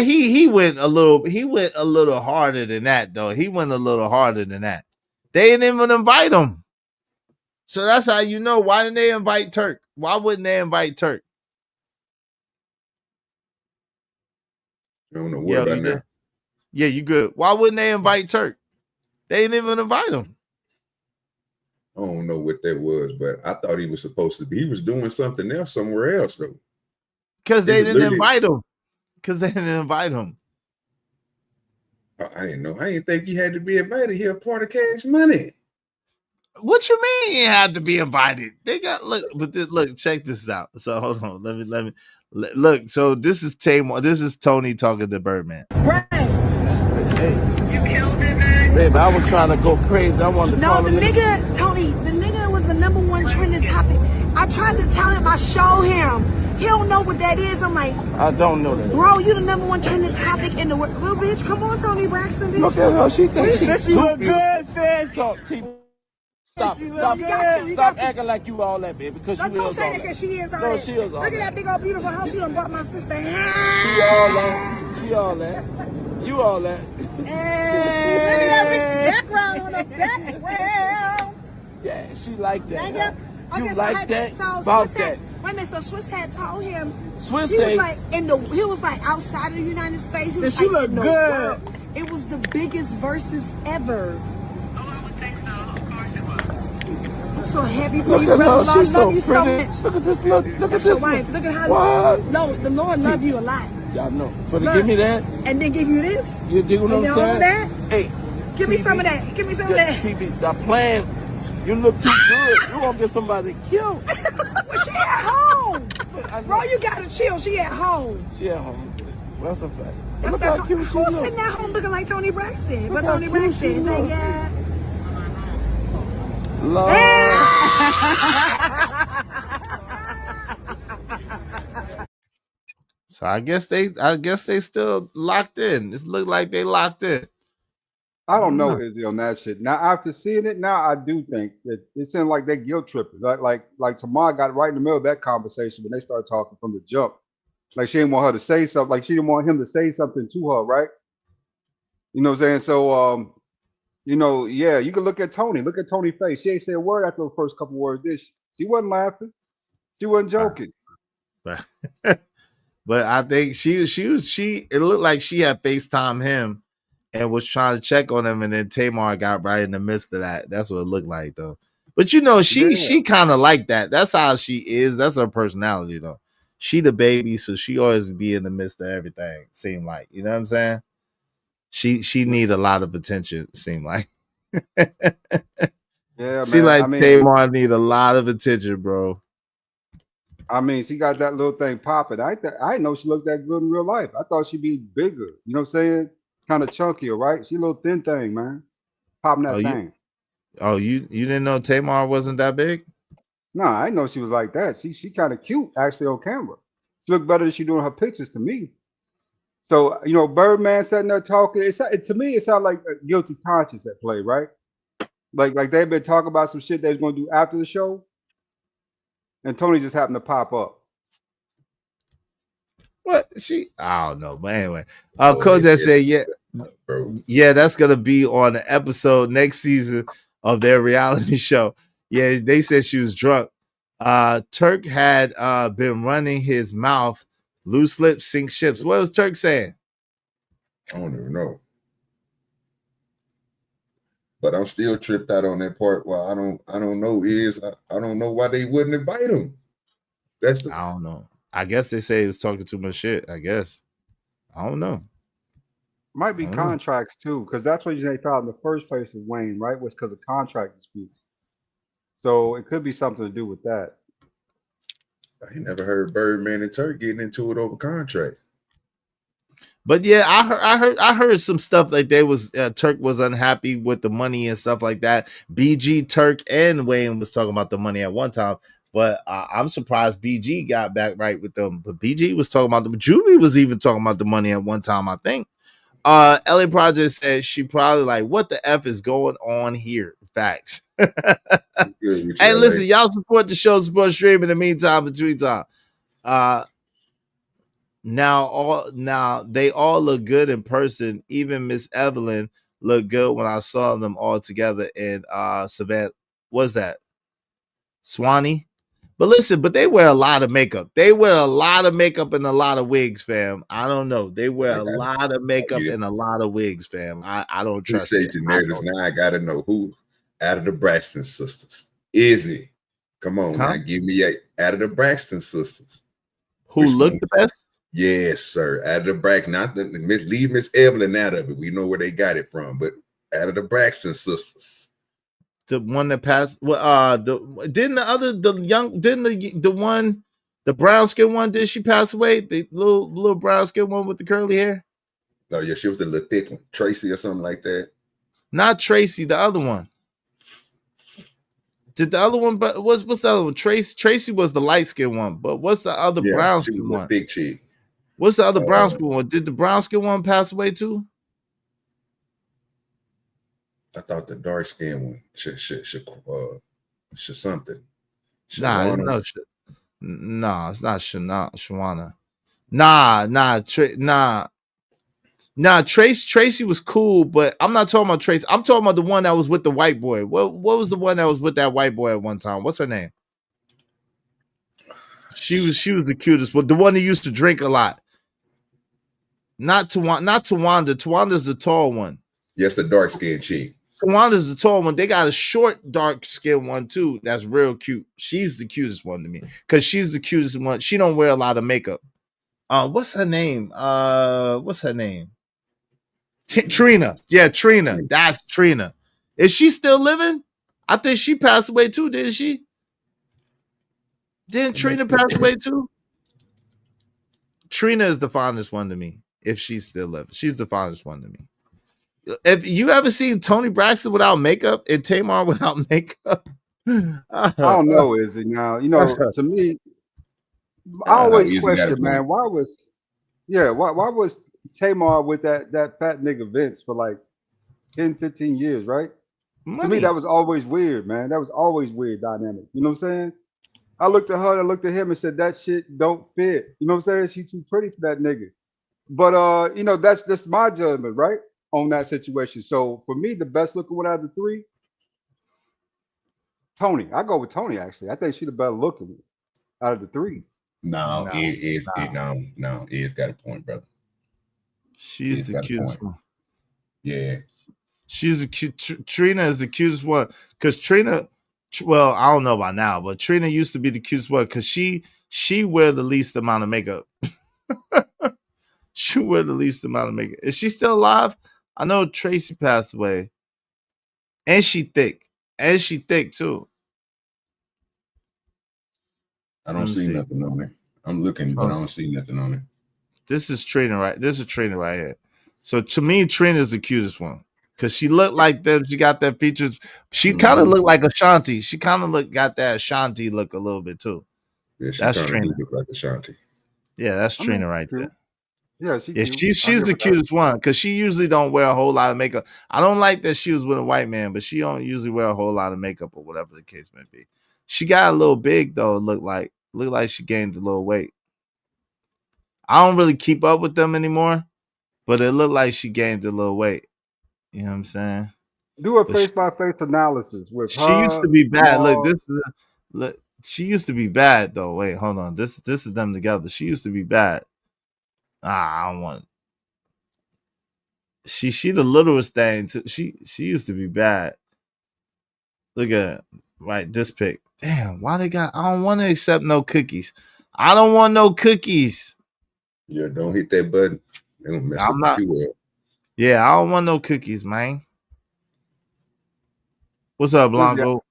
he went a little harder than that, though. He went a little harder than that. They didn't even invite him. So that's how you know. Why didn't they invite Turk? Why wouldn't they invite Turk? I don't know what about now. Yeah, you good. Why wouldn't they invite Turk? They didn't even invite him. I don't know what that was, but I thought he was supposed to be. He was doing something else somewhere else, though. Because they didn't invite him. Because they didn't invite him. I didn't know. I didn't think he had to be invited. He a part of Cash Money. What you mean he had to be invited? They got look. Check this out. So hold on. Let me look. So this is Tamar. This is Tony talking to Birdman. Right. Hey, you killed it, man. Babe, I was trying to go crazy. I wanted to call the nigga, Tony, the nigga was the #1 trending topic. I tried to tell him, I show him. He don't know what that is. I'm like, I don't know that. Bro, you the #1 trending topic in the world. Well, bitch, come on, Tony Braxton, bitch. Look at her. She thinks she's look good. Fan talk. Stop acting like you all that, baby. Because you don't is say all that because she is all No, that. she is all Look that. at that big old beautiful house you done bought my sister. She all that. She all that. You all that. Hey. Look at that rich background on the background. Yeah, she like that. Thank you. Okay, You like that? So About Swiss that. Wait a minute, so Swiss had told him Swiss he say- was like he was like outside of the United States. He was she like look in the good. world. It was the biggest versus ever. I'm so happy for Look you, at brother. her. I She's love so you so pretty. much. Look at this. Look at That's this. your wife. Look at how What? No, the Lord love you a lot. Y'all know. For to Look, give me that, and then give you this. you dig what and I'm then all saying? that. Hey, Give me TV. some of that. Give me some of that. TV, stop playing. You look too good. You won't get somebody killed. Well, she at home. Bro, you gotta chill. She at home. She at home. Well, that's a fact. That's Look not how cute she who's look. sitting at home looking like Tony Braxton? Look But how Tony cute she Braxton, look. yeah. Lord. So I guess they still locked in. It looked like they locked in. I don't know, Izzy, on that shit. Now, after seeing it, now I do think that it seemed like they guilt tripping. Like Tamar got right in the middle of that conversation when they started talking from the jump. Like she didn't want her to say something. Like she didn't want him to say something to her, right? You know what I'm saying? So, yeah, you can look at Tony. Look at Tony's face. She ain't said a word after the first couple words, did she? She wasn't laughing. She wasn't joking. But I think she it looked like she had FaceTime him and was trying to check on him, and then Tamar got right in the midst of that. That's what it looked like, though. But she kind of like that. That's how she is. That's her personality, though. She the baby, so she always be in the midst of everything. Seem like, you know what I'm saying? She need a lot of attention. Seem like. Yeah, See, man. like Tamar need a lot of attention, bro. I mean, she got that little thing popping. I didn't know she looked that good in real life. I thought she'd be bigger. You know what I'm saying? Kind of chunkier, right? She a little thin thing, man. Popping Oh, that thing. you didn't know Tamar wasn't that big? No, I didn't know she was like that. She kind of cute actually on camera. She looked better than she doing her pictures to me. So Birdman sitting there talking. To me, it sounded like a guilty conscience at play, right? Like they've been talking about some shit they was gonna do after the show, and Tony just happened to pop up. What I don't know, but anyway, Oh, Coach they said, yeah, bro. yeah, that's gonna be on the episode next season of their reality show. Yeah, they said she was drunk. Turk had been running his mouth, loose lips sink ships. What was Turk saying? I don't even know. But I'm still tripped out on that part. Well, I don't know I don't know why they wouldn't invite him. I don't know. I guess they say he was talking too much shit. I guess. I don't know. Might be I don't know. contracts too, because that's what they filed in the first place with Wayne, right? Was because of contract disputes. So it could be something to do with that. I never heard Birdman and Turk getting into it over contract. But yeah, I heard some stuff like they was Turk was unhappy with the money and stuff like that. BG, Turk, and Wayne was talking about the money at one time. But I'm surprised BG got back right with them. But BG was talking about them. Juvie was even talking about the money at one time, I think. LA Project said she probably like, what the F is going on here? Facts. Hey, listen, y'all support the show, support stream in the meantime, between time. Now they all look good in person. Even Miss Evelyn looked good when I saw them all together in Savannah. What's that? Swanee? But listen, they wear a lot of makeup. They wear a lot of makeup and a lot of wigs, fam. I don't know. They wear a lot of makeup and a lot of wigs, fam. I don't trust it. Now I gotta know who out of the Braxton sisters. Izzy. Come on, now give me out of the Braxton sisters. Who looked the best? Yes, sir. Out of the Braxton, not the leave Miss Evelyn out of it. We know where they got it from, but out of the Braxton sisters. The one that passed. Well, didn't the brown skin one? Did she pass away? The little brown skin one with the curly hair. No, yeah, she was the little thick one, Tracy or something like that. Not Tracy, the other one. Did the other one? But what's the other one? Tracy was the light skin one. But what's the other brown skin one? Big chick. What's the other brown skin one? Did the brown skin one pass away too? I thought the dark skin one should something. Nah, it's not Shawana. Nah, Tracy was cool, but I'm not talking about Tracy. I'm talking about the one that was with the white boy. What was the one that was with that white boy at one time? What's her name? She was the cutest, but the one that used to drink a lot. Not Tawanda. Tawanda's the tall one. Yes, the dark skinned chick. Tawanda's the tall one. They got a short, dark skinned one too. That's real cute. She's the cutest one to me because she's the cutest one. She don't wear a lot of makeup. What's her name? Trina. Yeah, Trina. That's Trina. Is she still living? I think she passed away too, didn't she? Didn't Trina pass away too? Trina is the fondest one to me. If she's still living, she's the fondest one to me. If you ever seen Tony Braxton without makeup and Tamar without makeup, I don't know, is it now? To me, I always question, man, why was Tamar with that fat nigga Vince for like 10, 15 years, right? To me, that was always weird, man. That was always weird dynamic. You know what I'm saying? I looked at her, I looked at him and said, that shit don't fit. You know what I'm saying? She too pretty for that nigga. But that's my judgment, right? On that situation. So for me, the best looking one out of the three, Tony. I go with Tony, actually. I think she's the better looking out of the three. Ed's got a point, brother. She's the cutest one. Yeah. She's the cute. Trina is the cutest one. Because Trina, well, I don't know about now, but Trina used to be the cutest one because she wear the least amount of makeup. She wear the least amount of makeup. Is she still alive? I know Tracy passed away. And she thick. And she thick too. I don't see nothing on there. I'm looking, but I don't see nothing on it. This is Trina, right? This is Trina right here. So to me, Trina's the cutest one because she looked like them. She got that features. She kind of looked like Ashanti. She kind of got that Ashanti look a little bit too. Yeah, she that's kind of Trina. look like Ashanti. Yeah, that's Trina right there. Yeah, she's the cutest one because she usually don't wear a whole lot of makeup. I don't like that she was with a white man, but she don't usually wear a whole lot of makeup or whatever the case may be. She got a little big though. Look like she gained a little weight. I don't really keep up with them anymore, but it looked like she gained a little weight. You know what I'm saying? Do a face-by-face analysis with her. She used to be bad. Look, Jamal. look. She used to be bad though. Wait, hold on. This is them together. She used to be bad. I don't want. She the littlest thing too. She used to be bad. Look at right this pic. Damn, why they got? I don't want to accept no cookies. I don't want no cookies. Yeah, don't hit that button. They gonna mess up the QR. Yeah, I don't want no cookies, man. What's up, Blanco?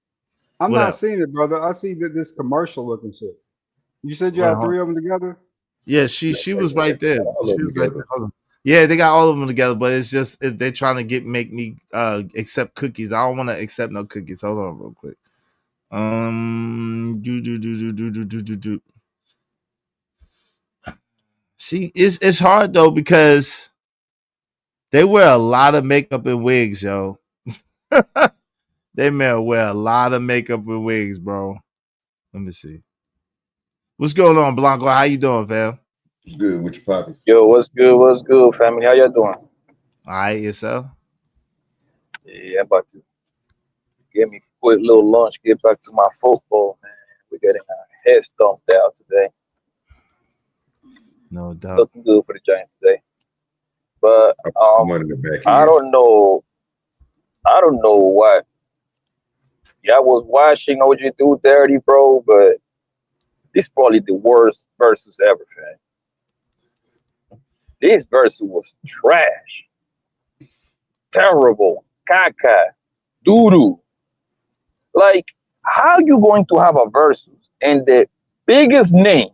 I'm not seeing it, brother. I see that this commercial looking shit. You said you had 3 of them together? Yeah, she was right there. She was right there. Hold on. Yeah, they got all of them together, but it's just they're trying to make me accept cookies. I don't want to accept no cookies. Hold on, real quick. Do. See, it's hard though because they wear a lot of makeup and wigs, yo. They may wear a lot of makeup and wigs, bro. Let me see. What's going on, Blanco? How you doing, fam? Good with your poppy. Yo, what's good? What's good, family? How y'all doing? All right, yourself? Yeah, I'm about to get me a quick little lunch, get back to my football, man. We're getting our head stomped out today. No doubt. Looking good for the Giants today. But I don't know what. Yeah, I was watching OG do dirty, bro, but this is probably the worst versus ever, man. This versus was trash. Terrible. Caca. Doo-doo. Like, how you going to have a versus and the biggest name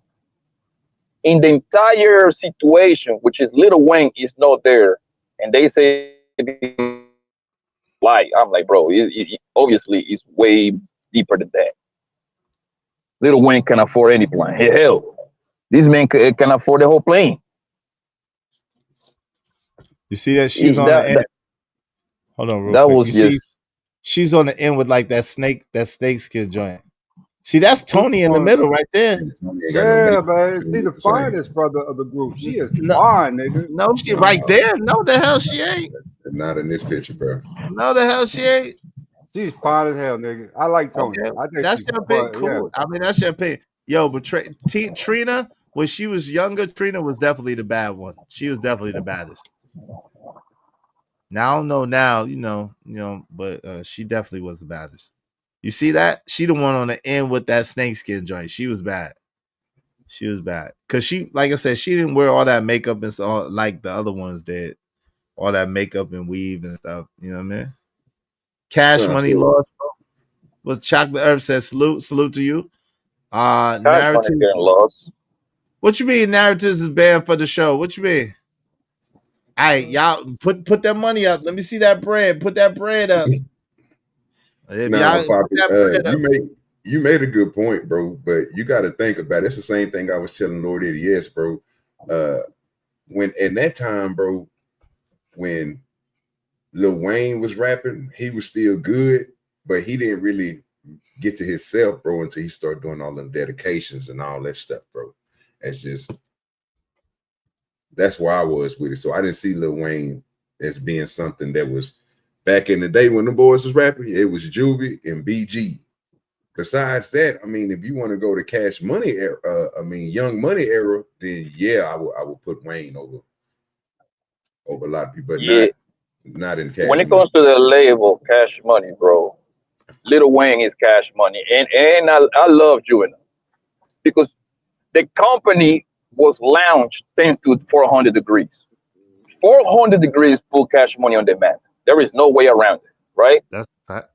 in the entire situation, which is Lil Wayne, is not there, and they say like, I'm like, bro, obviously it's way deeper than that. Lil Wayne can afford any plane. Hell, this man can afford the whole plane. You see that she's on the end. Hold on, real that quick. Was you just, see, she's on the end with like that snake skin joint. See, that's Tony in the middle right there. Yeah, man. She's the finest brother of the group. She is fine, nigga. No, she right there. No, the hell she ain't. Not in this picture, bro. No, the hell she ain't. She's fine as hell, nigga. I like Tony. Okay. I think That's your opinion. Cool. Yeah. I mean, that's your opinion. Yo, but Trina, when she was younger, Trina was definitely the bad one. She was definitely the baddest. Now I don't know now, you know, but she definitely was the baddest. You see that? She the one on the end with that snakeskin joint. She was bad. She was bad. Cause she, like I said, she didn't wear all that makeup and stuff like the other ones did. All that makeup and weave and stuff. You know what I mean? Cash Money lost, bro. Was Chocolate Earth said salute to you. Narrative lost. What you mean narratives is banned for the show? What you mean? All right, y'all put that money up. Let me see that bread. Put that bread up. You made a good point, bro. But you got to think about it. It's the same thing I was telling Lord Yes, bro. When in that time, bro, when Lil Wayne was rapping, he was still good, but he didn't really get to himself, bro, until he started doing all them dedications and all that stuff, bro. That's where I was with it. So I didn't see Lil Wayne as being something that was back in the day when the boys was rapping. It was Juvie and BG. Besides that, I mean, if you want to go to Cash Money era, Young Money era, then yeah, I would put Wayne over a lot of people, but not in Cash. When it comes to the label Cash Money, bro, Lil Wayne is Cash Money, and I love Juvenile because the company was launched thanks to 400 Degrees. 400 Degrees put Cash Money on the map. There is no way around it, right? That's that.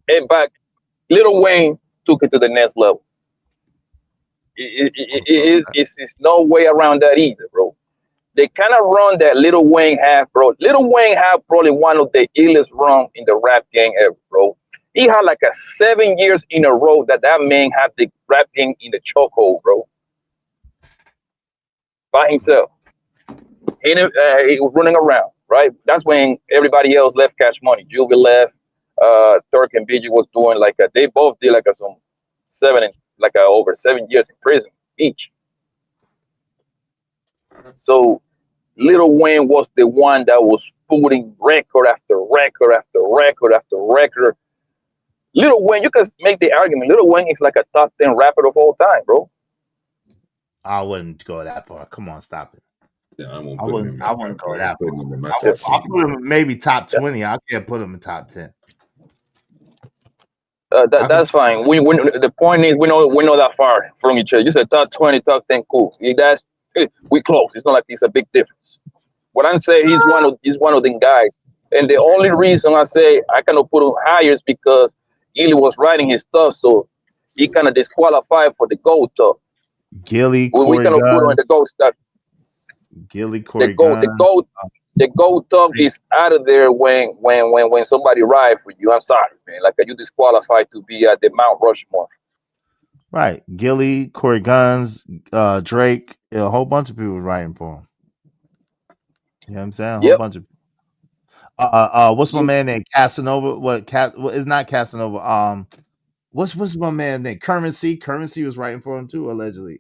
In fact, Lil Wayne took it to the next level. It's no way around that either, bro. They kind of run that Lil Wayne have, bro. Lil Wayne have probably one of the illest run in the rap game ever, bro. He had like a 7 years in a row that man had the rap game in the chokehold, bro, by himself. He was running around, right? That's when everybody else left Cash Money. Juvie left. Turk and BG was doing they both did some over 7 years in prison each. So Lil Wayne was the one that was putting record after record after record after record. Lil Wayne, you can make the argument. Lil Wayne is like a top 10 rapper of all time, bro. I wouldn't go that far. Come on, stop it. Yeah, I wouldn't go that far. I'll put him maybe top 20. I can't put him in top 10. That's fine. The point is we know that far from each other. You said top 20, top 10, cool. We close. It's not like it's a big difference. What I'm saying, he's one of them guys. And the only reason I say I cannot put him higher is because Gilly was writing his stuff, so he kind of disqualified for the gold stuff. Gilly, we cannot put him in the gold stuff. Gilly, Corey, the gold talk is out of there when somebody ride for you. I'm sorry, man. Like you disqualified to be at the Mount Rushmore. Right. Gilly, Corey Guns, Drake, a whole bunch of people writing for him. You know what I'm saying? A whole bunch of what's my man named Casanova? What is not Casanova? What's my man named Currency? Currency was writing for him too, allegedly.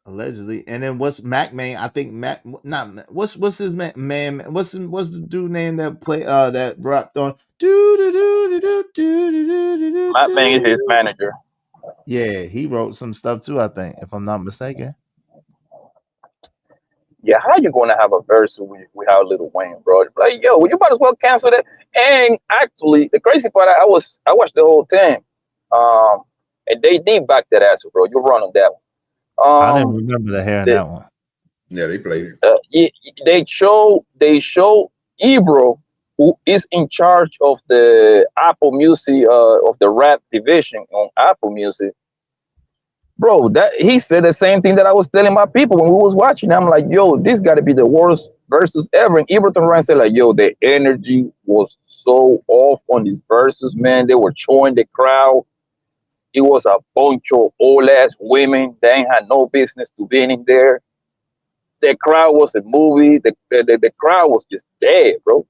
And then what's Mac Man? I think Mac what's his man? What's the dude name that play that rapped on Mac Man is his manager. Yeah, he wrote some stuff too, I think, if I'm not mistaken. Yeah, how you gonna have a verse without Lil Wayne, bro? Like, yo, you might as well cancel that. And actually, the crazy part, I watched the whole thing, and they did back that ass, bro. You're wrong on that one. I didn't remember the hair in that one. Yeah, they played it. They show Ebro, who is in charge of the Apple Music of the rap division on Apple Music. Bro, that he said the same thing that I was telling my people when we was watching. I'm like, yo, this got to be the worst verses ever. And Ebro turned around and said, like, yo, the energy was so off on these verses, man. They were showing the crowd. It was a bunch of old ass women. They ain't had no business to be in there. The crowd was a movie. The crowd was just dead, bro.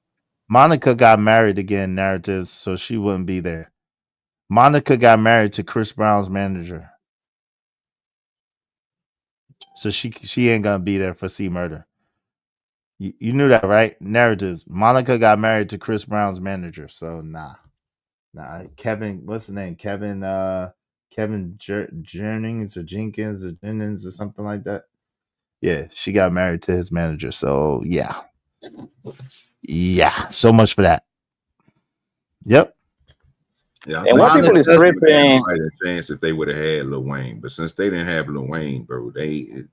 Monica got married again, narratives, so she wouldn't be there. Monica got married to Chris Brown's manager. So she ain't gonna be there for C Murder. You knew that, right? Narratives. Monica got married to Chris Brown's manager, so nah. Kevin, what's his name? Kevin Jennings or Jenkins or Jennings or something like that. Yeah, she got married to his manager. So yeah. So much for that. Yep. Yeah, and what people is tripping. A chance if they would have had Lil Wayne, but since they didn't have Lil Wayne, bro, they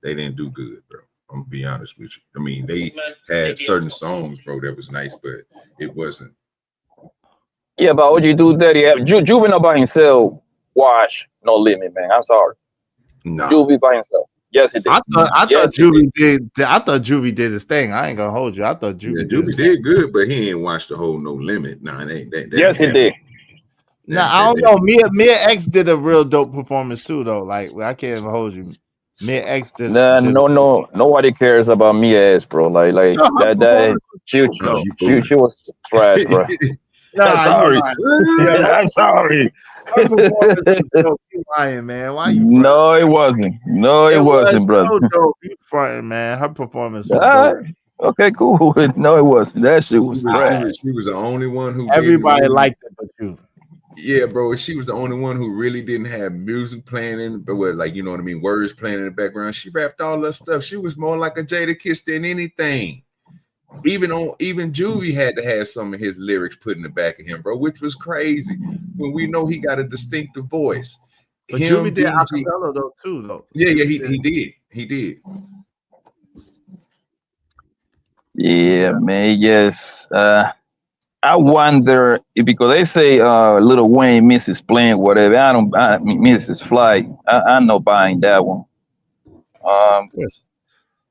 didn't do good, bro. I'm gonna be honest with you. I mean, they had certain songs, bro, that was nice, but it wasn't. Yeah, but what you do that? Yeah, Juvenile by himself. Wash, No Limit, man. I'm sorry. No, Juvie by himself. Yes, he did. I thought Juvie did. I thought Juvie did his thing. I ain't gonna hold you. I thought Juvie did good, but he ain't watched the whole No Limit. Nah, yes, he did. Now I don't know. Mia X did a real dope performance too, though. Like I can't even hold you. Mia X did. Nobody cares about Mia X, bro. Like she was trash, bro. I'm sorry. I'm sorry. You lying, man. Why you? No, it wasn't. No, it wasn't, brother. So dope. You fronting, man. Her performance was dope. Okay, cool. No, it wasn't. That shit was trash. She was the only one who everybody liked it, but you. Yeah, bro. She was the only one who really didn't have music playing in, but like you know what I mean, words playing in the background. She rapped all that stuff. She was more like a Jada Kiss than anything. Even Juvie had to have some of his lyrics put in the back of him, bro, which was crazy. When we know he got a distinctive voice. But Juvie did acapella though too, though. Yeah, he did. Yeah, man. Yes. I wonder if, because they say Lil Wayne misses playing whatever. I mean, misses flight. I'm not buying that one. Um,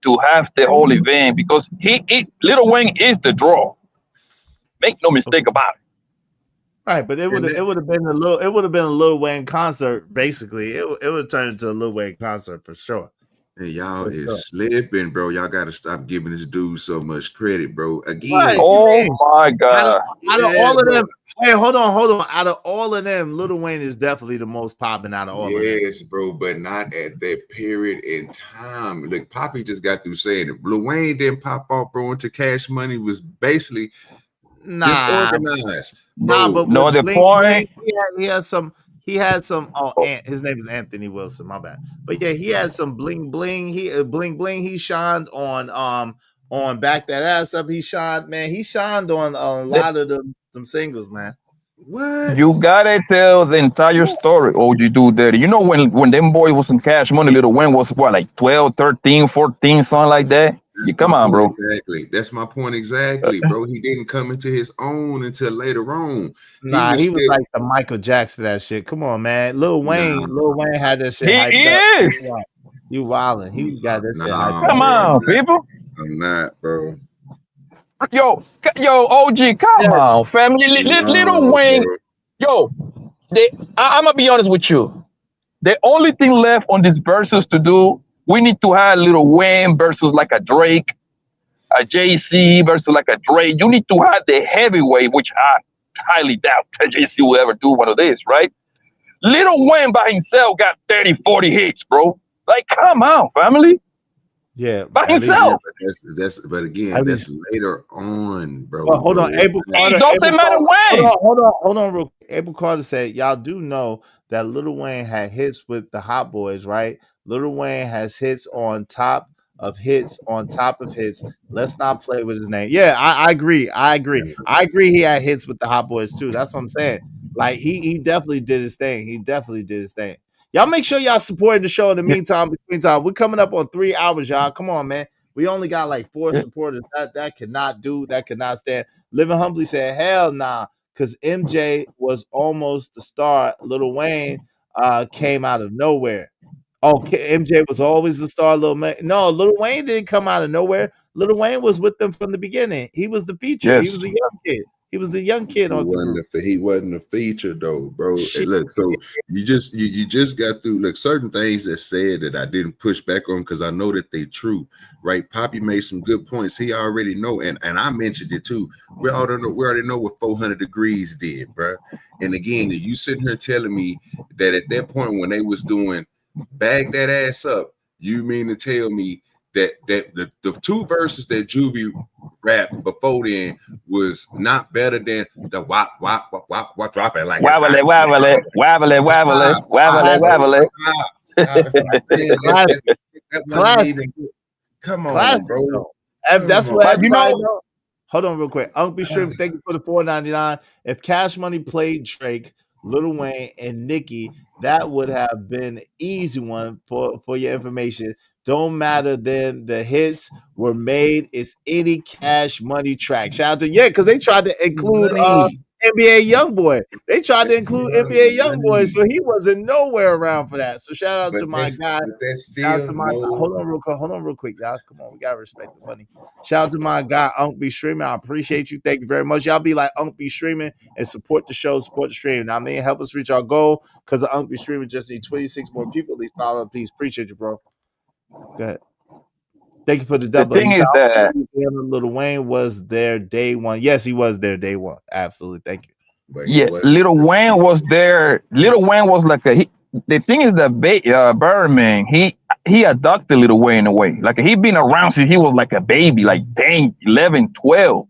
to have the whole event, because Lil Wayne is the draw. Make no mistake about it. Right, but it would have been a Lil Wayne concert basically. It would have turned into a Lil Wayne concert for sure. Hey, y'all is slipping, bro. Y'all got to stop giving this dude so much credit, bro. Again, What? Oh my God! Out of all of them, hey, hold on. Out of all of them, Lil Wayne is definitely the most popping out of all of them. Yes, bro, but not at that period in time. Look, Poppy just got through saying it. Lil Wayne didn't pop off, bro, into Cash Money was basically disorganized. Nah, but no, the Bling, point. he had some. His name is Anthony Wilson. My bad. But yeah, he had some bling bling. He shined on Back That Ass Up. He shined, man. He shined on a lot of them singles, man. What? You gotta tell the entire story. Oh, you do that. You know when them boys was in Cash Money, Lil Wayne was what, like 12, 13, 14, something like that? Come on, bro. Exactly. That's my point exactly, bro. He didn't come into his own until later on. Nah, he was like the Michael Jackson that shit. Come on, man. Lil Wayne had that shit hyped up. He is. You wildin'. He got that shit hyped Come up. on, people. I'm not, bro. Yo, OG, come on, family. Lil Wayne, yo, I'm gonna be honest with you. The only thing left on these verses to do, we need to have Lil Wayne versus like a Drake, a JC versus like a Drake. You need to have the heavyweight, which I highly doubt that JC will ever do one of these, right? Lil Wayne by himself got 30, 40 hits, bro. Like, come on, family. Yeah, by himself. But again, that's later on, bro. Well, hold on, Abel Carter. It doesn't matter when. Hold on, real quick. Abel Carter said, "Y'all do know that Lil Wayne had hits with the Hot Boys, right? Lil Wayne has hits on top of hits on top of hits. Let's not play with his name." Yeah, I agree. I agree. He had hits with the Hot Boys too. That's what I'm saying. Like he definitely did his thing. Y'all make sure y'all supporting the show in the meantime. Between time, we're coming up on 3 hours, y'all. Come on, man. We only got like 4 supporters. That cannot stand. Living Humbly said, hell nah, because MJ was almost the star. Lil Wayne came out of nowhere. Okay, MJ was always the star. Lil Wayne didn't come out of nowhere. Lil Wayne was with them from the beginning. He was the feature. Yes. He was the young kid. He was the young kid on the group. He wasn't a feature though, bro. And look, so you just got through certain things that said that I didn't push back on because I know that they true, right? Poppy made some good points. He already know, and I mentioned it too. We already know what 400 Degrees did, bro. And again, you sitting here telling me that at that point when they was doing Bag That Ass Up, you mean to tell me that the 2 verses that Juvie rapped before then was not better than the wop drop it like wabbly. Come on, bro. That's what everybody know. Hold on real quick. Uncle Shrimp, thank you for the $4.99. If Cash Money played Drake, Lil Wayne, and Nicki, that would have been an easy one for your information. Don't matter then. The hits were made. It's any Cash Money track. Shout out to because they tried to include NBA Youngboy. They tried to include NBA Youngboy, so he wasn't nowhere around for that. So shout out to my guy. Hold on real quick, y'all. Come on, we gotta respect the money. Shout out to my guy, Unc B Streaming. I appreciate you. Thank you very much. Y'all be like Unc B Streaming and support the show, support the stream. Now, man, help us reach our goal because the Unc B Streaming just need 26 more people. At least follow up, please. Appreciate you, bro. Go ahead. Thank you for the double. The thing is that Lil Wayne was there day one. Yes, he was there day one. Absolutely. Thank you. Yeah, Lil Wayne was there. Lil Wayne was like the thing is that Birdman, he adopted Lil Wayne in a way. Like he been around since he was like a baby, like 10, 11, 12.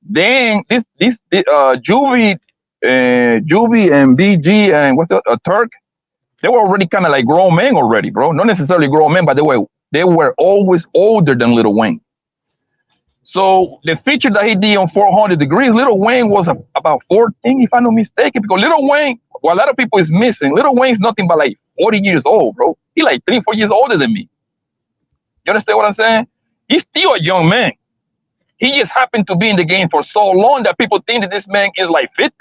Then this Juvie and BG and what's the Turk, they were already kind of like grown men already, bro. Not necessarily grown men, but they were always older than Lil Wayne. So the feature that he did on 400 Degrees, Lil Wayne was about 14, if I'm not mistaken. Because Lil Wayne, what a lot of people is missing, Lil Wayne's nothing but like 40 years old, bro. He like 3-4 years older than me. You understand what I'm saying? He's still a young man. He just happened to be in the game for so long that people think that this man is like 50.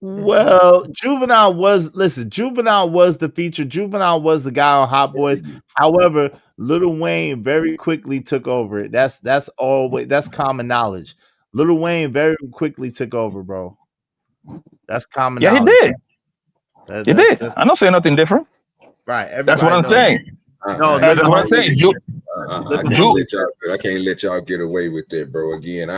Well, Juvenile was the feature. Juvenile was the guy on Hot Boys. However, Lil Wayne very quickly took over it. That's common knowledge. Lil Wayne very quickly took over, bro. That's common Yeah, he knowledge. did. He did. I'm not saying nothing different. Right. That's what I'm saying. That's what I'm saying. I can't let y'all get away with that, bro. Again,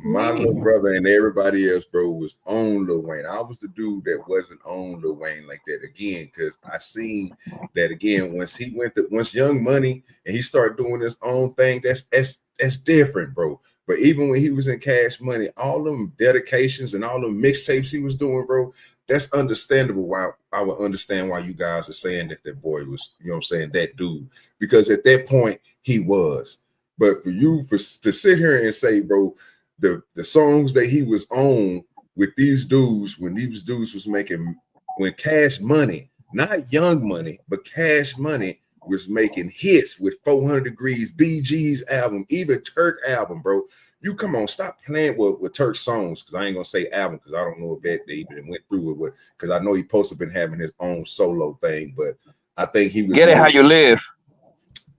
my little brother and everybody else, bro, was on Lil Wayne. I was the dude that wasn't on Lil Wayne like that again, because I seen that again once Young Money and he started doing his own thing. That's different, bro. But even when he was in Cash Money, all them dedications and all them mixtapes he was doing, bro, that's understandable. Why I would understand why you guys are saying that boy was, you know what I'm saying, that dude. Because at that point, he was. But for you to sit here and say, bro, the songs that he was on with these dudes, when these dudes was making, when Cash Money, not Young Money, but Cash Money was making hits with 400 Degrees, BG's album, even Turk album, bro. You come on, stop playing with Turk songs, because I ain't gonna say album, because I don't know if they even went through it with, because I know he supposed to have been having his own solo thing, but I think he was Get It How You Live.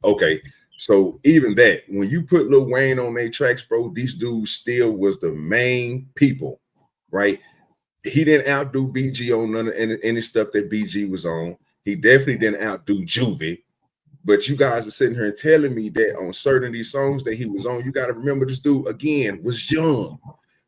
Okay, so even that, when you put Lil Wayne on their tracks, bro, these dudes still was the main people, right? He didn't outdo BG on none of any stuff that BG was on. He definitely didn't outdo Juvie. But you guys are sitting here and telling me that on certain of these songs that he was on, you got to remember this dude, again, was young.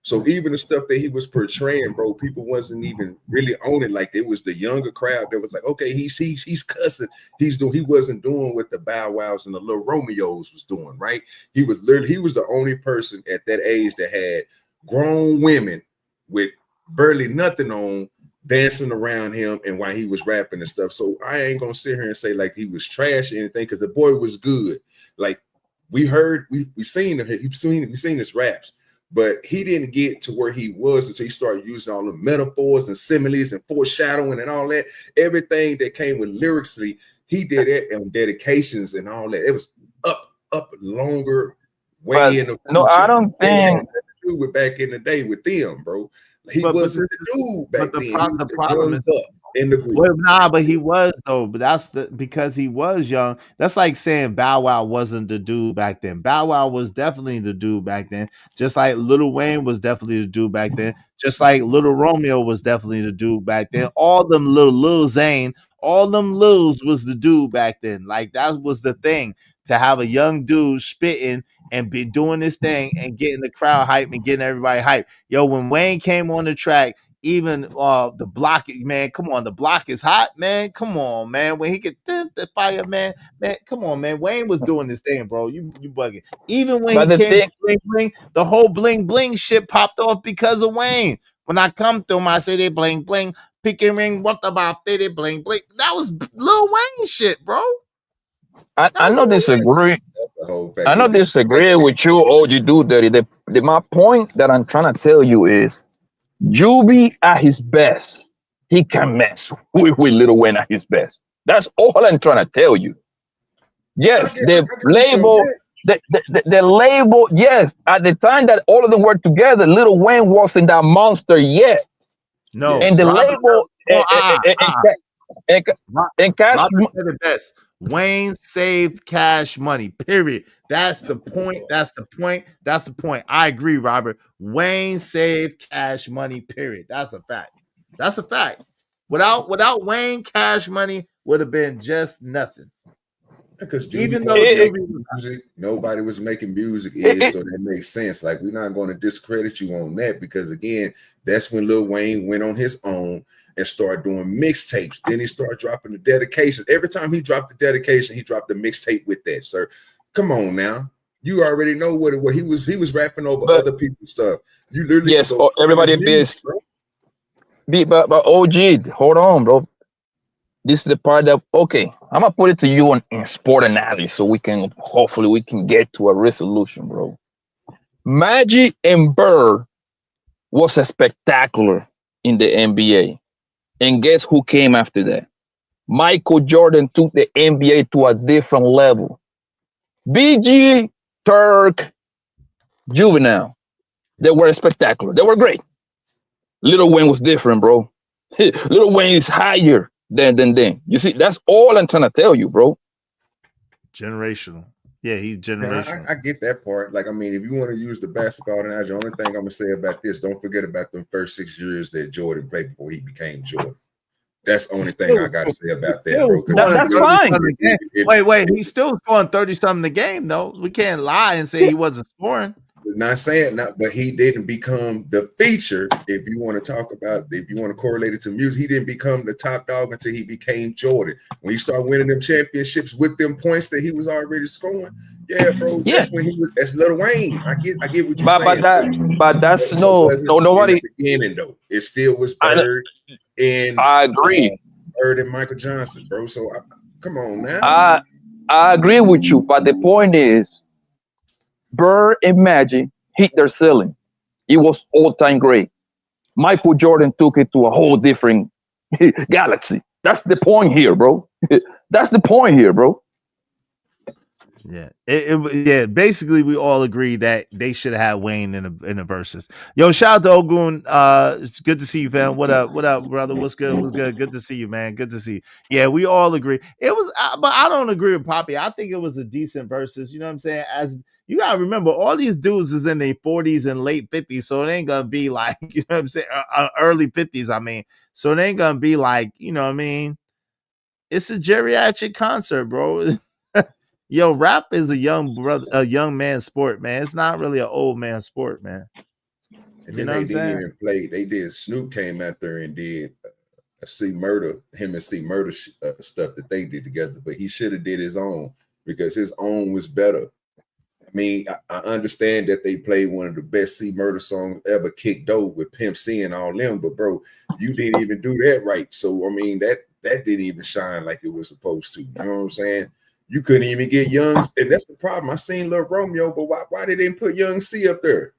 So even the stuff that he was portraying, bro, people wasn't even really on it. Like, it was the younger crowd that was like, okay, he's cussing. He wasn't doing what the Bow Wows and the Lil Romeos was doing, right? He was the only person at that age that had grown women with barely nothing on dancing around him and while he was rapping and stuff. So I ain't gonna sit here and say like he was trash or anything, because the boy was good. Like, we seen his raps, but he didn't get to where he was until he started using all the metaphors and similes and foreshadowing and all that. Everything that came with lyrically, he did it on dedications and all that. It was up longer, way in the future. No, I don't think to do with back in the day with them, bro. He wasn't the dude back then. The problem is in the group. Well, but he was though. But that's because he was young. That's like saying Bow Wow wasn't the dude back then. Bow Wow was definitely the dude back then. Just like Lil Wayne was definitely the dude back then. Just like Lil Romeo was definitely the dude back then. All them Lil Zane, all them Lils was the dude back then. Like, that was the thing, to have a young dude spitting and be doing this thing and getting the crowd hype and getting everybody hype. Yo, when Wayne came on the track, even the block, man, come on, the block is hot, man. Come on, man. When he could the fire, man, come on, man. Wayne was doing this thing, bro. You bugging. Even when he came bling bling, the whole bling bling shit popped off because of Wayne. When I come through my city, bling bling, picking ring, what about 50 bling bling? That was Lil Wayne shit, bro. I don't disagree. I don't disagree with you, OG Dude Dirty. My point that I'm trying to tell you is, Juvie at his best, he can mess with Lil Wayne at his best. That's all I'm trying to tell you. Yes, the label, yes, at the time that all of them were together, Lil Wayne wasn't that monster yet. No, and the label and Cash Robert said it best. Wayne saved Cash Money. Period. That's the point. That's the point. That's the point. I agree, Robert. Wayne saved Cash Money. Period. That's a fact. That's a fact. Without Wayne, Cash Money would have been just nothing. Because even though music, nobody was making music, so that makes sense. Like, we're not going to discredit you on that, because again, that's when Lil Wayne went on his own and started doing mixtapes. Then he started dropping the dedications. Every time he dropped the dedication, he dropped the mixtape with that, sir. Come on now. You already know what he was rapping over other people's stuff. You literally everybody is. But OG, hold on, bro. This is the part that, okay, I'm gonna put it to you in sport analogy, so hopefully we can get to a resolution, bro. Magic and Bird was a spectacular in the NBA, and guess who came after that? Michael Jordan took the NBA to a different level. BG, Turk, Juvenile. They were spectacular. They were great. Lil Wayne was different, bro. Lil Wayne is higher than them. You see, that's all I'm trying to tell you, bro. Generational. Yeah, he's generational. I get that part. Like, I mean, if you want to use the basketball analogy, the only thing I'm gonna say about this, don't forget about the first 6 years that Jordan played before he became Jordan. That's the only thing I gotta say about that, bro. That's fine. Wait, he's still scoring 30-something a game, though. We can't lie and say he wasn't scoring. Not saying not, but he didn't become the feature. If you want to talk about, if you want to correlate it to music, he didn't become the top dog until he became Jordan. When he started winning them championships with them points that he was already scoring, yeah, bro. Yeah. That's when he was. That's Lil Wayne. I get what you're saying. But that's nobody. In the beginning though, it still was Bird and I agree. Bird and Michael Johnson, bro. So come on now. I agree with you, but the point is, Bird and Magic hit their ceiling. It was all-time great. Michael Jordan took it to a whole different galaxy. That's the point here, bro. That's the point here, bro. Yeah, yeah. Basically, we all agree that they should have had Wayne in the verses. Yo, shout out to Ogun. It's good to see you, fam. What up, brother? What's good? What's good? Good to see you, man. Good to see you. Yeah, we all agree. It was, but I don't agree with Poppy. I think it was a decent verses. You know what I'm saying? As you gotta remember, all these dudes is in their 40s and late 50s, so it ain't gonna be like, you know what I'm saying, early 50s. I mean, so it ain't gonna be like, you know what I mean. It's a geriatric concert, bro. Yo, rap is a young man sport, man. It's not really an old man sport, man. And then they didn't even play. They did. Snoop came out there and did C Murder, him and C Murder stuff that they did together. But he should have did his own because his own was better. I mean, I understand that they played one of the best C Murder songs ever, Kick Dope with Pimp C and all them. But bro, you didn't even do that right. So I mean, that didn't even shine like it was supposed to. You know what I'm saying? You couldn't even get Young, and that's the problem. I seen Lil Romeo, but why they didn't put Young C up there?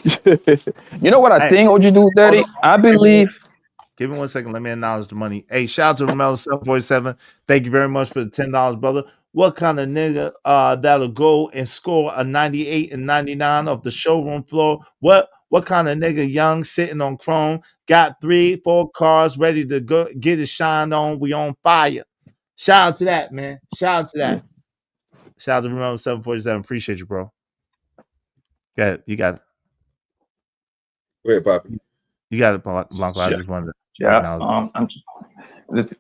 You know what I think, OG Dude Daddy? I believe. Give me 1 second. Let me acknowledge the money. Hey, shout out to Romelo 747. Thank you very much for the $10, brother. What kind of nigga that'll go and score a 98 and 99 off the showroom floor? What kind of nigga young sitting on chrome, got 3-4 cars ready to go get his shine on? We on fire. Shout out to that, man. Shout out to that. Shout out to Romelo 747. Appreciate you, bro. Go ahead. You got it. Go ahead, Poppy. You got it, Blanco. I just wanted to. Yeah.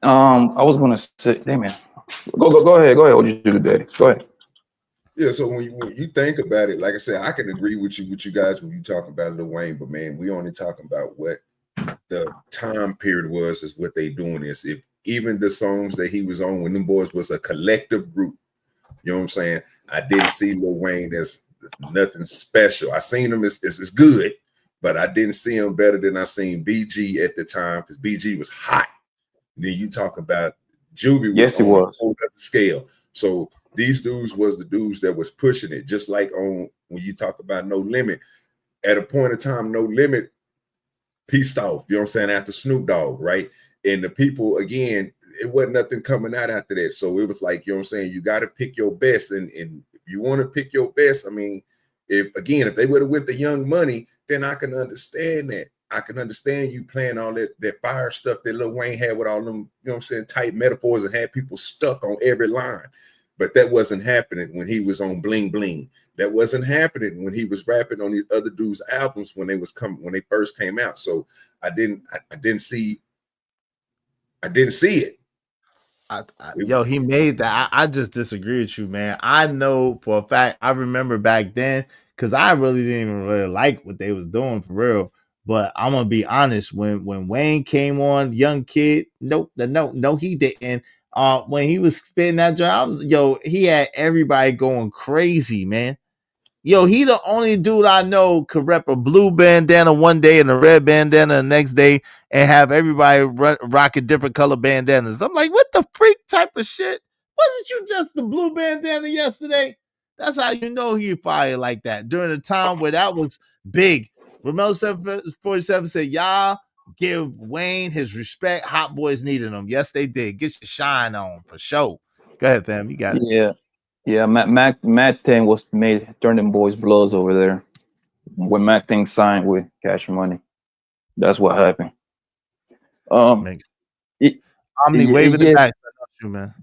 I was gonna say, hey man, go ahead, OG Dude Daddy. Go ahead. Yeah, so when you think about it, like I said, I can agree with you guys when you talk about Lil Wayne, but man, we only talking about what the time period was, is what they doing is. If even the songs that he was on when them boys was a collective group, you know what I'm saying? I didn't see Lil Wayne as nothing special. I seen him as good, but I didn't see him better than I seen BG at the time, because BG was hot. And then you talk about Juvie, yes, he was on the scale. So these dudes was the dudes that was pushing it, just like on when you talk about No Limit. At a point in time, No Limit pieced off, you know what I'm saying, after Snoop Dogg, right? And the people, again, it wasn't nothing coming out after that. So it was like, you know what I'm saying, you got to pick your best. And if you want to pick your best, I mean, if they would have went the Young Money, then I can understand that. I can understand you playing all that fire stuff that Lil Wayne had with all them, you know what I'm saying, tight metaphors and had people stuck on every line. But that wasn't happening when he was on Bling Bling. That wasn't happening when he was rapping on these other dudes' albums when they first came out. So I didn't see it. Yo, he made that. I just disagree with you, man. I know for a fact. I remember back then, because I really didn't even really like what they was doing for real. But I'm gonna be honest. When Wayne came on, Young Kid, no, he didn't. When he was spitting that job, he had everybody going crazy, man. Yo, he the only dude I know could rep a blue bandana one day and a red bandana the next day and have everybody rocking different color bandanas. I'm like, what the freak type of shit? Wasn't you just the blue bandana yesterday? That's how you know he fired like that. During a time where that was big. Romelo 747 said, y'all give Wayne his respect. Hot Boys needed him. Yes, they did. Get your shine on for sure. Go ahead, fam. You got it. Yeah, Matt Ting was made turning boys bloods over there when Matt Ting signed with Cash Money. That's what happened. Omni waving it back. You, man.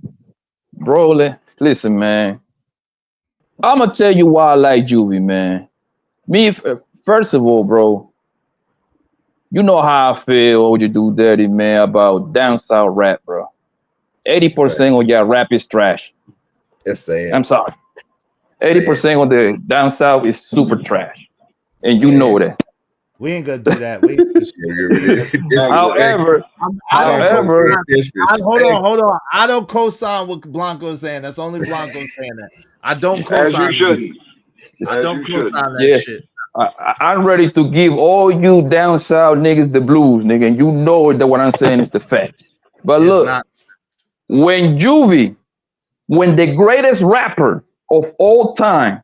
Bro, listen, man. I'm gonna tell you why I like Juvie, man. First of all, bro, you know how I feel, what you do dirty, man, about down south rap, bro. 80% of your rap is trash. That's sad. I'm sorry. 80% of the down south is super trash. And you know that. We ain't gonna do that. Hold on. I don't co-sign what Blanco is saying. That's only Blanco saying that. I don't co-sign. I don't co-sign that shit. I'm ready to give all you down south niggas the blues, nigga. And you know that what I'm saying is the facts. But look, when the greatest rapper of all time,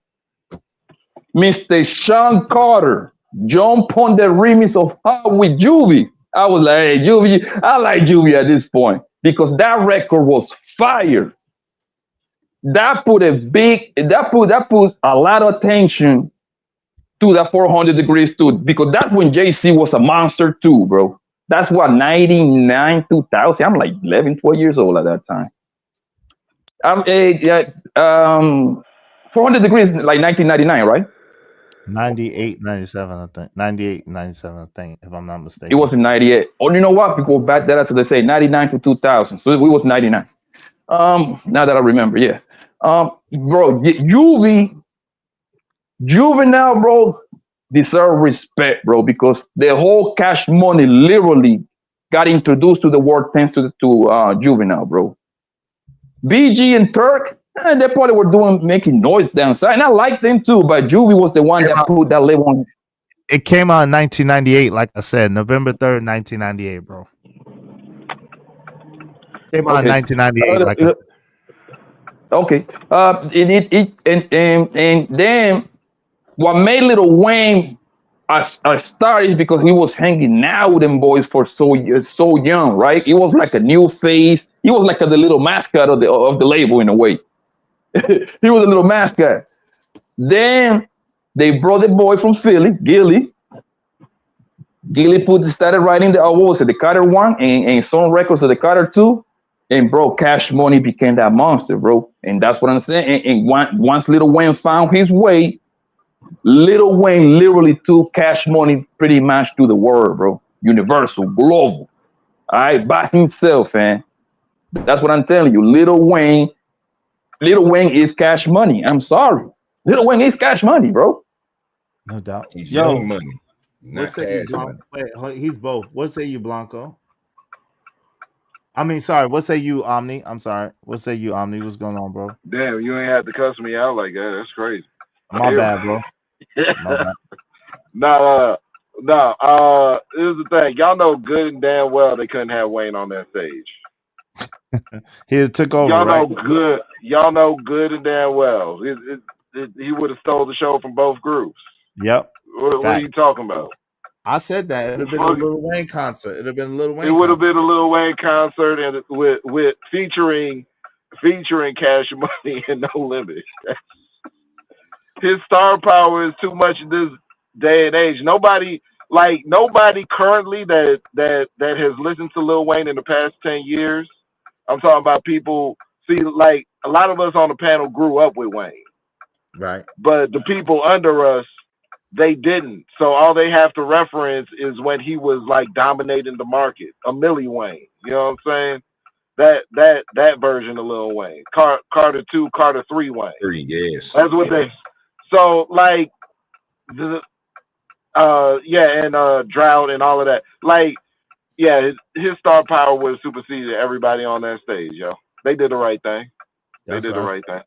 Mr. Sean Carter, jump on the remix of How with Juvie, I was like, hey, Juvie, I like Juvie at this point because that record was fire. That put a lot of attention to that 400 degrees too, because that's when JC was a monster too, bro. That's what, 99, 2000. I'm like 11, 12 years old at that time. 400 degrees, like 1999, right? 98, 97, I think. 98, 97, I think, if I'm not mistaken. It was in 98. Oh, you know what? Because back then, so they say 99 to 2000. So we was 99. Now that I remember, yeah. Bro, Juvenile, bro, deserve respect, bro, because the whole Cash Money literally got introduced to the world thanks to Juvenile, bro. BG and Turk, they probably were making noise downside, and I like them too. But Juvie was the one that put that label on. It came out in 1998, like I said, November 3rd, 1998, bro. Came out in 1998, like I said. Okay. And then what made Lil Wayne a star is because he was hanging out with them boys for so young, right? He was like a new face. He was like the little mascot of the label in a way. He was a little mascot. Then they brought the boy from Philly, Gilly. Gilly started writing the Carter 1 and some records of the Carter 2. And bro, Cash Money became that monster, bro. And that's what I'm saying. And once Lil Wayne found his way, Lil Wayne literally took Cash Money pretty much to the world, bro. Universal, global. All right, by himself, man. That's what I'm telling you. Lil Wayne is Cash Money. I'm sorry. Lil Wayne is Cash Money, bro. No doubt. He's young money. What say you, Blanco? Wait, he's both. What say you, Blanco? I mean, sorry. What say you, Omni? I'm sorry. What say you, Omni? What's going on, bro? Damn, you ain't have to cuss me out like that. That's crazy. My bad, bro. My bad. No. Here's the thing. Y'all know good and damn well they couldn't have Wayne on that stage. He took over. Y'all know good and damn well. He would have stole the show from both groups. Yep. What are you talking about? I said that. It would have been a Lil Wayne concert. It would have been a Lil Wayne. It would have been a Lil Wayne concert and with featuring Cash Money and No Limit. His star power is too much in this day and age. Nobody currently that has listened to Lil Wayne in the past 10 years. I'm talking about people. See, like a lot of us on the panel grew up with Wayne, right? But the people under us, they didn't. So all they have to reference is when he was like dominating the market, a Millie Wayne. You know what I'm saying? That version of Lil Wayne, Carter 2, Carter 3 Wayne. 3, yes. That's what they. So like Drought and all of that. Like, yeah, his star power was superseded everybody on that stage, yo. They did the right thing. They did the right thing.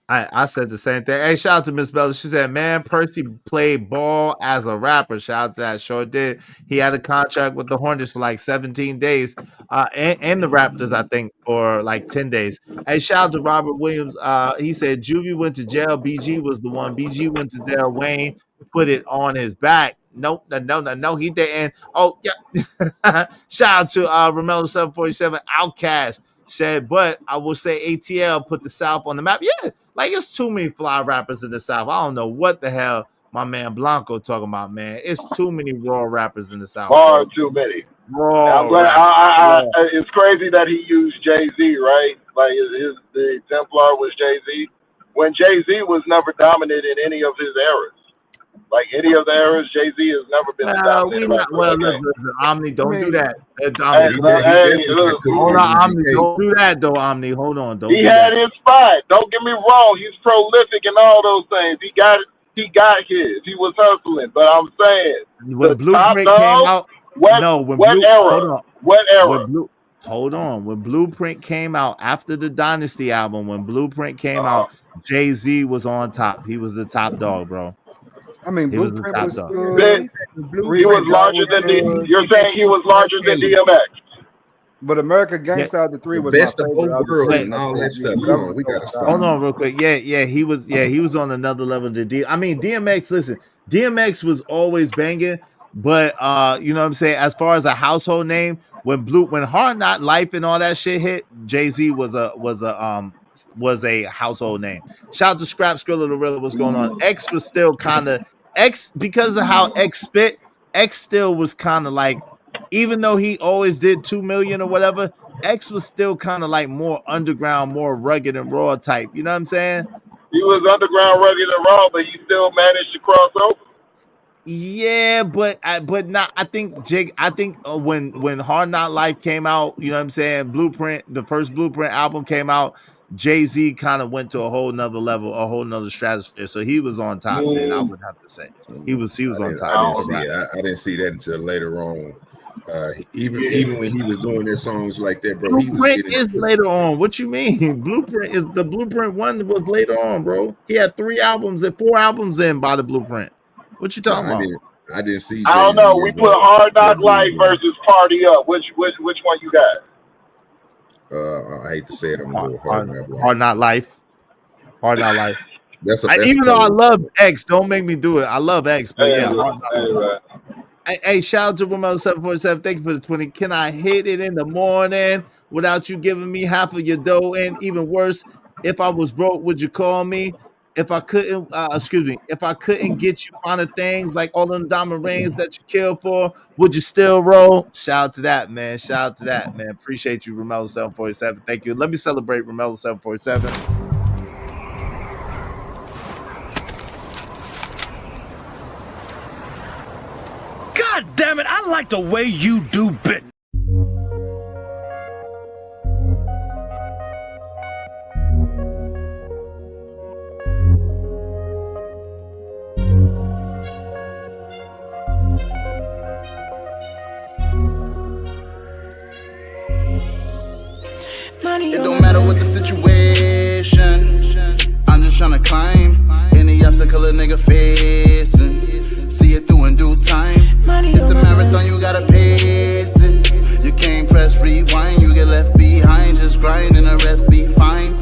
I said the same thing. Hey, shout out to Miss Bella. She said, man, Percy played ball as a rapper. Shout out to that. Sure did. He had a contract with the Hornets for like 17 days. And the Raptors, I think, for like 10 days. Hey, shout out to Robert Williams. He said Juvie went to jail. BG was the one. BG went to jail. Wayne put it on his back. No, he didn't. Oh, yeah. Shout out to Romello 747 Outcast. Said, but I will say ATL put the South on the map. Yeah, like it's too many fly rappers in the South. I don't know what the hell my man Blanco talking about, man. It's too many raw rappers in the South. Far Bro. too many. Raw I'm glad. rappers. It's crazy that he used Jay-Z, right? Like the exemplar was Jay-Z, when Jay-Z was never dominant in any of his eras. Like any of the eras, Jay-Z has never been a dominant We not rapper well. in the game. Listen, Omni, don't do that. Hey, Omni, look, hold on, Omni, don't do that though. Omni, hold on, don't he do had that. his spot. Don't get me wrong. He's prolific and all those things. He got his. He was hustling. But I'm saying When the top Blueprint came dog. out, What era? hold on. What era? Hold on. When Blueprint came out after the Dynasty album, when Blueprint came out, Jay-Z was on top. He was the top dog, bro. I mean, He was the Blueprint top was dog. good. He was larger than You're saying he was larger than DMX. But America Gangsta out of the three was best my of favorite. both worlds and all that stuff. Come on, we gotta stop. Hold on, real quick. Yeah, he was on another level than I mean, DMX. Listen, DMX was always banging, but you know what I'm saying. As far as a household name, when Hard Knock Life and all that shit hit, Jay-Z was a household name. Shout out to Scrap Skrilla the Rilla. What's going on? X was still kind of X because of how X spit. X still was kind of like, even though he always did 2 million or whatever, X was still kind of like more underground, more rugged and raw type. You know what I'm saying? He was underground, rugged and raw, but he still managed to cross over. Yeah, but not. I think when Hard Knock Life came out, you know what I'm saying? Blueprint, the first Blueprint album came out. Jay-Z kind of went to a whole nother level, a whole nother stratosphere. So he was on top. Then I would have to say he was on top. I didn't see that until later on. Even when he was doing his songs like that, bro. Blueprint is later on. What you mean? Blueprint one was later on, bro. He had 4 albums in by the Blueprint. What you talking about? I didn't see. I don't know. We put Hard Knock Life versus Party Up. Which one you got? I hate to say it. I'm going Hard Knock Life. Hard Knock Life. That's even though I love X, don't make me do it. I love X, but Hey, shout out to Romelo 747. Thank you for the 20. Can I hit it in the morning without you giving me half of your dough? And even worse, if I was broke, would you call me? If I couldn't, if I couldn't get you on the things like all them diamond rings that you killed for, would you still roll? Shout out to that, man. Appreciate you, Romelo 747. Thank you. Let me celebrate Romelo 747. God damn it, I like the way you do bit. It don't matter what the situation, I'm just tryna climb any obstacle a nigga facing. See it through in due time. It's a marathon, you gotta pace it. You can't press rewind, you get left behind. Just grind and the rest be fine.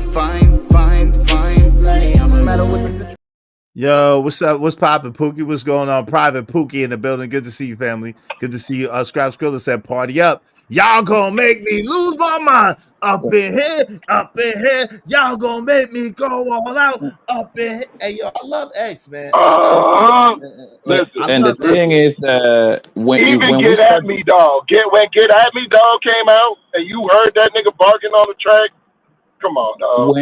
No matter what the Yo, what's up? What's poppin', Pookie? What's going on? Private Pookie in the building. Good to see you, family. Good to see you. Scrap Skrilla said, "Party up! Y'all gonna make me lose my mind up in here. Y'all gonna make me go all out up in here." Hey, yo, I love X, man. Listen, and the thing is that when Get At Me Dog, Get At Me Dog came out, and you heard that nigga barking on the track. Come on, dog.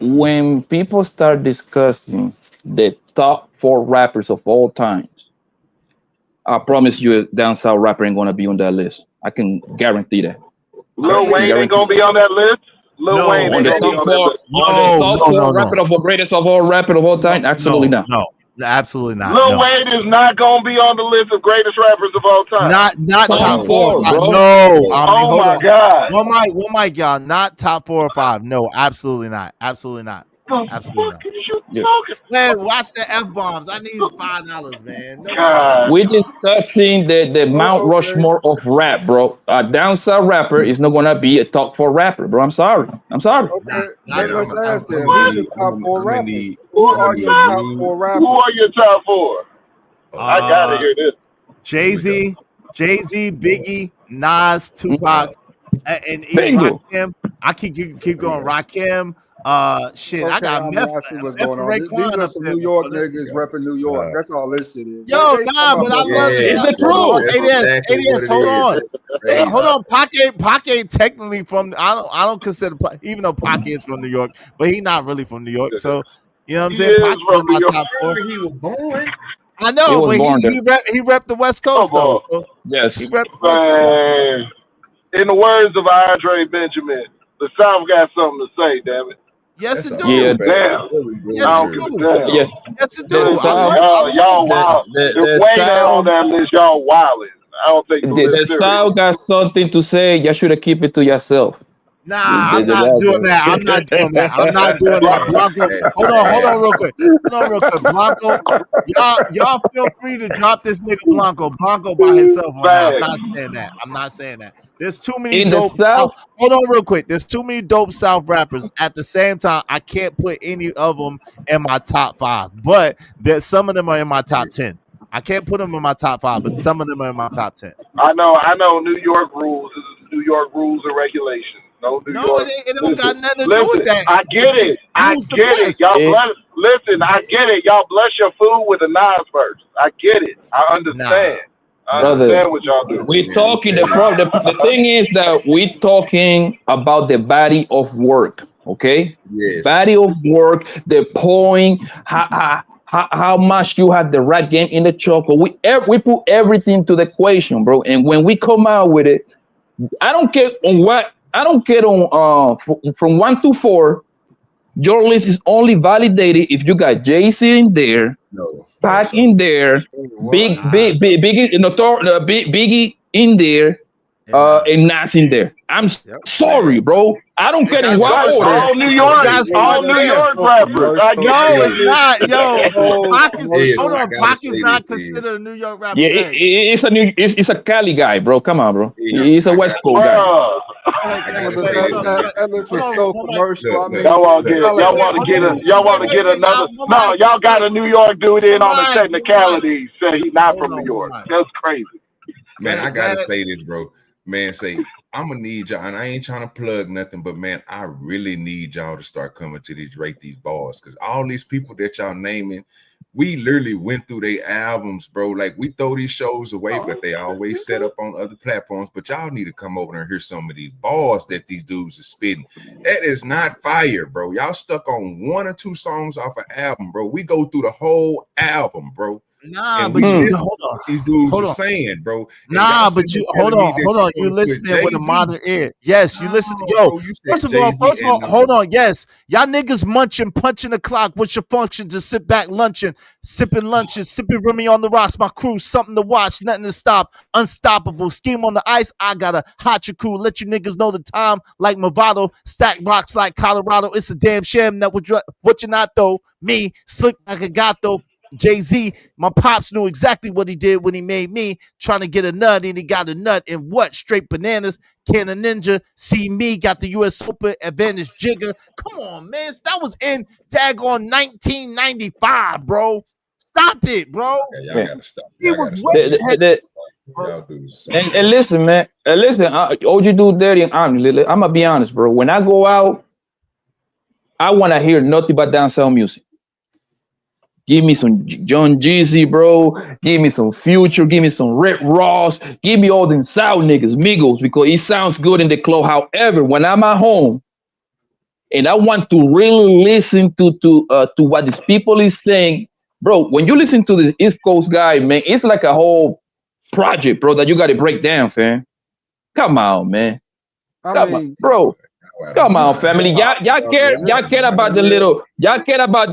When people start discussing the top 4 rappers of all times, I promise you, a down south rapper ain't gonna be on that list. I can guarantee that. Lil Wayne ain't gonna be on that list. Lil Wayne ain't gonna be on that list. On the top 4 rapper of greatest of all rapper of all time, absolutely not. No, absolutely not. Lil Wayne is not gonna be on the list of greatest rappers of all time. Not top 4, bro. No. Oh my God. One mic, y'all. Not top 4 or 5. No, absolutely not. Absolutely not. Man, watch the F-bombs. I need $5, man. No. We're discussing the Mount Rushmore of rap, bro. A down south rapper is not gonna be a top 4 rapper, bro. I'm sorry. Okay, let's ask them. Who's your top 4 rappers? Who are your top 4 rappers? Who are your top 4? I gotta hear this. Jay-Z, Biggie, Nas, Tupac, and even Rakim. I keep going. Rakim. Shit, I Okay, got I mean, Meth I see what's Meth going and on. These Raekwon are up some there. New York Brother. niggas repping New York. That's all this shit is. Yo, They nah, come up but I with love that. this. It's the Hold on, truth. That's exactly what ADS, it hold is. on. Crazy. Hold on, Pac ain't technically from. I don't consider even though Pac is from New York, but he not really from New York. So you know what I'm He saying? is Pac is from in New my York. top 4. Where he was born. I He know, was but born there. he rep the West Coast Come though. on. So Yes. he rep the West Coast. Man. In the words of Andre Benjamin, the South got something to say, damn it. Yes, That's it a do. Yeah. whole bad. Damn. What we Yes, I doing it don't here? give a do. damn. Yeah. Yes, it do. The South. Y'all The wild. If the Wayne ain't on South. that list, y'all wildin'. I don't take the list The serious. South got something to say. You should keep it to yourself. Nah, I'm not doing that. I'm not doing that. I'm not doing that. Blanco, hold on real quick. Hold on real quick. Blanco, y'all feel free to drop this nigga Blanco by himself on that. I'm not saying that. I'm not saying that. There's too many In the dope South, hold on real quick. There's too many dope South rappers. At the same time, I can't put any of them in my top 5. But there's some of them are in my top 10. I can't put them in my top 5, but some of them are in my top 10. I know New York rules. This is New York rules and regulations. No New No, York. it don't got nothing to do with Listen, that. I get It's it. I who's the get it. best. Y'all bless. Listen, I get it. Y'all bless your food with a Nas verse. I get it. I Nah. understand. I brother, understand what y'all do. we Man, I'm talking. telling you. The thing is that we talking about the body of work. Okay, Yes. body of work. The point. How much you have the right game in the chocolate. We put everything to the equation, bro. And when we come out with it, I don't care on what. I don't care on from 1 to 4. Your list is only validated if you got Jay-Z in there, No. Pac Sir. in there, Biggie in there, and Nas in there. I'm sorry, bro. I don't care in That's what right order. there. All New It York. gotta All start New there. York rappers. I get No, it. it's not. Yo, Pac is hold I on. gotta Pac say is not this is. considered a New York rapper. Yeah, Go ahead. it's a Cali guy, bro. Come on, bro. Yes, He's a I West gotta Coast say guy. this. Bruh. Go ahead. I Go ahead. gotta Go ahead. say Hold this. on. That list Hold was on. so One mic. commercial. I Look. Y'all mean, want to get y'all y'all like, want to Hold get on. a y'all want to get Wait, another. y'all. One No, mic. y'all got Wait. a New York dude in One on the mic. One mic. technicality. Say he not Hold from on. New One York. mic. That's crazy. Man, I Go gotta ahead. say this, bro. Man, say I'm gonna need y'all, and I ain't trying to plug nothing, but man, I really need y'all to start coming to these rate these bars, because all these people that y'all naming, we literally went through their albums, bro. Like, we throw these shows away, but they always set up on other platforms. But y'all need to come over and hear some of these bars that these dudes are spitting. That is not fire, bro. Y'all stuck on 1 or 2 songs off an album, bro. We go through the whole album, bro. Nah, And but we you listen hold to on. what these dudes are Hold on. saying, bro. And y'all Nah, sitting but there you telling me that hold you on. You want to put listening with a Jay-Z. modern ear. Yes, you listen. No, Yo, bro, you said first of all, Jay-Z and hold on. Yes, y'all niggas munching, punching the clock. What's your function? Just sit back, lunching, sipping lunches, sipping Remy on the rocks. My crew, something to watch, nothing to stop. Unstoppable. Scheme on the ice. I got a hot your crew. Let you niggas know the time like Movado. Stack rocks like Colorado. It's a damn sham that what you not though. Me, slick like a gato. Jay-Z, my pops knew exactly what he did when he made me, trying to get a nut, and he got a nut. And what? Straight bananas. Can a ninja see me? Got the US Open advantage jigger. Come on, man. That was in daggone 1995, bro. Stop it, bro. Yeah, y'all gotta stop. He Y'all was gotta stop. way Y'all do something. And listen, man. Listen, OG Dude Dirty and I'm gonna be honest, bro. When I go out, I wanna hear nothing but dancehall music. Give me some John Jeezy, bro. Give me some Future. Give me some Rick Ross. Give me all them South niggas, Migos, because it sounds good in the club. However, when I'm at home and I want to really listen to what these people is saying, bro, when you listen to this East Coast guy, man, it's like a whole project, bro, that you got to break down, fam. Come on, man. Come on, bro. Come on, family. Y'all care about the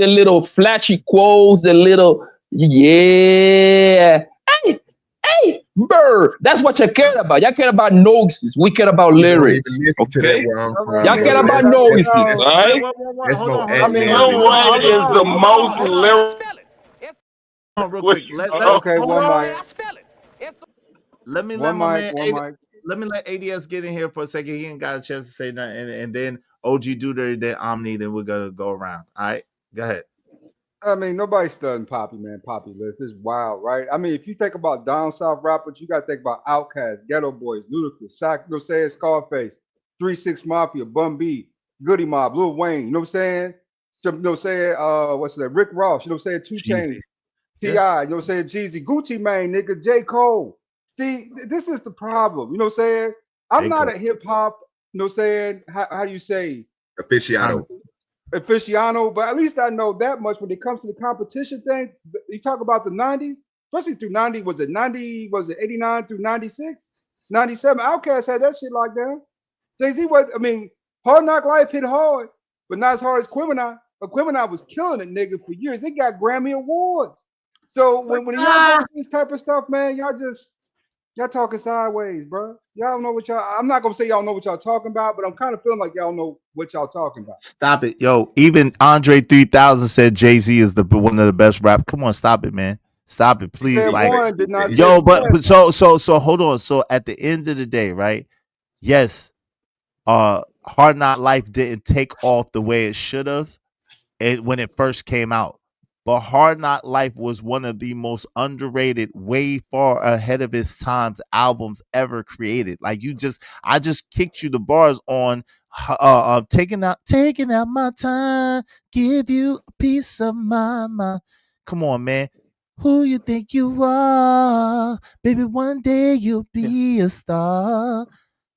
little flashy quotes, the little yeah. Hey, bird. That's what you care about. Y'all care about noises. We care about You don't even lyrics. listen to that Okay? where I'm from, Y'all care brother. about That's noises, all right? that's Hold more on. I ad mean, lib. Lil Wayne is the most lyrical. Real quick. okay, one mic. Let me let One my mic, man. one mic. Let me let ADS get in here for a second. He ain't got a chance to say nothing, and then OG Duder, then Omni, then we're gonna go around. All right, go ahead. I mean, nobody's studying Poppy, man. Poppy list is wild, right? I mean, if you think about down south rappers, you got to think about Outkast, Ghetto Boys, Ludacris, Sack, say Scarface, 3 6 Mafia, Bun B, Goody Mob, Lil Wayne, you know what I'm saying? Some, you know what I'm saying? What's that? Rick Ross, you know what I'm saying? 2 Jeezy. Chainz, T.I., you know what I'm saying? Jeezy, Gucci Mane, nigga, J. Cole. See, this is the problem, you know what I'm saying? I'm J. not Cole. a hip hop, you know what I'm saying? How you say? Aficionado. Aficionado, but at least I know that much when it comes to the competition thing. You talk about the 90s, especially through 90, was it 89 through 96? 97. Outkast had that shit locked down. Jay-Z was, I mean, Hard Knock Life hit hard, but not as hard as Quimini. But Quimini was killing it, nigga, for years. It got Grammy Awards. So when y'all go through this type of stuff, man, y'all talking sideways, bro. Y'all don't know what y'all. I'm not gonna say y'all know what y'all talking about, but I'm kind of feeling like y'all know what y'all talking about. Stop it, yo. Even Andre 3000 said Jay-Z is one of the best rap. Come on, stop it, man. Stop it, please. Said Like, one, did not say yo, but ten. so hold on. So at the end of the day, right? Yes, Hard Knock Life didn't take off the way it should have when it first came out. But Hard Knock Life was one of the most underrated, way far ahead of its times albums ever created. Like I just kicked you the bars on taking out my time, give you a piece of my mind. Come on, man. Who you think you are? Baby, one day you'll be a star.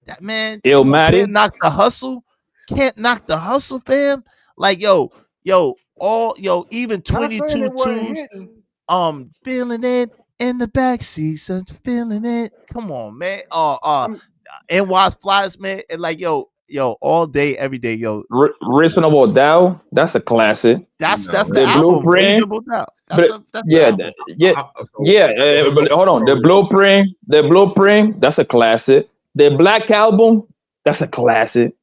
That man, come on, can't knock the hustle. Can't knock the hustle, fam. Like, yo, even Not saying 22 it wasn't twos, hitting. feeling it in the backseat, so feeling it. Come on, man. NY's Flyers, man. And like, yo, all day, every day, yo. Reasonable Doubt, that's a classic. That's the The album, Blueprint. Reasonable Doubt. That's the album. But hold on. The Blueprint, that's a classic. The Black Album, that's a classic.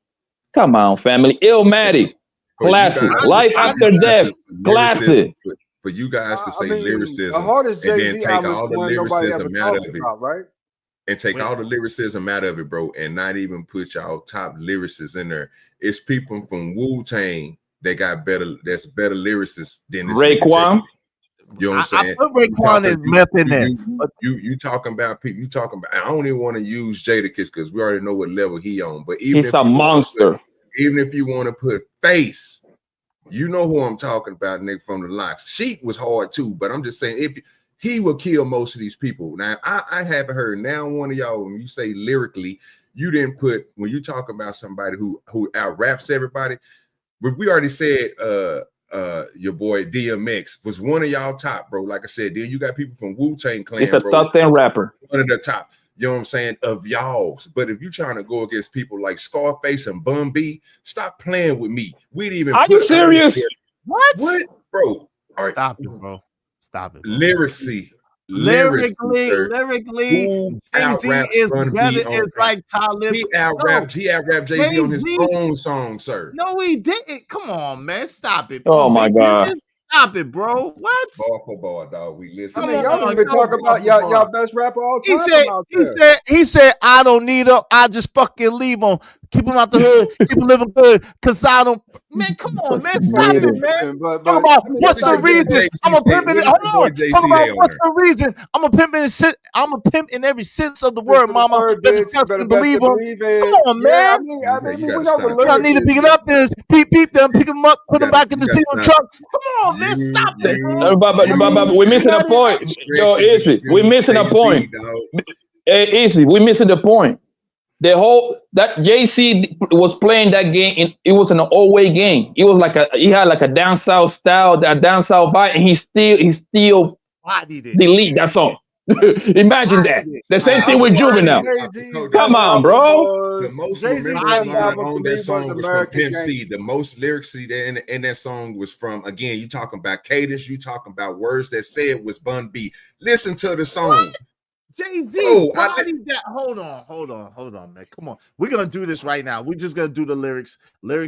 Come on, family. Illmatic, classic. Life After Death, classic. For you guys to say The lyricism hardest and then Jay-Z take album is all the the one nobody ever lyricism out talks of it, about, right? and take all the lyricism out of it, bro, and not even put y'all top lyricists in there. It's people from Wu-Tang that got that's better lyricists than this Raekwon. You know what I'm saying? I put Raekwon and Meth in there. You talking about people? You talking about? I don't even want to use Jadakiss because we already know what level he on. But even He's a monster. Even if you want to put Face, you know who I'm talking about, Nick, from the Locks. Sheet was hard too, but I'm just saying if he will kill most of these people. Now I haven't heard now one of y'all when you say lyrically, you didn't put when you talking about somebody who out raps everybody. We already said your boy DMX was one of y'all top, bro. Like I said, then you got people from Wu-Tang Clan. He's a top 10 rapper. One of the top. You know what I'm saying, of y'all's. But if you're trying to go against people like Scarface and Bun B, stop playing with me. We didn't even. Are you serious? What, bro? All right. Stop it, bro. Stop it. Bro. Lyrically, Jay-Z is better. It's like Talib. He out-rapped Jay-Z on his own song, sir. No, he didn't. Come on, man. Stop it. Oh my God. Stop it, bro. What? Ball for ball, dog. We listen. I mean, y'all didn't even talk about y'all best rapper all time. He said, I don't need him. I just fucking leave him. Keep him out the hood. Keep him living good. Cause I don't. Man, come on, man. Stop it, man. Talk about what's the reason? I'm a pimp in. Hold on. Talk about what's the reason? I'm a pimp in. I'm a pimp in every sense of the word, mama. Better trust and believe him. Come on, man. I mean, we know the lyrics. I need to pick it up. This peep them, pick them up, put them back in the seat of the truck. Come on, man. Stop it. But we're missing a point. Yo, Easy, we're missing a point. Hey, Easy, we're missing the point. The whole that JC was playing that game, it was an all-way game. It was like he had like a down south style, a down south vibe, and he still delete that song. Imagine that. The same thing with Juvenile. Come on, bro. The most memorable line on that song was from Pimp C. The most lyrics in that song was from, again, you talking about cadence, you talking about words that said was Bun B. Listen to the song. What? Jay-Z bodied that. Hold on, man. Come on. We're gonna do this right now. We're just gonna do the lyrics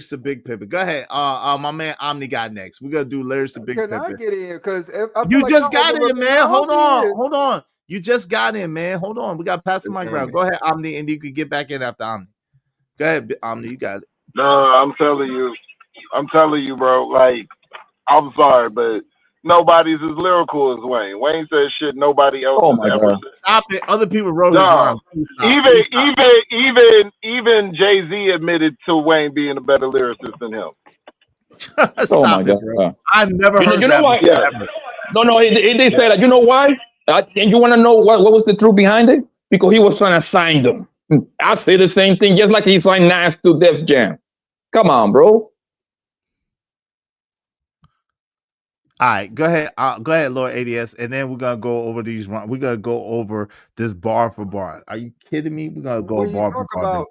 to Big Pimpin'. Go ahead. My man Omni got next. We're gonna do lyrics to Big Pimpin'. Can I get in? Because you just got in, man. Hold on. You just got in, man. Hold on. We got past the mic round. Go ahead, Omni, and you can get back in after Omni. Go ahead, Omni. You got it. No, I'm telling you, bro. Like, I'm sorry, but nobody's as lyrical as Wayne. Wayne says shit nobody else has ever said. Stop it. Other people wrote his No, rhymes. even Jay-Z admitted to Wayne being a better lyricist than him. Stop my it, God. bro. I've never heard You that know why? before, Yeah. ever. No, they say that. You know why? And you want to know what was the truth behind it? Because he was trying to sign them. I say the same thing, just like he signed Nas to Def Jam. Come on, bro. All right, go ahead. Go ahead, Lord ADS, and then we're gonna go over these. We're gonna go over this bar for bar. Are you kidding me? We're gonna go When you bar for talk bar. about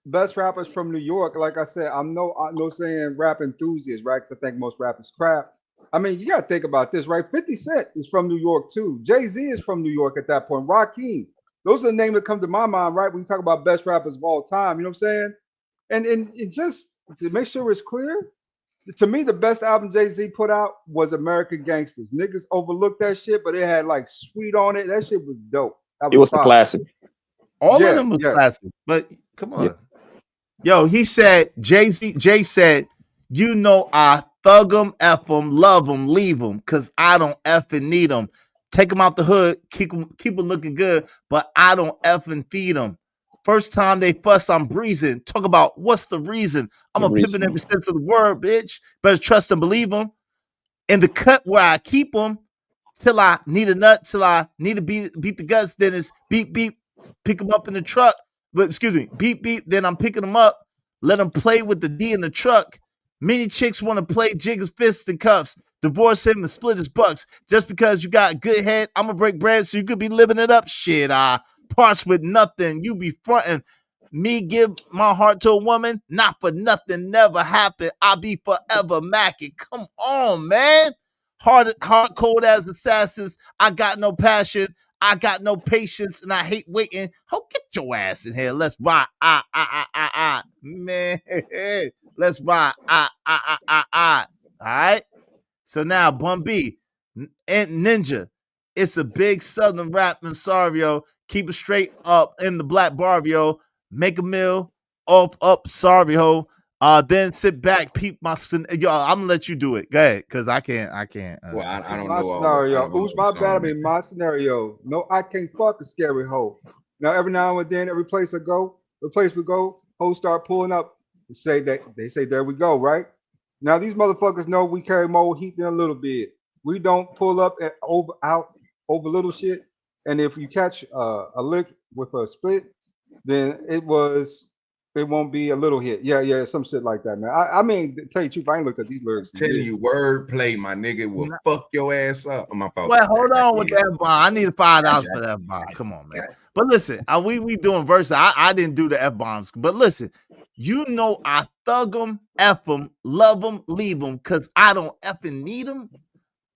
best rappers from New York, like I said, I'm no saying rap enthusiast, right? Because I think most rap is crap. I mean, you gotta think about this, right? 50 Cent is from New York too. Jay-Z is from New York at that point. Rakim. Those are the names that come to my mind, right? When you talk about best rappers of all time, you know what I'm saying? And it just to make sure it's clear, to me, the best album Jay-Z put out was American Gangsters. Niggas overlooked that shit, but it had like Sweet on it. That shit was dope. That It was a fire. classic. All Yeah, of them was yeah. classic, but come on. Yeah. Yo, he said, Jay said, you know, I thug them, F them, love them, leave them, because I don't effing need them. Take them out the hood, keep them looking good, but I don't effing feed them. First time they fuss, I'm breezing. Talk about what's the reason. I'm a pimp in every sense of the word, bitch. Better trust and believe them. In the cut where I keep them, till I need a nut, till I need to beat the guts, then it's beep, beep, pick them up in the truck. But excuse me, beep, beep, then I'm picking them up, let them play with the D in the truck. Many chicks want to play jiggers, fists, and cuffs. Divorce him and split his bucks. Just because you got good head, I'm going to break bread so you could be living it up. Shit, parts with nothing. You be fronting. Me give my heart to a woman, not for nothing, never happen. I'll be forever macking. Come on, man. Hard cold as assassins. I got no passion. I got no patience, and I hate waiting. Oh, get your ass in here. Let's ride. Man. Let's ride. All right. So now, Bun B and Ninja. It's a big southern rap Sorrio. Keep it straight up in the black barrio. Make a meal off up sorry ho. Then sit back, peep my yo. I'm gonna let you do it. Go ahead, cause I can't. Well, I don't My know all scenario. the Who's my bad? I mean, my scenario. No, I can't fuck a scary hoe. Now, every now and then, every place we go, hoes start pulling up. They say, there we go, right? Now these motherfuckers know we carry more heat than a little bit. We don't pull up over little shit. And if you catch a lick with a split, then it won't be a little hit. Yeah, some shit like that, man. I mean, to tell you the truth, I ain't looked at these lyrics. Telling you, wordplay, my nigga, will fuck your ass up. Oh, my fault. Well, hold on with that bomb. I need $5 for that bomb. Come on, man. But listen, we doing verses. I didn't do the F bombs, but listen, you know I thug them, F them, love them, leave them, because I don't effing need them.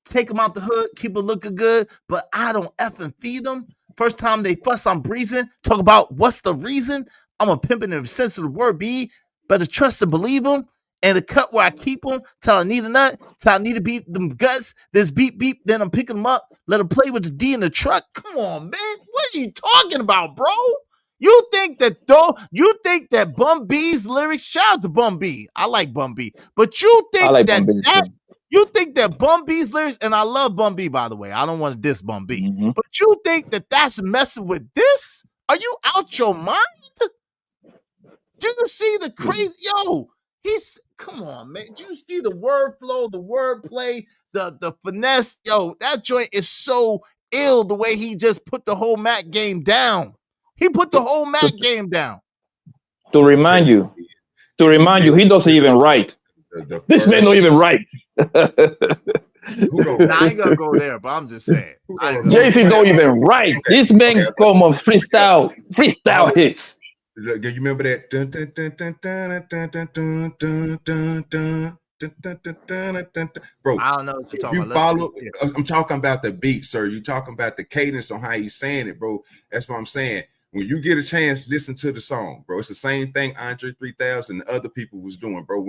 Take them out the hood, keep it looking good, but I don't effing feed them. First time they fuss, I'm breezing. Talk about what's the reason. I'm a pimping in the sense of the word, B. Better trust and believe them. And the cut where I keep them till I need a nut, till I need to beat them guts. There's beep, beep. Then I'm picking them up. Let them play with the D in the truck. Come on, man. What are you talking about, bro? You think that Bun B's lyrics, shout out to Bun B. I like Bun B. But you think you think that Bun B's lyrics, and I love Bun B, by the way. I don't want to diss Bun B. But you think that that's messing with this? Are you out your mind? Do you see the crazy? Yo, come on, man. Do you see the word flow, the wordplay, the finesse? Yo, that joint is so ill the way he just put the whole Mac game down. He put the whole Mac game down. To remind you, he doesn't even write. This man don't even write. Nah, I ain't gonna go there, but I'm just saying. JC don't even write. This man come on freestyle hits. Do you remember that? Bro, I don't know what you're talking about. Follow. I'm talking about the beat, sir. You talking about the cadence on how he's saying it, bro. That's what I'm saying. When you get a chance, listen to the song, bro. It's the same thing Andre 3000 and other people was doing, bro.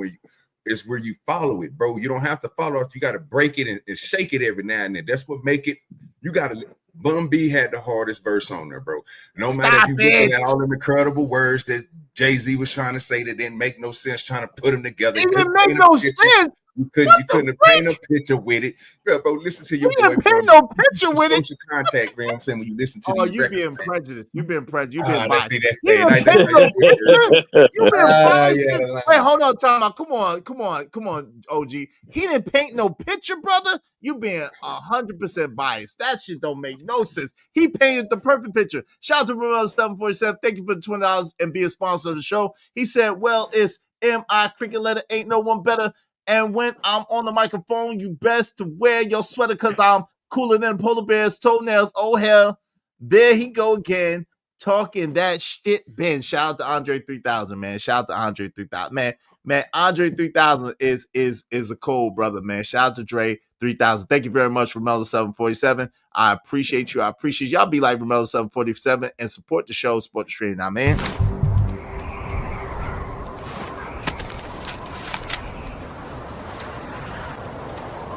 It's where you follow it, bro. You don't have to follow it. You got to break it and shake it every now and then. That's what make it. You got to. Bun B had the hardest verse on there, bro. No matter if you get all them incredible words that Jay-Z was trying to say that didn't make no sense, trying to put them together. It didn't make no sense. You couldn't paint a picture with it, bro. Listen to your boy. You paint no picture with it. Social contact, man. I'm saying when you listen to these you records, being prejudiced. You being prejudiced. You Ah, being that's biased. that's You it. didn't paint no picture. You been biased. yeah, Wait, hold on, time out. Come on, OG. He didn't paint no picture, brother. You being 100% biased. That shit don't make no sense. He painted the perfect picture. Shout out to Romel 747. Thank you for the $20 and be a sponsor of the show. He said, well, it's M.I. cricket letter, ain't no one better. And when I'm on the microphone, you best to wear your sweater because I'm cooler than polar bear's toenails. Oh, hell. There he go again. Talking that shit, Ben. Shout out to Andre 3000, man. Shout out to Andre 3000, man. Andre 3000 is a cold brother, man. Shout out to Dre 3000. Thank you very much, Romelo 747. I appreciate you. I appreciate y'all. Be like Romelo 747 and support the show, support the stream. Now, man.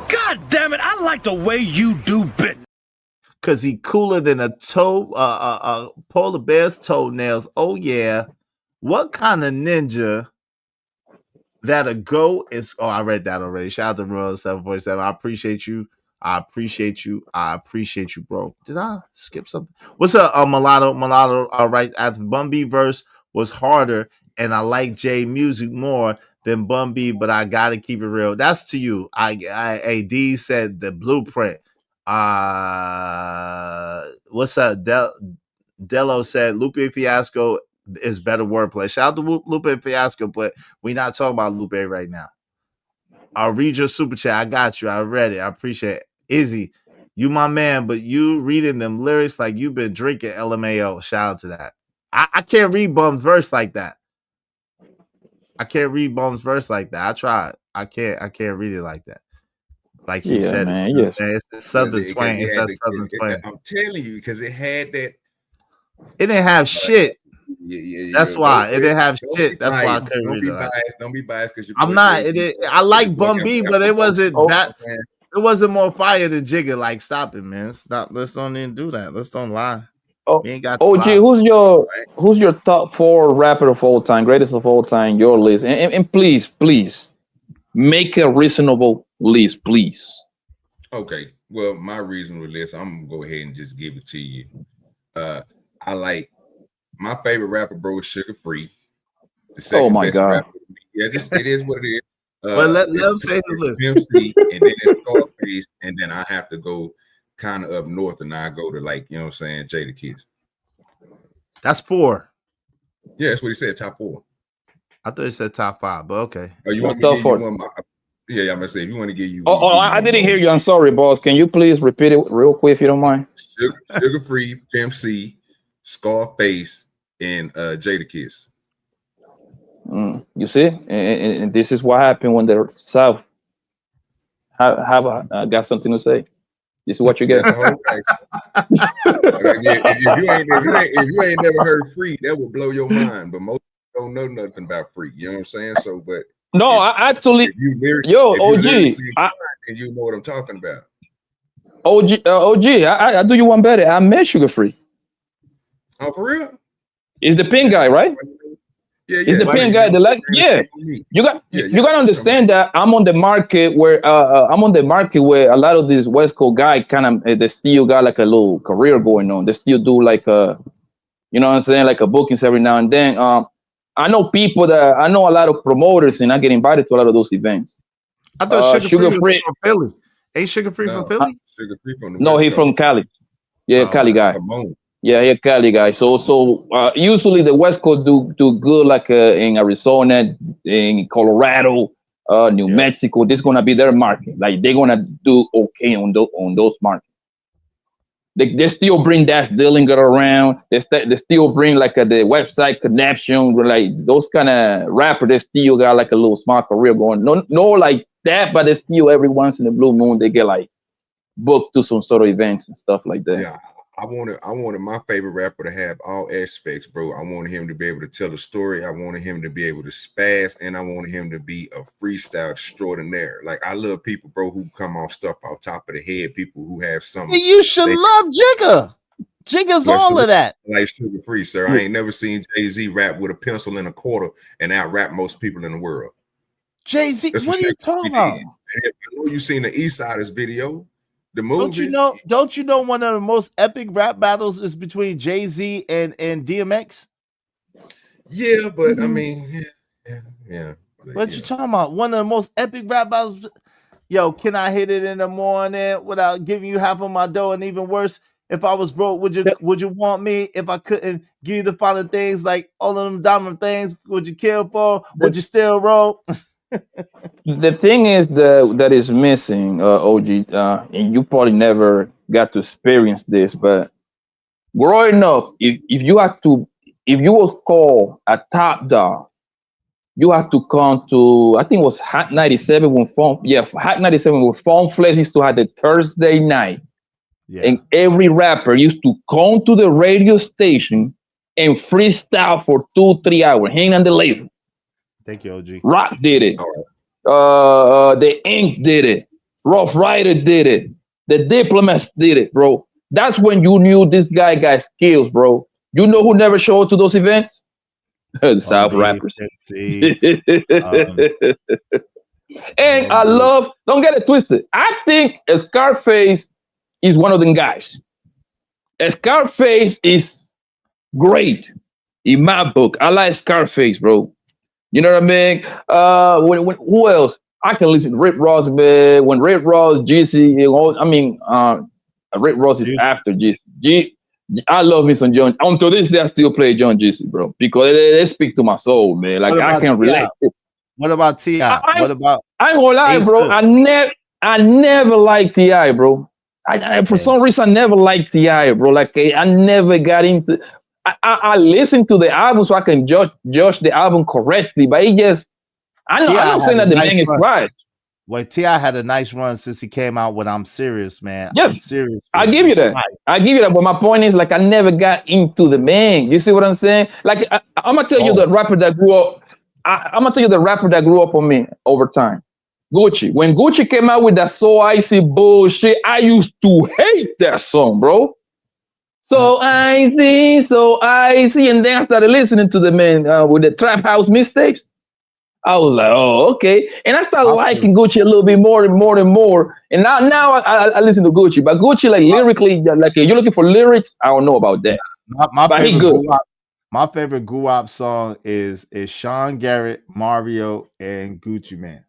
God damn it! I like the way you do bit. Cause he cooler than a polar bear's toenails. Oh yeah. What kind of ninja that'll go is I read that already. Shout out to Royal 747. I appreciate you. I appreciate you, bro. Did I skip something? What's up, Mulatto? Right after Bun B verse was harder, and I like J music more than Bun B, but I gotta keep it real. That's to you. AD said the blueprint. What's up? Dello said Lupe Fiasco is better wordplay. Shout out to Lupe Fiasco, but we're not talking about Lupe right now. I'll read your super chat. I got you. I read it. I appreciate it. Izzy, you my man, but you reading them lyrics like you've been drinking LMAO. Shout out to that. I can't read Bum's verse like that. I tried. I can't read it like that. Like he said, man, yes. It's the southern twang. It's that southern twang. I'm telling you, because it had that. It didn't have shit. That's why it didn't have shit. That's why I couldn't read it. Don't be biased because I'm not. I like Bum B, but it wasn't that. It wasn't more fire than Jigga. Like, stop it, man. Stop. Let's don't even do that. Let's don't lie. We ain't got OG, who's your top 4 rapper of all time, greatest of all time? Your list, and please make a reasonable list, please. Okay. Well, my reasonable list, I'm gonna go ahead and just give it to you. I like my favorite rapper, bro, is Sugar Free. The second my best God. rapper. Yeah, it is what it is. But let him say the list. MC, and then it's Scarface, and then I have to go kind of up north, and I go to Jada Kiss. That's 4. Yeah, that's what he said. Top 4. I thought he said top 5, but okay. Oh, you want me to give you one? Yeah, I'm gonna say if you want to give you. I didn't hear you. I'm sorry, boss. Can you please repeat it real quick if you don't mind? Sugar Free, MC, Scarface, and Jada Kiss. You see, and this is what happened when the South have got something to say. This is what you get. If you ain't never heard Free, that would blow your mind. But most don't know nothing about Free. You know what I'm saying? So, but no, I actually, OG, and you know what I'm talking about. OG, I do you one better. I met Sugar Free. Oh, for real? It's the pink guy, right? Yeah. It's the pink guy. You got to understand that I'm on the market where a lot of these West Coast guys they still got like a little career going on. They still do like you know what I'm saying, like a bookings every now and then. I know a lot of promoters, and I get invited to a lot of those events. I thought Sugar Free was from Philly. Ain't Sugar Free from Philly? Sugar Free from the No, West he's from Cali. Yeah, Cali guy. Come on. Yeah, he's a Cali guy. So usually the West Coast do good, like in Arizona, in Colorado, New Mexico. This is gonna be their market. Like they're gonna do okay on those markets. They still bring that Dillinger around. They still bring like the website connection. Like those kind of rappers, they still got like a little small career going. No like that, but they still every once in a blue moon they get like booked to some sort of events and stuff like that. Yeah, I wanted my favorite rapper to have all aspects, bro. I wanted him to be able to tell a story. I wanted him to be able to spaz, and I wanted him to be a freestyle extraordinaire. Like I love people, bro, who come off stuff off top of the head. People who have something. You should love Jigga. Jigga's all of that. Like Sugar Free, sir. I ain't never seen Jay-Z rap with a pencil and a quarter and out rap most people in the world. Jay-Z, what are you talking about? I know you seen the East Siders video, the movie. Don't you know one of the most epic rap battles is between Jay-Z and DMX? Yeah, but I mean, yeah. What you talking about? One of the most epic rap battles. Yo, can I hit it in the morning without giving you half of my dough? And even worse, if I was broke, would you want me if I couldn't give you the final things like all of them diamond things? Would you kill for? Would you still roll? The thing is that is missing, OG, and you probably never got to experience this, but growing up, if you was called a top dog, you have to come to, I think it was Hot 97 when Hot 97 when Phone Flex used to have the Thursday night. Yeah. And every rapper used to come to the radio station and freestyle for 2-3 hours, hang on the label. Thank you, OG. Rock did it. The Ink did it. Rough Rider did it. The Diplomats did it, bro. That's when you knew this guy got skills, bro. You know who never showed up to those events? The South rappers. And I love, don't get it twisted. I think Scarface is one of them guys. Scarface is great in my book. I like Scarface, bro. You know what I mean? Who else? I can listen to Rick Ross, man. When Rick Ross, GC, Rick Ross is after GC. I love me some John. Until this day, I still play John GC, bro, because they speak to my soul, man. Like I can relate. What about T.I.? What about? I ain't gonna lie, bro. I never liked T.I., bro. For some reason, I never liked T.I., bro. Like I never got into. I listened to the album so I can judge the album correctly, but it just I'm not saying that the man is right. Well, T.I. had a nice run since he came out with I'm Serious, man. Yes, I'm Serious. I give you that. I give you that. But my point is, like, I never got into the man. You see what I'm saying? Like, I'm gonna tell you the rapper that grew up. I'm gonna tell you the rapper that grew up on me over time. Gucci. When Gucci came out with that So Icy bullshit, I used to hate that song, bro. So icy, and then I started listening to the man with the Trap House mixtapes. I was like, oh, okay. And I started liking Gucci a little bit more and more and more. And now I listen to Gucci. But Gucci, like lyrically, like you're looking for lyrics, I don't know about that. My favorite Guwap song is Sean Garrett, Mario, and Gucci Man.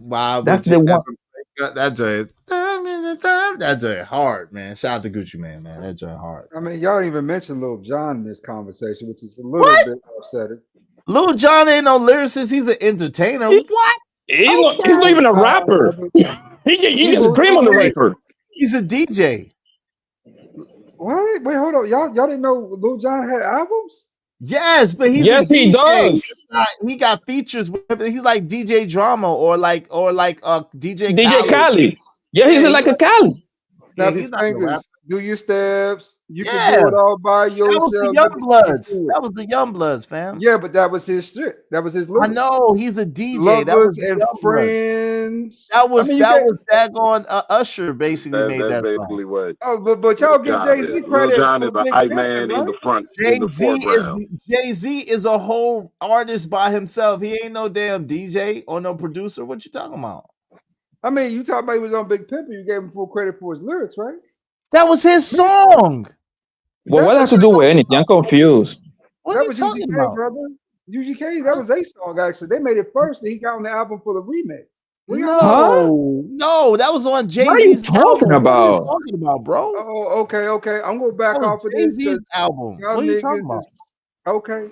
Wow, that's the one. That joint hard, man. Shout out to Gucci Man, man. That joint hard. I mean, y'all even mentioned Lil Jon in this conversation, which is a little bit upsetting. Lil Jon ain't no lyricist. He's an entertainer. What? He's not even a rapper. he just scream on the record. He's a DJ. What? Wait, hold on. Y'all didn't know Lil Jon had albums? Yes, but he's a DJ. He does. He got features with him. He's like DJ Drama or like DJ Khaled. Yeah, he's like a Khaled. Snap your fingers. Do your steps. You can do it all by yourself. That was the Youngbloods, fam. Yeah, but that was his shit. That was his lyrics. I know he's a DJ. Lovers that was and Friends. That was daggone Usher basically made that basically song. What? Oh, but y'all give Jay-Z credit. Lil Jon is an hype man in the front. Jay-Z is a whole artist by himself. He ain't no damn DJ or no producer. What you talking about? I mean, you talking about he was on Big Pimpin'. You gave him full credit for his lyrics, right? That was his song. Well, what has to do with anything? I'm confused. What are you talking about, brother? UGK, that was a song actually. They made it first, and he got on the album for the remix. No, that was on Jay-Z's. What are you talking about? What are you talking about, bro? Oh, okay. I'm gonna back off of this. Jay-Z's album. What are you talking about? Okay.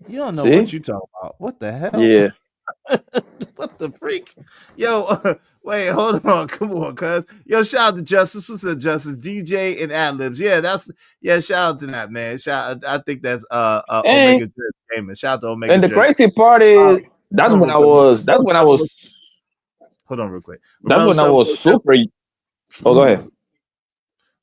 You don't know what you talking about. What the hell? Yeah. What the freak? Yo, wait, hold on. Come on, cuz. Yo, shout out to Justice. What's up, Justice? DJ and Adlibs. Yeah, shout out to that, man. I think that's Omega Dread Gaming. Shout out to Omega And the Dread. crazy part is that's when I was hold on real quick. That's when I was super. Oh, go ahead.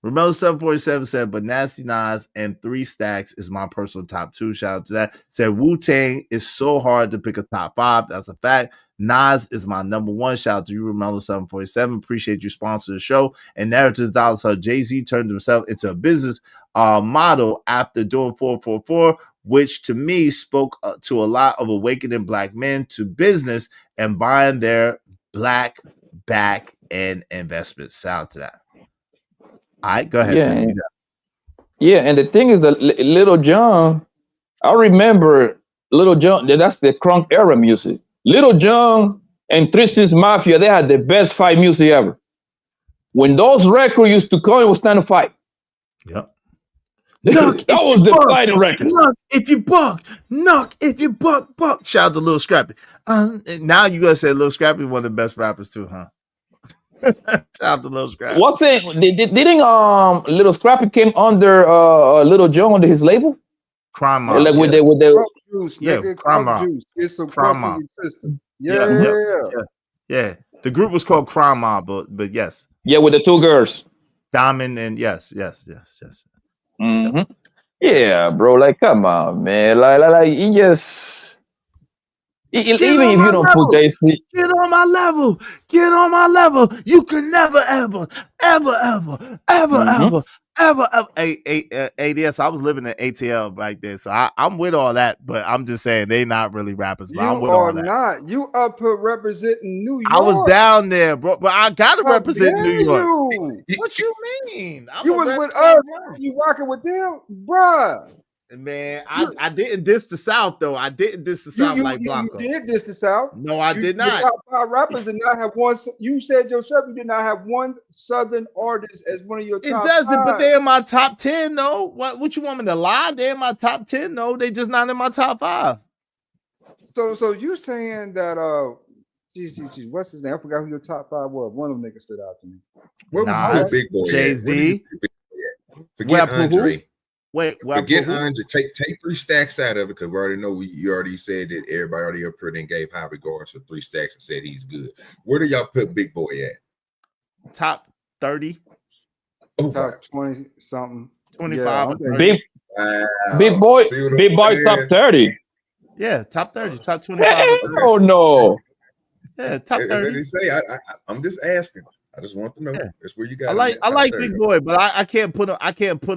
Romelo 747 said, but Nasty Nas and 3 Stacks is my personal top 2. Shout out to that. Said Wu-Tang is so hard to pick a top 5. That's a fact. Nas is my number 1. Shout out to you, Romelo 747. Appreciate you sponsor the show. And Narratives Dollar. So Jay-Z turned himself into a business model after doing 444. which to me spoke to a lot of awakening black men to business and buying their black back end investments. Sound to that. All right, go ahead. Yeah, yeah. And the thing is, that Little John, I remember Little John. That's the crunk era music. Little John and 3 6 Mafia, they had the best fight music ever. When those records used to come, it was time to fight. Yep. That was the fighting record. Knock if you buck. Knock if you buck. Shout out to Lil Scrappy. Now you gotta say Lil Scrappy one of the best rappers too, huh? Shout out to Lil Scrappy. What's it? Didn't Little Scrappy came under Little John under his label? Crime Mob. Like with the Crunk juice, yeah, nigga, Crime crunk Mob. juice. It's some Crime crunk Mob. in your system. Yeah. The group was called Crime Mob, but yes. Yeah, with the 2 girls. Diamond and yes. Mm-hmm. Yeah, bro. Like, come on, man. Like you just even if you don't put JC. Get on my level. Get on my level. You can never, ever. ADS, I was living in ATL right there, so I'm with all that, but I'm just saying they not really rappers, but I'm with all that. Not. You up here representing New York. I was down there, bro, but I gotta How represent New York. You? What you mean? You was with us. You rocking with them, bruh. Man, I didn't diss the South though. I didn't diss the South like Blanco. You did diss the South. No, I did not. The top 5 rappers did not have one. You said yourself you did not have one Southern artist as one of your top 5. It doesn't, but they're in my top 10 though. What you want me to lie? They're in my top 10 though. They just not in my top 5. So you saying that geez, what's his name? I forgot who your top 5 was. One of them niggas stood out to me. Where was Big Boy? Jay-Z. Forget Andre. Forget Andre. Take 3 stacks out of it because we already know you already said that everybody already up here and gave high regards to 3 stacks and said he's good. Where do y'all put Big Boy at? Top 30. Oh, top 20 something. 25. Yeah, Big Boy top 30. Yeah, top 30, top 25. Oh no. Yeah, top 30. They say I'm just asking. I just want to know. That's where you got. I like Big Boy, but I can't put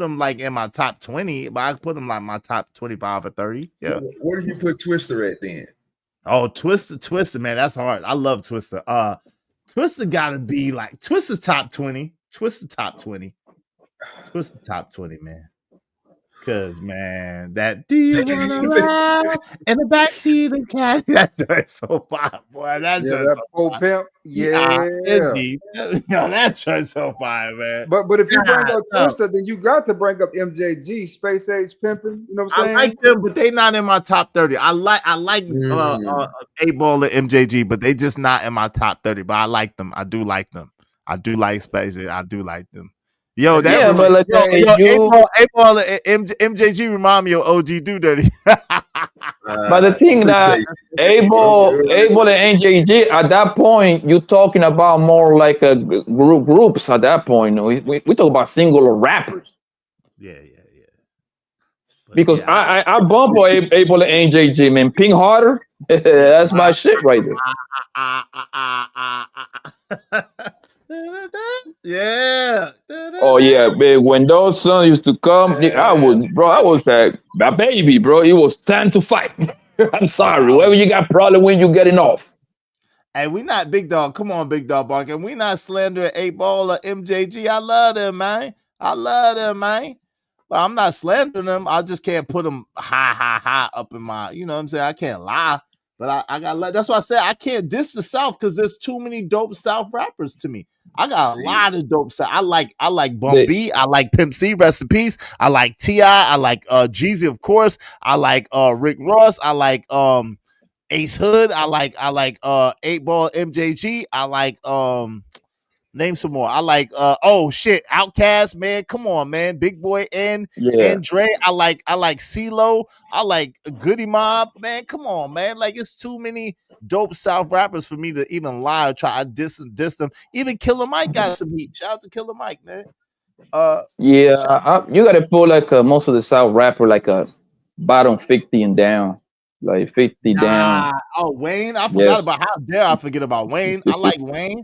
him like in my top 20, but I put him like my top 25 or 30. Yeah. Where do you put Twister at then? Oh, Twister, man, that's hard. I love Twister. Twister gotta be like Twister's top 20. Twister top 20. Twister top 20, man. Cause man, that do you wanna ride in the backseat of cat? That joint's so fire, boy. That joint's so fire. Pimp. Yeah. That joint's so fire, man. But if you bring up Twister, then you got to bring up MJG, Space Age Pimpin'. You know what I'm saying? I like them, but they not in my top 30. I like 8Ball and MJG, but they just not in my top 30. But I like them. I do like them. I do like Space Age. I do like them. Yo, that but like A-Ball and MJG remind me of OG Do Dirty. But the thing that A-Ball and MJG at that point, you're talking about more like a groups at that point. We talk about singular rappers. Yeah. Because I bump for A-Ball and MJG, man. Pink Harder, that's my shit right there. Yeah. Oh yeah, man. When those songs used to come, I was like a baby, bro. It was time to fight. I'm sorry. Whoever you got problem when you getting off. Hey, we not Big Dog. Come on, Big Dog Barkin. We not slandering 8Ball or MJG. I love them, man. But I'm not slandering them. I just can't put them high up in my, you know what I'm saying? I can't lie. But I got, that's why I said I can't diss the South because there's too many dope South rappers to me. I got a lot of dope South. I like Bump B. I like Pimp C, rest in peace. I like T.I. I like Jeezy, of course. I like Rick Ross. I like Ace Hood. I like 8Ball MJG. I like name some more. I like Outkast, man. Come on, man. Big Boy and Dre. I like CeeLo. I like Goody Mob, man. Come on, man. Like it's too many dope South rappers for me to even lie or try to diss them. Even Killer Mike got some heat. Shout out to Killer Mike, man. You gotta pull like most of the South rapper like a bottom 50 and down. Like 50 down. Oh, Wayne. I forgot about, how dare I forget about Wayne. I like Wayne.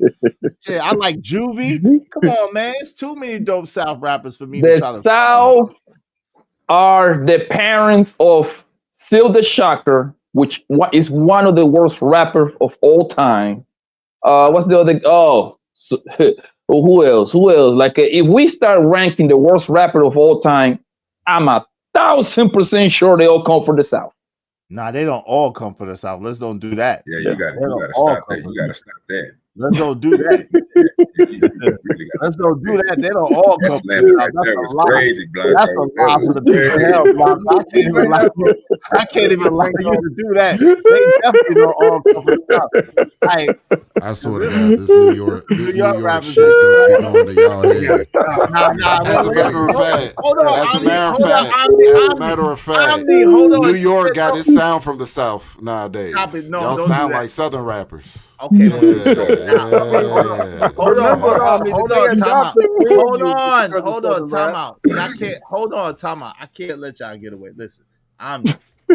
Yeah, I like Juvie. Come on, man. It's too many dope South rappers for me to try to. are the parents of Silk the Shocker, which is one of the worst rappers of all time. What's the other? Who else? Who else? Like, if we start ranking the worst rapper of all time, I'm 1,000% sure they all come from the South. Nah, they don't all come from the South. Let's don't do that. Yeah, you gotta stop that. You gotta stop that. Let's don't do that. Let's don't do that. They don't all come from the South. That was crazy, Blanco. That's a lie for the people of hell, Blanco. I can't even allow you to do that. They definitely don't all come from the South. I swear to God, this New York rappers shit going on to y'all head. As a matter of fact, hold on. as a matter of fact, New York got its sound from the South nowadays. Stop it. No, y'all don't sound do that. like Southern rappers. Okay, Hold on, time out. I can't time out. I can't let y'all get away. Listen,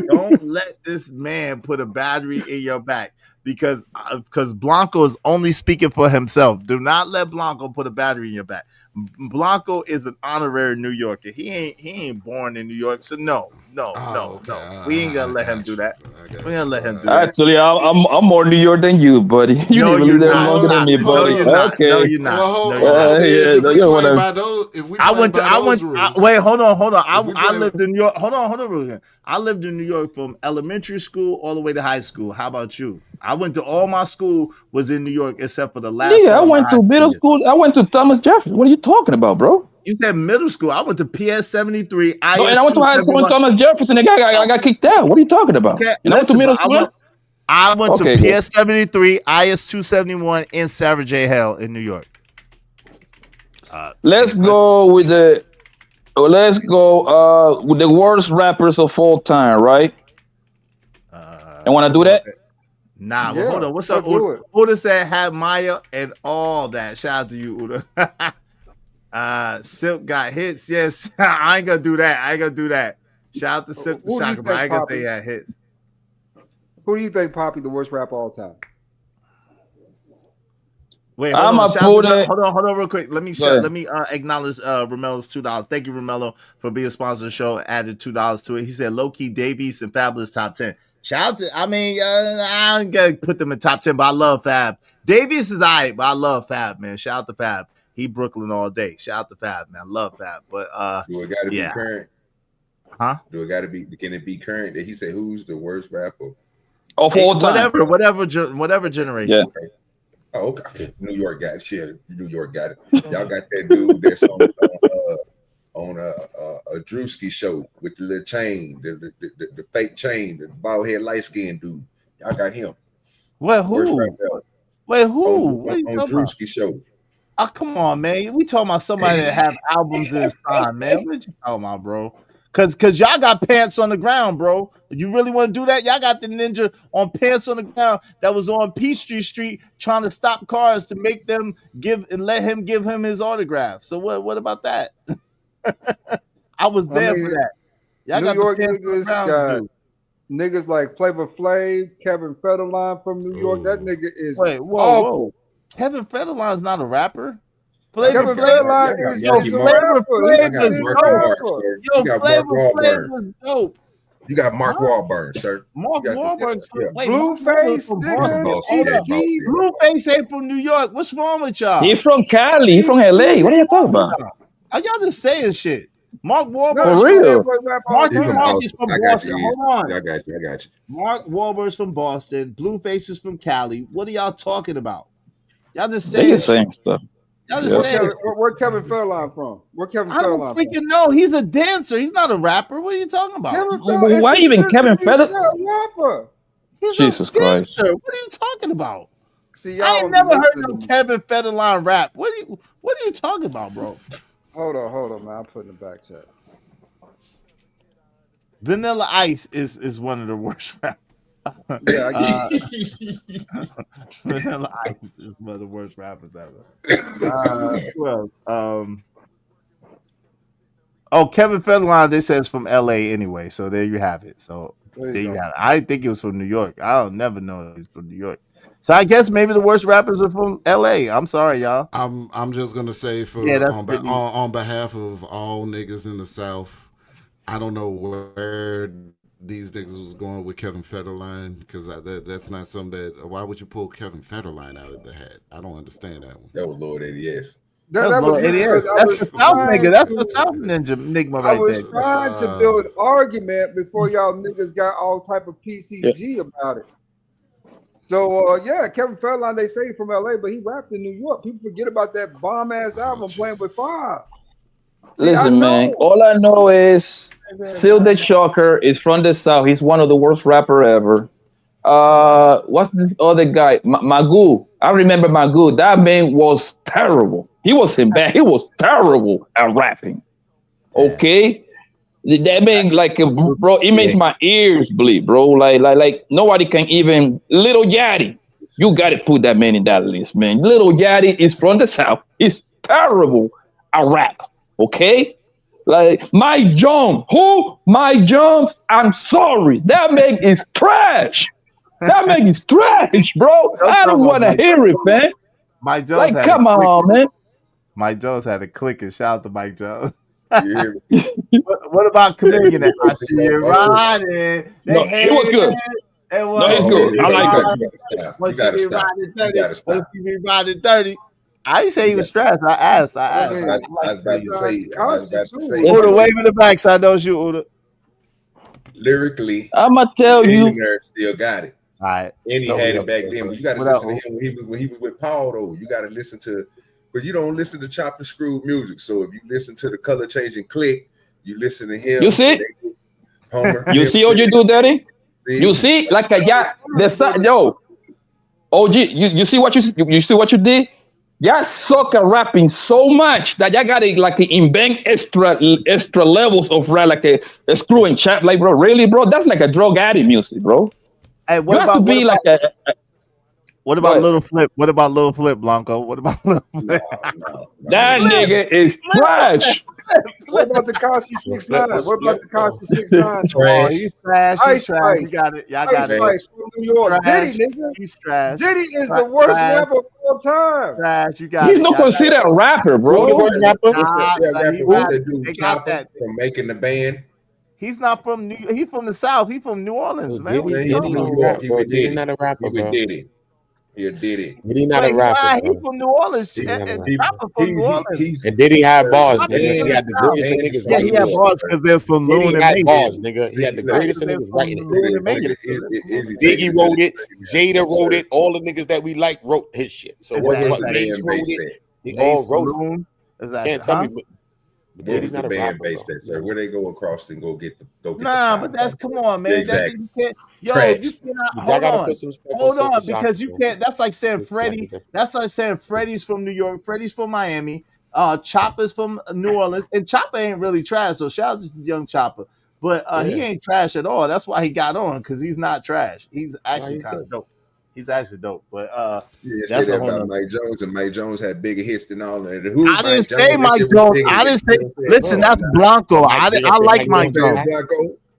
don't let this man put a battery in your back because Blanco is only speaking for himself. Do not let Blanco put a battery in your back. Blanco is an honorary New Yorker. He ain't born in New York, so no. We ain't gonna let him do that. We're gonna let him do that. Actually, I'm more New York than you, buddy. You No, live you're there not. longer than me, buddy. Okay. No, you're not. Wait, hold on. I lived in New York. Hold on. I lived in New York from elementary school all the way to high school. How about you? I went to all my school was in New York except for the last. Yeah, I went to middle school. I went to Thomas Jefferson. What are you talking about, bro? You said middle school. I went to PS 73. And I went to high school in Thomas Jefferson. I got kicked out. What are you talking about? Okay, and I went to middle school. I went to PS 73, IS 271 in Savage J. Hell in New York. Let's go with the worst rappers of all time, right? And want to do that? Nah, well, hold on. What's up, Uda? Uda said have Maya and all that. Shout out to you, Uda. Silk got hits. Yes, I ain't gonna do that. Shout out to Silk the Shocker, but I ain't gonna say he had hits. Who do you think, Poppy, the worst rapper all time? Wait, hold on, real quick. Let me acknowledge Romelo's $2. Thank you, Romelo, for being a sponsor of the show. Added $2 to it. He said low key Davies and Fabulous top 10. Shout out to, I ain't gonna put them in top 10, but I love Fab. Davies is alright, but I love Fab, man. Shout out to Fab. He Brooklyn all day. Shout out to Fab, man. I love Fab. But do it gotta be current? Huh? Do it gotta be? Can it be current? Did he say who's the worst rapper of all time? Whatever generation. Yeah. Okay. Oh, okay. New York got it. New York got it. Y'all got that dude that's on a Drewski show with the little chain, the fake chain, the bald head light skinned dude. Y'all got him. Well, who? Wait, who? On Drewski show. Oh, come on, man. We talking about somebody that have albums this time, man. What you talking about, bro? Cause y'all got pants on the ground, bro. You really want to do that? Y'all got the ninja on pants on the ground that was on Peachtree Street trying to stop cars to make them let him give him his autograph. So what about that? I was there for that. Y'all New got York the pants on the ground, dude. Niggas like Flavor Flav, Kevin Federline from New York. That nigga is whoa. Kevin Federline's not a rapper. Kevin Federline is a rapper. Was dope. You got Mark Wahlberg, sir. Mark Wahlberg. Blueface from Boston. Blueface ain't from New York. What's wrong with y'all? He's from Cali. He's from LA. What are you talking about? Are y'all just saying shit? Mark Wahlberg. For real. Mark is from Boston. Hold on. I got you. Mark Wahlberg's from Boston. Blueface is from Cali. What are y'all talking about? Y'all just saying the same stuff. Y'all just saying. Where Kevin Federline from? I don't freaking know. He's a dancer. He's not a rapper. What are you talking about? Why even Kevin Federline? Rapper. Jesus Christ! What are you talking about? See, I ain't never heard no Kevin Federline rap. What are you talking about, bro? Hold on, man. I'm putting it back chat. Vanilla Ice is one of the worst rappers. Yeah, Vanilla Ice is one of the worst rappers ever. Kevin Federline, they say is from LA anyway, so there you have it. So there you have it. I think it was from New York. I'll never know he's from New York. So I guess maybe the worst rappers are from LA. I'm sorry, y'all. I'm just gonna say on behalf of all niggas in the South, I don't know where these niggas was going with Kevin Federline because that's not something that. Why would you pull Kevin Federline out of the hat? I don't understand that one. That was Lord ADS. That was Lord me Idiot. because I That's was the South trying nigga. That's to. the South ninja enigma I right was there. trying to build argument before y'all niggas got all type of PCG about it. So yeah, Kevin Federline, they say from LA, but he rapped in New York. People forget about that bomb ass album playing with fire. See, Listen, man. All I know is Seal the Shocker is from the South. He's one of the worst rapper ever. What's this other guy? Magoo. I remember Magoo. That man was terrible. He wasn't bad. He was terrible at rapping. Okay. That man, like, bro, it makes my ears bleed, bro. Like nobody can even. Little Yachty, you got to put that man in that list, man. Little Yachty is from the South. He's terrible at rap. Okay, like Mike Jones. Who? Mike Jones. I'm sorry, that man is trash. That man is trash, bro. I don't want to hear it, man. Mike Jones. Like, come on, man. Mike Jones had a click and shout out to Mike Jones. What about Chameleon? I see you riding. No, it was good. No, it's good. I like it. Once you be riding 30, once you be riding 30. I didn't say he was trash. I asked. I was about to say. Uda, wave in the back so I know it's you, Uda. Lyrically, I'ma tell you, still got it. All right, and he had it back then. But you got to listen to him when he was with Paul. Though you got to listen to, but you don't listen to chop and screw music. So if you listen to the Color Changing Click, you listen to him. You see, Homer. You see what you do, Daddy? You see, like yo, OG. You see what you see what you did? Y'all suck at rapping so much that y'all gotta like invent extra levels of rap, like a screw and chap. Like, bro, really, bro? That's like a drug addict music, bro. Hey, what about Little Flip? What about Little Flip, Blanco? What about Little Flip? That nigga is trash. What about the Tekashi 6ix9ine? What about the Tekashi 6ix9ine? Oh, he's trash. He's trash. Ice You got it. Y'all Ice got it. Spice from New York. Trash. Diddy, nigga. He's trash. Diddy is the worst rapper of all time. Trash. You got He's it. not considered a rapper, bro. The worst rapper? They got that from making the band. He's not from New. He's from the South. He's from New Orleans, man. He's not a rapper, bro. He did it. Diddy not a rapper. He's from New Orleans. Rapper from New Orleans. And Diddy had bars, nigga. He had the greatest niggas writing. He had bars because there's from Loon and Mason. Bars, nigga. He had the greatest niggas writing it. Biggie wrote it. Jada wrote it. All the niggas that we like wrote his shit. So what Mace wrote it. They all wrote it. Can't tell me. Diddy's not a band based that, sir. Where they go across and go get Nah, but that's come on, man. Exactly. You cannot hold on because you can't. That's like saying Freddie. That's like saying Freddie's from New York. Freddie's from Miami. Chopper's from New Orleans, and Chopper ain't really trash. So shout out to Young Chopper, but he ain't trash at all. That's why he got on because he's not trash. He's actually kind of dope. He's actually dope, but that's that about Mike Jones, and Mike Jones had bigger hits than all of that. I didn't say Mike Jones. I didn't say. Listen, that's Blanco. I like Mike Jones.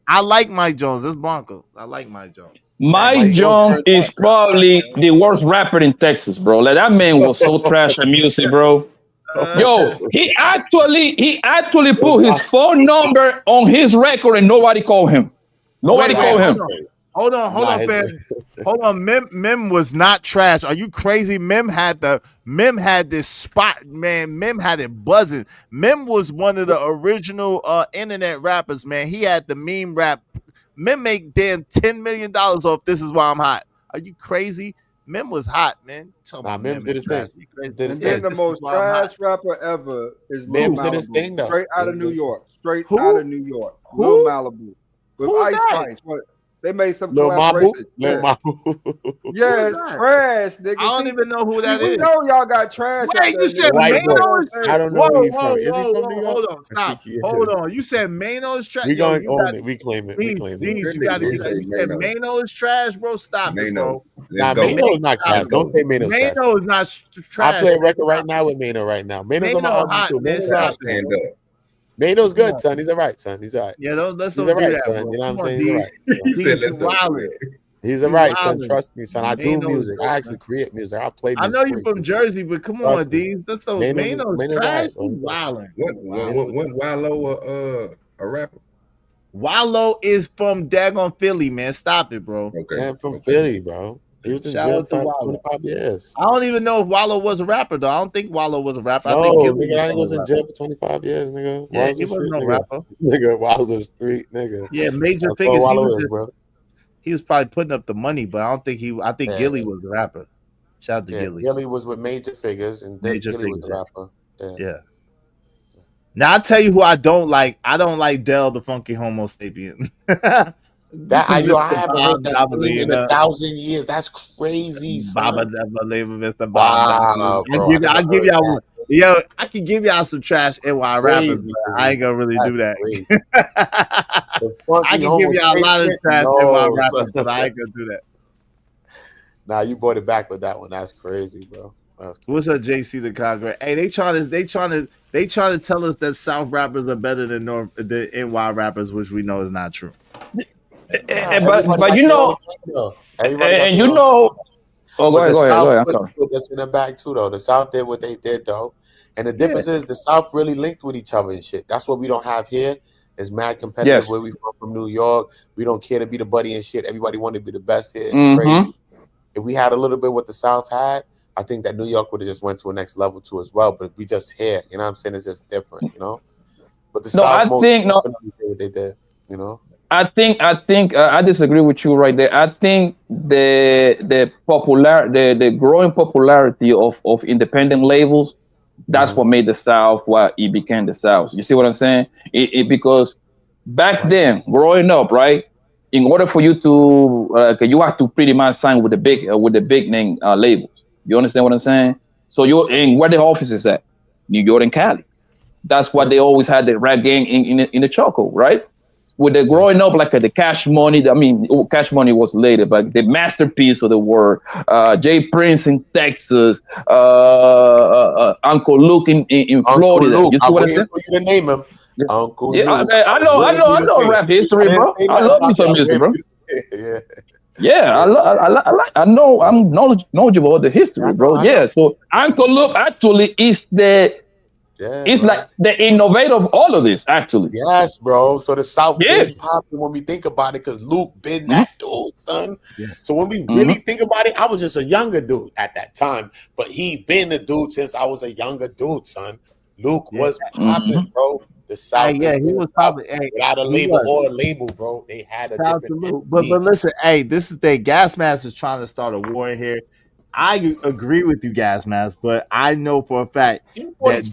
I like Mike Jones. That's Blanco. I like Mike Jones. Mike Jones is probably the worst rapper in Texas, bro. Like that man was so trash at music, bro. Yo, he actually put his phone number on his record and nobody called him. Nobody called him. Hold on, fam. Hold on. Mem was not trash. Are you crazy? Mem had this spot, man. Mem had it buzzing. Mem was one of the original internet rappers, man. He had the meme rap. Mem make damn $10 million off This Is Why I'm Hot. Are you crazy? Mem was hot, man. Mem did his thing. The most trash rapper ever is Lil Malibu. Straight out of New York. Out of New York. Lil Malibu. With Ice Spice. They made some collaboration. Lil Mabu. Yeah, it's trash, nigga. I don't even know who that is. You know y'all got trash. Wait, you said Mano's? I don't know who he's from. Is he from New York? Hold on, stop. Hold on. You said Mano's trash. We going to own it. We claim it. You said Mano's trash, bro. Stop it, bro. Nah, Mano's not trash. Don't say Mano's trash. Mano is not trash. I play a record right now with Mano right now. Mano's on my album too. Mano's hot. Mano's good, son. He's all right, son. He's all right. Yeah, let's don't do right, that, son. bro. You know what I'm saying? He's all right, son. Trust me, son. I do music. I actually create music. I play music. I know you're from Jersey, but come on, D. That's those Mano's trash. He's wilding. Wasn't Wallow a rapper? Wallow is from daggone Philly, man. Stop it, bro. Okay. Yeah, from Philly, bro. He was in jail for 25 years. I don't even know if Wallow was a rapper, though. I don't think Wallow was a rapper. No, I think Gilly nigga, was in jail for 25 years, nigga. Yeah, Wild's he a wasn't street no nigga. rapper. Nigga, Wild's a street nigga. Yeah, Major That's Figures. what He Wallow was is, just, bro. he was probably putting up the money, but I don't think I think Gilly was a rapper. Shout out to Gilly. Gilly was with Major Figures, and Major Gilly was Figures, the rapper. Yeah. Now I'll tell you who I don't like. I don't like Del the Funky Homo Sapien. That I haven't heard that name in 1,000 years. That's crazy, son. Baba never leave Mr. Wow, bro. I'll give y'all yo, I can give y'all some trash NY rappers, but I ain't gonna really do that. I can give y'all a lot of trash NY rappers, but I ain't gonna do that. Nah, you brought it back with that one. That's crazy, bro. What's up, JC the Congress? Hey, they trying to tell us that South rappers are better than the NY rappers, which we know is not true. But you know, and you know, go ahead. I'm sorry. That's in the bag too, though. The South did what they did, though, and the difference is the South really linked with each other and shit. That's what we don't have here. It's mad competitive. Where we from New York, we don't care to be the buddy and shit. Everybody want to be the best here. It's crazy. If we had a little bit what the South had, I think that New York would have just went to a next level too as well. But we just here, you know what I'm saying? It's just different, you know. But the South, what they did, you know. I think I disagree with you right there. I think the growing popularity of independent labels, that's what made the South what it became the South. You see what I'm saying? Because back then, growing up, right, in order for you to you have to pretty much sign with the big name labels. You understand what I'm saying? So where the offices at? New York and Cali. That's why they always had the rap gang in the Choco, right? With the growing up, like the Cash Money. I mean, Cash Money was later, but the masterpiece of the word. Jay Prince in Texas, Uncle Luke in Florida. Luke. You see what I'm saying? For you to name him, Uncle Luke. I know rap history, bro. I love me some music, bro. Yeah, I know. I'm knowledgeable of the history, bro. Yeah, so Uncle Luke actually is it's like the innovator of all of this, actually. Yes, bro. So the South been popping when we think about it, because Luke been that dude, son. Yeah. So when we really think about it, I was just a younger dude at that time, but he been the dude since I was a younger dude, son. Luke was popping, bro. The South, he was popping. Without a label or a label, bro. They had a different. But listen, this is the thing. Gas Mask is trying to start a war here. I agree with you, Gas Mask, but I know for a fact that dudes,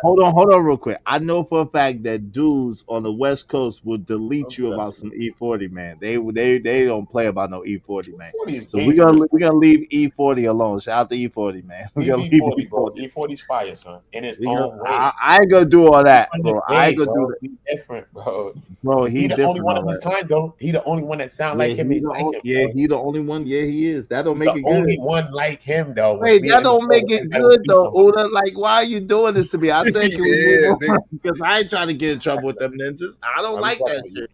hold on real quick. I know for a fact that dudes on the West Coast will delete you about some E40, man. They don't play about no E40, man. So we're gonna leave E40 alone. Shout out to E40, man. We're gonna leave E40, bro. E40's fire, son. In his own way. I ain't gonna do all that, bro. I ain't gonna do that. He's different, bro. Bro, he the only one of his kind, though. He the only one that sound like him. He the only one. Yeah, he is. That don't make it good. Only one like him, though. Wait, that don't make it good, though, Uda. Like, why are you doing this to me? I said, can we move on? Because I ain't trying to get in trouble with them ninjas. I don't like that shit.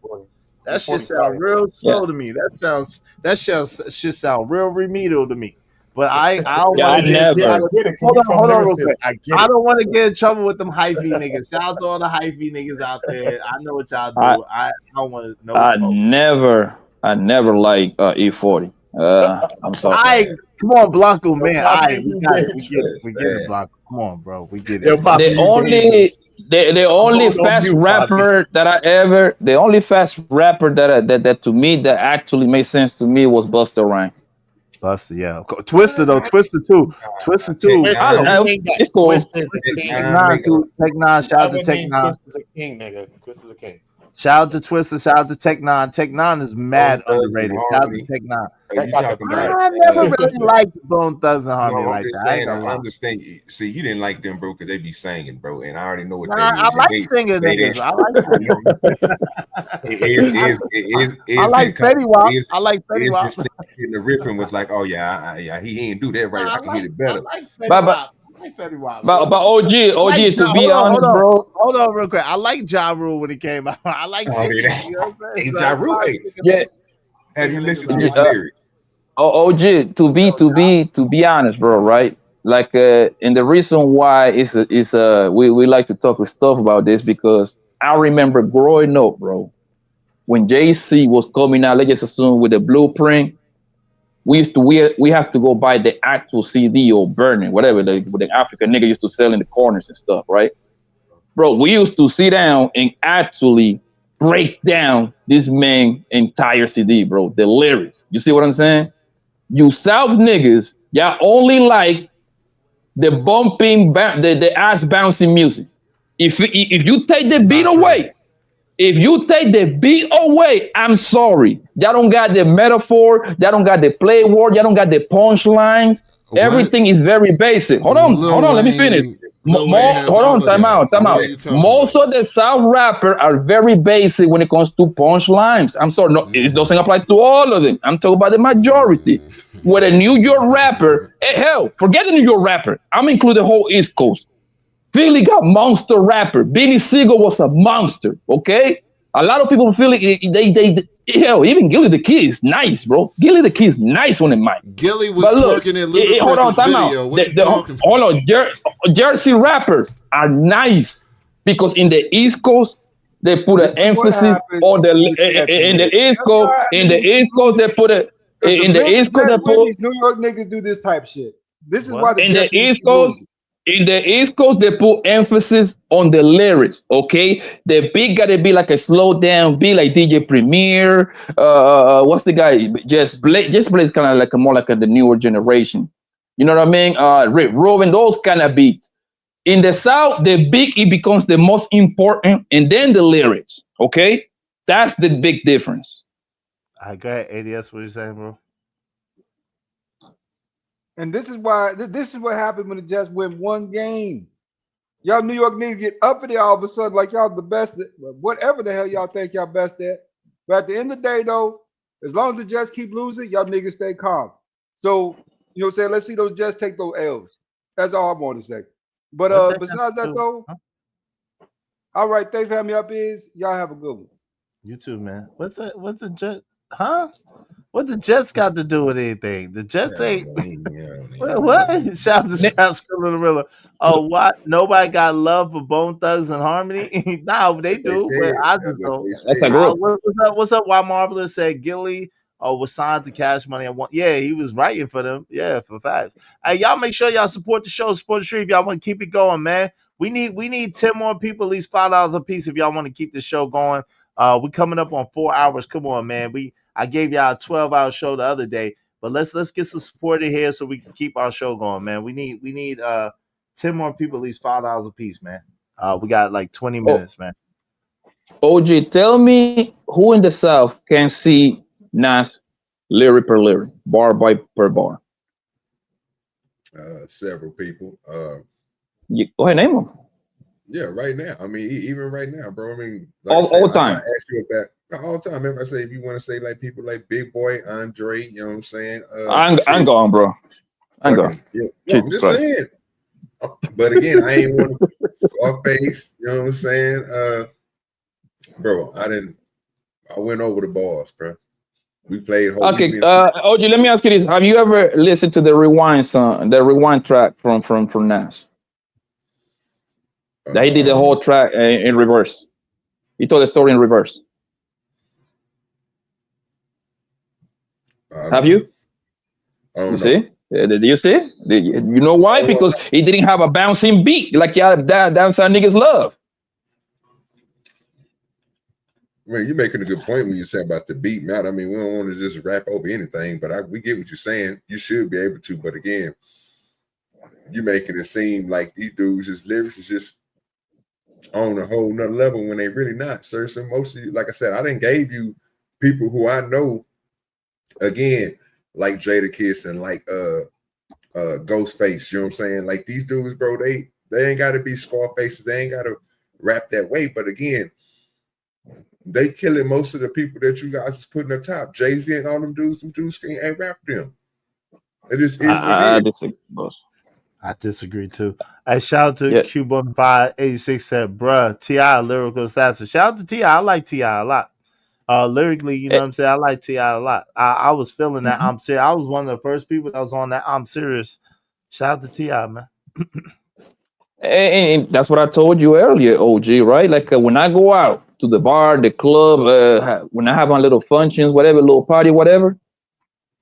That shit sound real slow to me. That shit sound real remedial to me. But I don't want to get hold on real quick. I don't want to get in trouble with them hyphy niggas. Shout out to all the hyphy niggas out there. I know what y'all do. I don't want to know. I never like E40. I'm sorry. Come on, Blanco, man. We get it, Blanco. Come on, bro. We get it. The only fast rapper that to me that actually made sense to me was Busta Rhymes. Busta, yeah. Twister though, Twister too. It's cool. Tech Nine, shout out to Tech Nine. Twister's a king, nigga. Twister's a king. Shout out to Twister. Shout out to Tech Nine. Tech Nine is mad underrated. Shout out to Tech Nine. I never really liked Bone Thugs and Harmony like that. I understand. See, you didn't like them, bro, because they be singing, bro, and I already know what they mean. I like singing niggas. I like Fetty Wap. I like Fetty Wap. And the riffing was like, oh yeah, he ain't do that right. I can hit it better. But OG, to be honest, bro. Hold on real quick. I like Ja Rule when it came out. I like Ja Rule. Yeah. Have you listened to his lyrics? OG, to be honest, bro, right? Like and the reason why we like to talk with stuff about this because I remember growing up, bro. when Jay-Z was coming out, let's just assume with the Blueprint, we have to go buy the actual CD or burn it, whatever the African nigga used to sell in the corners and stuff, right? Bro, we used to sit down and actually break down this man's entire CD, bro. The lyrics. You see what I'm saying? You South niggas, y'all only like the bumping, the ass bouncing music. If you take the beat away, I'm sorry. Y'all don't got the metaphor. Y'all don't got the play word. Y'all don't got the punchlines. Everything is very basic. Hold on. Let me finish. Time out. Most of the South rappers are very basic when it comes to punchlines. I'm sorry, no, it doesn't apply to all of them. I'm talking about the majority. With a New York rapper, hell, forget the New York rapper. I'm including the whole East Coast. Philly got monster rapper. Benny Siegel was a monster. Okay, a lot of people feel they hell, even Gilly the Kid is nice, bro. Gilly the Kid is nice on the mic. Gilly was twerking in Ludacris's video. What you talking about? Hold on, Jersey rappers are nice because in the East Coast they put an emphasis on the in the East Coast. In the East Coast they put it in the East Coast. They put New York niggas do this type shit. This is why in the East Coast. In the East Coast, they put emphasis on the lyrics. Okay, the beat gotta be like a slow down beat, like DJ Premier. What's the guy? Just Blaze kind of like more like the newer generation. You know what I mean? Rick Rubin, those kind of beats. In the South, the beat it becomes the most important, and then the lyrics. Okay, that's the big difference. I got ADS. What you saying, bro? And this is why this is what happens when the Jets win one game. Y'all New York niggas get uppity all of a sudden like y'all the best at whatever the hell y'all think y'all best at. But at the end of the day, though, as long as the Jets keep losing, y'all niggas stay calm. So, you know what I'm saying? Let's see those Jets take those L's. That's all I want to say. But besides that, though, all right, thanks for having me up. Y'all have a good one. You too, man. What's a Jet? Huh? What the Jets got to do with anything? The Jets ain't. What? Shout out to Scrap Skrilla. Oh, what? Nobody got love for Bone Thugs and Harmony? No, they do. But I just don't. What's up? Why Marvelous said Gilly was signed to Cash Money. Yeah, he was writing for them. Yeah, for facts. Hey, y'all make sure y'all support the show, support the stream. If y'all want to keep it going, man. We need 10 more people, at least $5 a piece if y'all want to keep the show going. We coming up on 4 hours. Come on, man. I gave y'all a 12-hour show the other day, but let's get some support in here so we can keep our show going, man. We need 10 more people, at least $5 a piece, man. We got like 20 minutes, man. OG, tell me who in the South can see Nas lyric per lyric, bar per bar. Several people. Go ahead, name them. Yeah, right now. I mean, even right now, bro. I mean, like all time. I ask you about all the time. If I say if you want to say like people like Big Boy, Andre, you know what I'm saying? I'm going, bro. I'm going. Yeah, I'm just saying. But again, I ain't want to Scarface. You know what I'm saying? Bro, I went over the bars, bro. We played. Okay, OG, let me ask you this: have you ever listened to the Rewind song, the Rewind track from Nas? That he did the whole track in reverse. He told the story in reverse. Have you? You see? Did you see? You know why? Because he didn't have a bouncing beat like y'all dancehall niggas love. I mean, you're making a good point when you say about the beat, man. I mean, we don't want to just rap over anything, but we get what you're saying. You should be able to, but again, you're making it seem like these dudes' just lyrics is just on a whole nother level when they really not, sir. So most of you, like I said, I done gave you people who I know, again, like Jada Kiss and like Ghostface, you know what I'm saying? Like these dudes, bro, they ain't gotta be Scarfaces, they ain't gotta rap that way. But again, they killing most of the people that you guys is putting up top. Jay-Z and all them dudes ain't rap them. It is I disagree, boss. I disagree too. I shout out to Cuban 586 said, bruh, T.I. lyrical assassin. Shout out to T.I. I like T.I. a lot. Lyrically, you know what I'm saying? I like T.I. a lot. I was feeling that. I'm serious. I was one of the first people that was on that. I'm serious. Shout out to T.I., man. And that's what I told you earlier, OG, right? Like when I go out to the bar, the club, when I have my little functions, whatever, little party, whatever.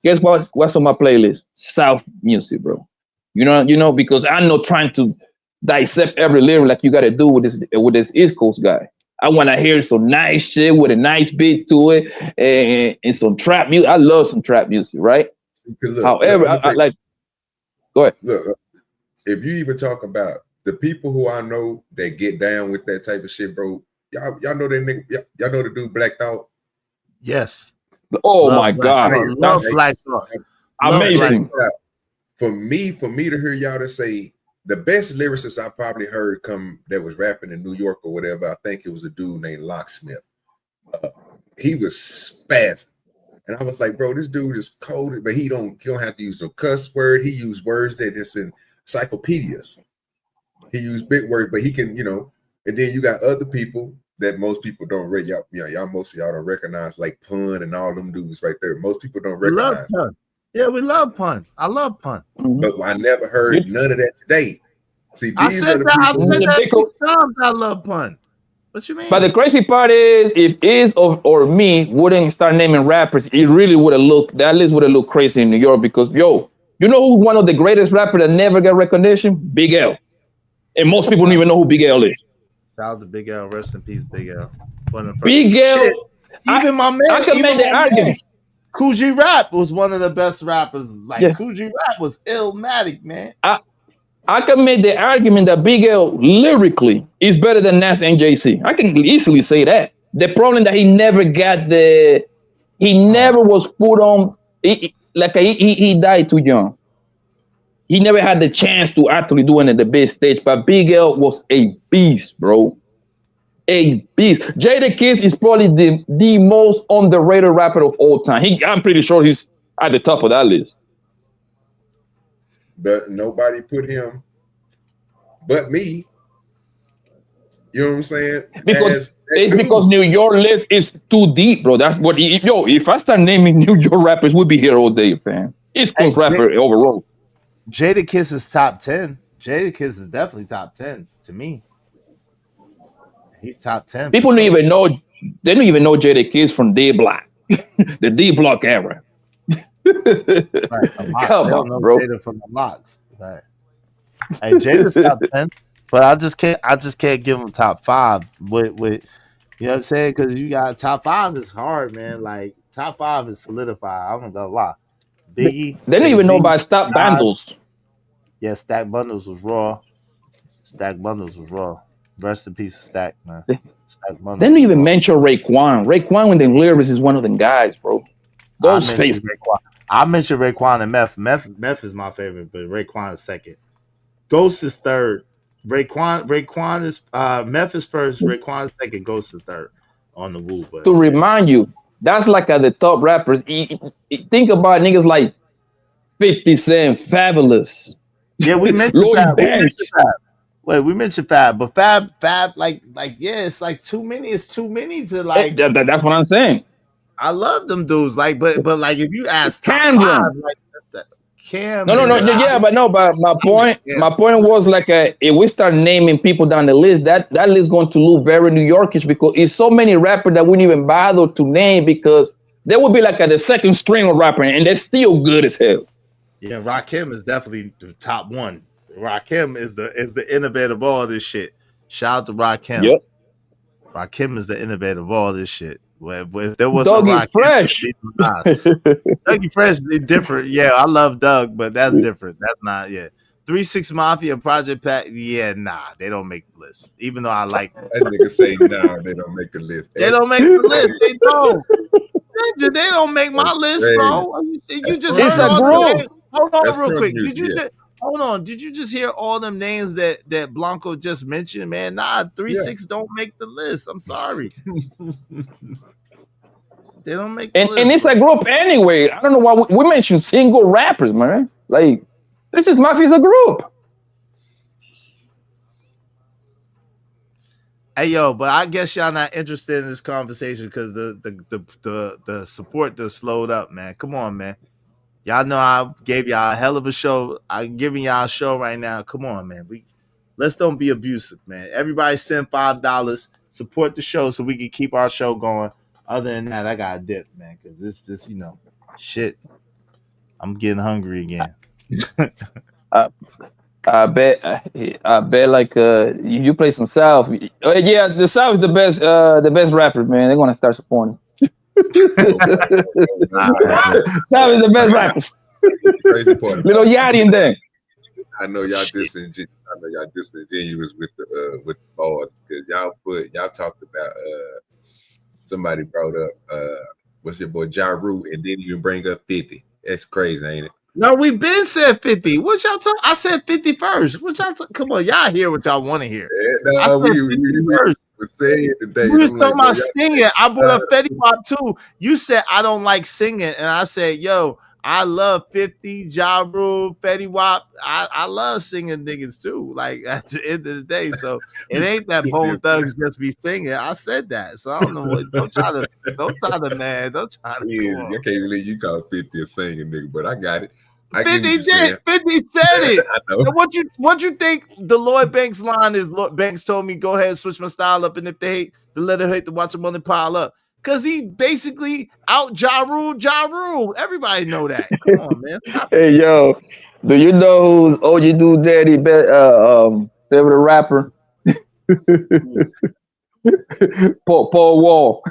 Guess what's on my playlist? South music, bro. You know, because I'm not trying to dissect every lyric like you got to do with this East Coast guy. I want to hear some nice shit with a nice beat to it and some trap music. I love some trap music, right? Look, However, I like. Go ahead. Look, if you even talk about the people who I know that get down with that type of shit, bro, y'all know that nigga, y'all know the dude Black Thought? Yes. Oh my God. Love Black Thought. Amazing. Black Thought. For me to hear y'all to say the best lyricist I probably heard that was rapping in New York or whatever, I think it was a dude named Locksmith. He was spazzing. And I was like, bro, this dude is coded, but he don't have to use no cuss word. He used words that is in encyclopedias. He used big words, but he can, and then you got other people that most people don't read. Y'all most of y'all don't recognize, like Pun and all them dudes right there. Most people don't recognize. We love Pun. Yeah, we love Pun. I love Pun. But I never heard none of that today. See, I said that 6 times. I love Pun. What you mean? But the crazy part is, if Iz or me wouldn't start naming rappers, it really would have looked, that list would have looked crazy in New York because, you know who's one of the greatest rappers that never got recognition? Big L. And most people don't even know who Big L is. Shout out to Big L. Rest in peace, Big L. Big L. Shit. Even my man. I can make the argument. Coogee Rap was one of the best rappers. Coogee Rap was illmatic, man. I can make the argument that Big L lyrically is better than Nas and JC. I can easily say that. The problem that he never got he never was put on, he died too young. He never had the chance to actually do it at the big stage, but Big L was a beast, bro. A beast. Jadakiss is probably the most underrated rapper of all time. I'm pretty sure he's at the top of that list. But nobody put him but me. You know what I'm saying? Because New York list is too deep, bro. That's what if I start naming New York rappers, we'll be here all day, man. East Coast rapper overall. Jadakiss is top 10. Jadakiss is definitely top 10 to me. He's top 10. People don't even know. They don't even know Jadakiss from D Block, the D Block era. Right, come on, bro. Jada from the Locks. Right. Hey, Jada's top 10, but I just can't give him top 5 with you know what I'm saying? Because you got top 5 is hard, man. Like top 5 is solidified. I'm not gonna lie. Biggie. They don't even know about Stack Bundles. Yeah, Stack Bundles was raw. Stack Bundles was raw. Rest in peace, Stack, man. Stack Bundles. They don't even mention Raekwon. Raekwon with the lyrics is one of them guys, bro. Ghostface. I mentioned Raekwon and Meth. Meth is my favorite, but Raekwon is second. Ghost is third. Raekwon is Meth is first. Raekwon is second. Ghost is third on the Woo. But to remind you, that's like at the top rappers. Think about niggas like 50 Cent, Fabulous. Yeah, we mentioned Fab. We mentioned Fab, but Fab, like, yeah, it's like too many. It's too many to like. That's what I'm saying. I love them dudes, like, but like if you ask Cameron, but my point was like if we start naming people down the list, that list is going to look very New Yorkish because it's so many rappers that wouldn't even bother to name because they would be like the second string of rapper and they're still good as hell. Yeah, Rakim is definitely the top one. Rakim is the innovator of all this shit. Shout out to Rakim. Yep. Rakim is the innovator of all this shit. If there was Dougie Fresh. Dougie Fresh is different. Yeah, I love Doug, but that's different. That's not 3-6 Mafia, Project Pat. Yeah, nah, they don't make the list. Even though I like that nigga say no, they don't make the list. They don't make the list. They don't. They don't make my list, bro. You just heard all the names. Hold on, real quick. Hold on. Did you just hear all them names that Blanco just mentioned, man? Nah, 3-6 don't make the list. I'm sorry. They don't make the list. And it's a group anyway. I don't know why we mentioned single rappers, man. Like, 3-6 Mafia is a group. Hey, yo, but I guess y'all not interested in this conversation because the support just slowed up, man. Come on, man. Y'all know I gave y'all a hell of a show. I'm giving y'all a show right now. Come on, man. Let's don't be abusive, man. Everybody send $5. Support the show so we can keep our show going. Other than that, I got to dip, man, because this, shit. I'm getting hungry again. I bet like you play some South. Yeah, the South is the best rapper, man. They're gonna start supporting. South is the best rappers. Crazy part. Little Yachty in there. I know y'all disingenuous with the bars because y'all talked about somebody brought up what's your boy Ja Rule and didn't even bring up 50. That's crazy, ain't it? No, we been said 50. What y'all talk? I said 50 first. What y'all talk? Come on, y'all hear what y'all want to hear. Yeah, no, we were saying today. You was talking about singing. I brought up Fetty Wap too. You said I don't like singing, and I said, yo, I love 50, Ja Rule, Fetty Wap. I love singing niggas too. Like at the end of the day, so it ain't that Bone Thugs just be singing. I said that, so I don't know what. Don't try to. Man. Don't try to. Yeah, I can't believe you call 50 a singing nigga, but I got it. 50 did. 50 said it. I know. What you think the Lloyd Banks line is? Lloyd Banks told me go ahead and switch my style up, and if they hate, to let them hate to watch the money pile up. Cause he basically out Ja Rule. Everybody know that. Come on, man. Hey yo, do you know who's OG Dude Daddy favorite rapper? Paul Wall.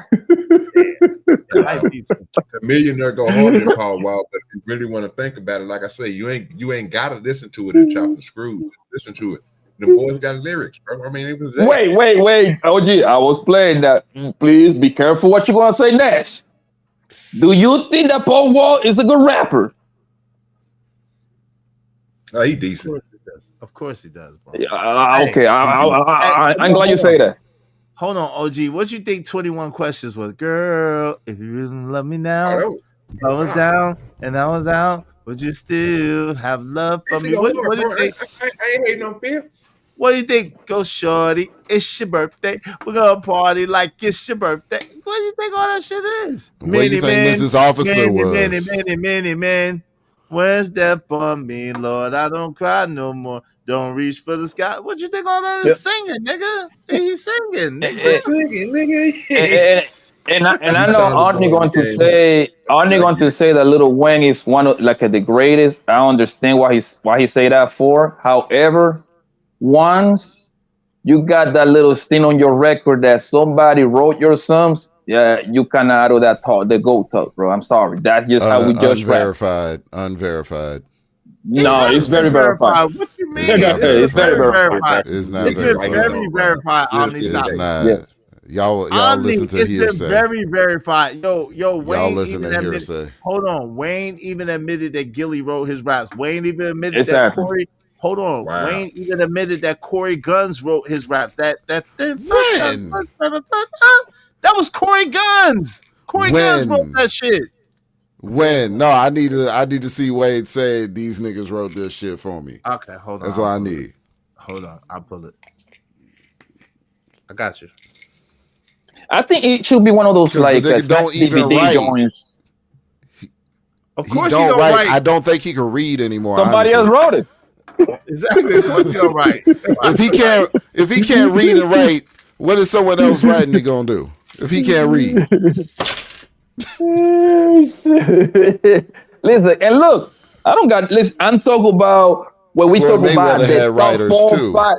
A millionaire go harder than Paul Wall, but if you really want to think about it, like I say, you ain't gotta listen to it and chop and screw. Listen to it. The boys got lyrics, bro. I mean, it was that. Wait, OG, I was playing that. Please be careful what you're gonna say next. Do you think that Paul Wall is a good rapper? Oh, he decent. Of course he does, bro. Okay, I'm glad you say that. Hold on, OG. What you think 21 Questions was? Girl, if you really love me now, I was down and I was out, would you still have love for me? What do you think? I ain't hating on Phil. What do you think? Go shorty, it's your birthday. We're gonna party like it's your birthday. What do you think all that shit is? What do you think Mrs. Officer was? Many men. Where's that for me, Lord? I don't cry no more. Don't reach for the sky. What you think all that is singing, nigga? He's singing, nigga. And I know Arnie going to say that Lil Wayne is one of the greatest. I understand why he say that for. However, once you got that little sting on your record that somebody wrote your songs, yeah, you kind of out of that talk, the GOAT talk, bro. I'm sorry. That's just how we judge rap. Unverified. No, it's very verified. What you mean? It's very verified. It's not verified. Very verified. It's not. Y'all listen to hearsay. It's been very verified. Yo, Wayne. Y'all listen to hearsay. Hold on. Wayne even admitted that Gilly wrote his raps. Wayne even admitted that Corey. Hold on. Wow. Wayne even admitted that Corey Guns wrote his raps. That was Corey Guns. Corey Guns wrote that shit. When? No, I need to see Wade say these niggas wrote this shit for me. Okay, hold on. That's what I need. Hold on, I'll pull it. I got you. I think it should be one of those like don't even write. Of course he don't write. I don't think he can read anymore. Somebody else wrote it. Exactly. Of course he don't write. If he can't read and write, what is someone else writing he gonna do? If he can't read. Listen, and look, I'm talking about when we talk about the top 4 5.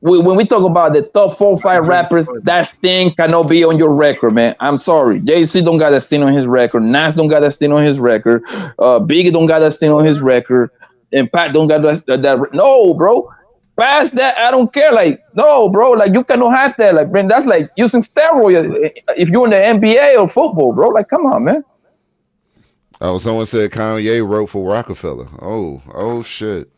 When we talk about the top 4 5 rappers, that Sting cannot be on your record, man. I'm sorry. Jay-Z don't got that Sting on his record. Nas don't got that Sting on his record. Biggie don't got that Sting on his record. And Pat don't got that. No, bro. Past that, I don't care. Like, no, bro. Like, you cannot have that. Like, man, that's like using steroids if you're in the NBA or football, bro. Like, come on, man. Oh, someone said Kanye wrote for Rockefeller. Oh, shit.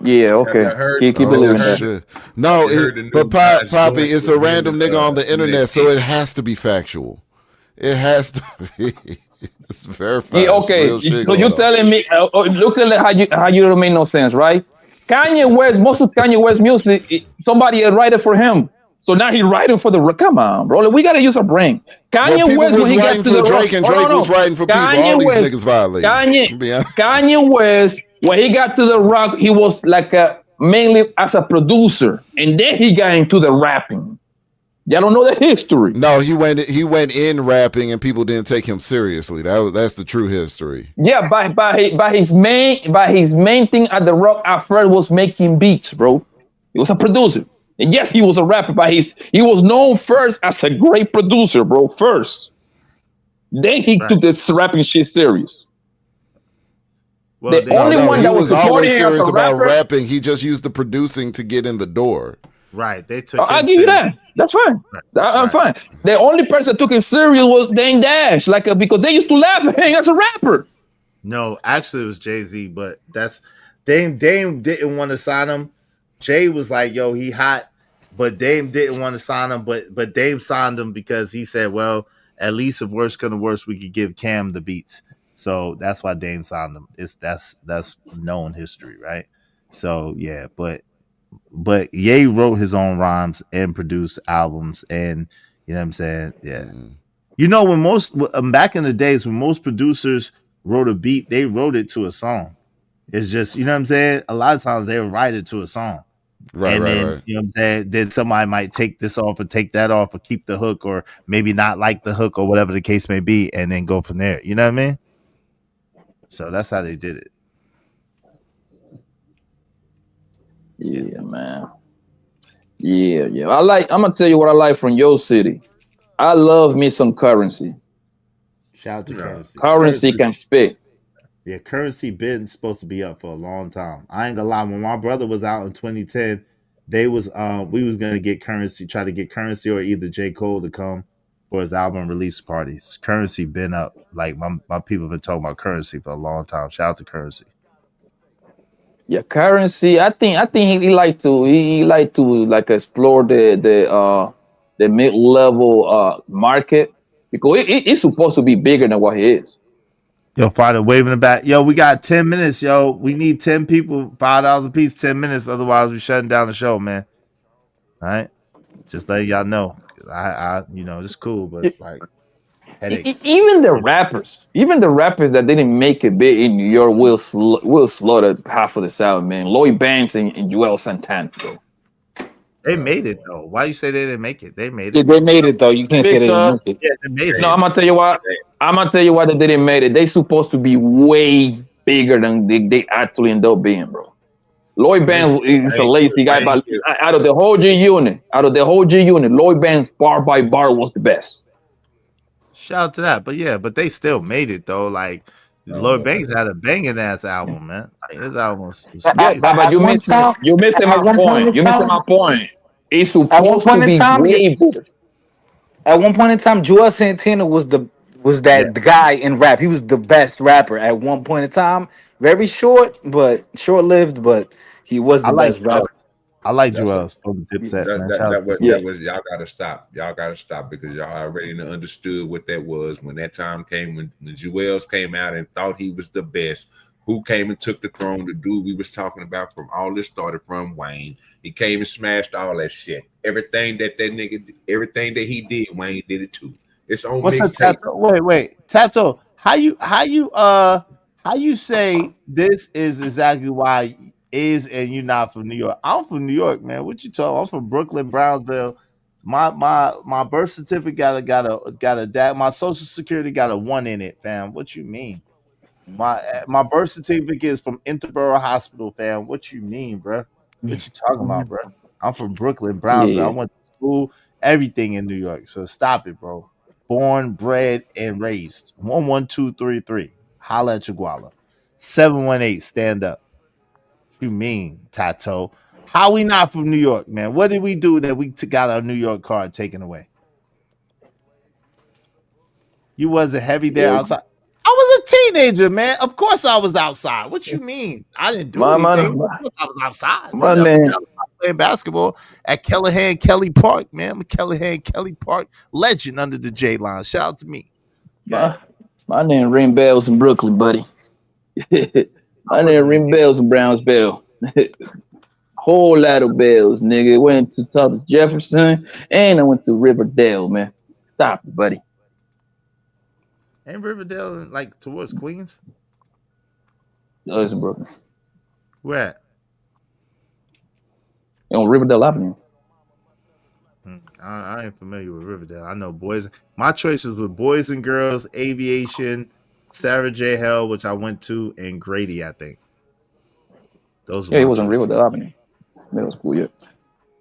Yeah, okay. Keep believing that. No, but Poppy, it's a random nigga on the internet, so it has to be factual. It has to be. It's verified. Yeah, okay. So you're telling me, look at how you don't make no sense, right? Kanye West, most of Kanye West music, somebody write it for him. So now he's writing for come on, bro. We gotta use our brain. Kanye West when he got to the Drake and Drake was writing for people. All these niggas violate. Kanye West, when he got to the rock, he was like mainly as a producer, and then he got into the rapping. Y'all don't know the history. No, he went in rapping and people didn't take him seriously. That's the true history. Yeah, by his main thing at the Rock at first was making beats, bro. He was a producer. And yes, he was a rapper, but he was known first as a great producer, bro. First. Then he took this rapping shit serious. Well, the only one that was always serious about rapping, he just used the producing to get in the door. Right. They took I'll give you that. That's fine. I'm fine. The only person that took him serious was Dame Dash, because they used to laugh at him as a rapper. No, actually it was Jay-Z, but that's Dame didn't want to sign him. Jay was like, yo, he hot, but Dame didn't want to sign him, but Dame signed him because he said, well, at least if worse comes to worse, we could give Cam the beats. So that's why Dame signed him. That's known history, right? So yeah, but Ye wrote his own rhymes and produced albums, and you know what I'm saying? Yeah. You know, when back in the days when most producers wrote a beat, they wrote it to a song. It's just, you know what I'm saying? A lot of times they would write it to a song. Right. You know what I'm saying? Then somebody might take this off or take that off or keep the hook or maybe not like the hook or whatever the case may be, and then go from there. You know what I mean? So that's how they did it. Yeah, man. Yeah. I'm gonna tell you what I like from your city. I love me some Currency. Shout out to Currency. Currency can spit. Yeah, Currency been supposed to be up for a long time. I ain't gonna lie. When my brother was out in 2010, we was gonna get try to get Currency or either J. Cole to come for his album release parties. Currency been up. Like my people have been talking about Currency for a long time. Shout out to Currency. Yeah, Currency. I think he like to explore the mid level market because it's supposed to be bigger than what he is. Yo, Father, waving the back. Yo, we got 10 minutes, yo. We need 10 people, $5 a piece, 10 minutes. Otherwise, we're shutting down the show, man. All right. Just letting y'all know. I it's cool, but like headaches. Even the rappers that didn't make it big in New York will slaughter half of the South, man. Lloyd Banks and Joel Santana, bro. They made it though. Why you say they didn't make it? They made it. Yeah, they made it though. You can't say they didn't make it. Yeah, they made it. No, I'm gonna tell you why. They didn't make it. They supposed to be way bigger than they actually end up being, bro. Lloyd Banks is a lazy guy, but out of the whole G unit, Lloyd Banks bar by bar was the best. Shout out to that, but they still made it though. Like Lloyd Banks had a banging ass album, man. Like, his album was but you missing my point. You missing my point. It's supposed to be way bigger. At one point in time, Joel Santana was the guy in rap. He was the best rapper at one point in time. Very short-lived, but he was the best rapper. I like Joel's from Dipset. That was y'all gotta stop. Y'all gotta stop because y'all already understood what that was when that time came when Joel's came out and thought he was the best. Who came and took the throne? The dude we was talking about from all this started from Wayne. He came and smashed all that shit. Everything that he did, Wayne did it too. It's on mixtape. Wait, Tato, how you say this is exactly why and you're not from New York? I'm from New York, man. What you talking? I'm from Brooklyn, Brownsville. My birth certificate got a my social security got a 1 in it, fam. What you mean? My birth certificate is from Interborough Hospital, fam. What you mean, bro? What you talking about, bro? I'm from Brooklyn, Brownsville. I went to school, everything in New York. So stop it, bro. Born, bred, and raised. 11233. Holla at Chiguala. 718. Stand up. What you mean, Tato? How we not from New York, man? What did we do that we got our New York card taken away? You wasn't heavy there outside. I was a teenager, man. Of course I was outside. What you mean? I didn't do anything. I was outside. My man. Playing basketball at Kelly Park, man. I'm a Kelly Park legend under the J line. Shout out to me. My name ring bells in Brooklyn, buddy. My name ring bells in Brownsville. Whole lot of bells, nigga. Went to Thomas Jefferson and I went to Riverdale, man. Stop it, buddy. Ain't Riverdale like towards Queens? No, it's in Brooklyn. Where at? On Riverdale Avenue. I ain't familiar with Riverdale. I know boys. My choices were Boys and Girls, Aviation, Sarah J. Hell, which I went to, and Grady. I think those are Yeah, he my was on choices. Riverdale Avenue, middle school. Yeah,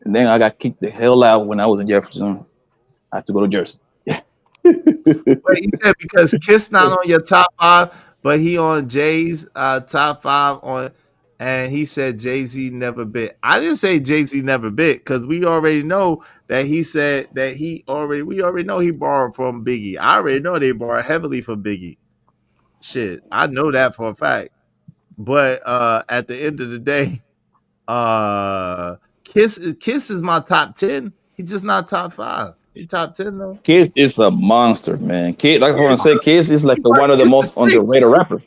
and then I got kicked the hell out when I was in Jefferson. I had to go to Jersey. Wait, you said because Kiss not on your top 5, but he on Jay's top 5 on, and he said Jay-Z never bit. I didn't say Jay-Z never bit because we already know that he said that we already know he borrowed from Biggie. I already know they borrowed heavily from Biggie. Shit, I know that for a fact. But at the end of the day, Kiss is my top 10. He's just not top 5. He top 10 though. Kiss is a monster, man. Kiss, like I want to say, Kiss is like one of the Kiss is most underrated rappers.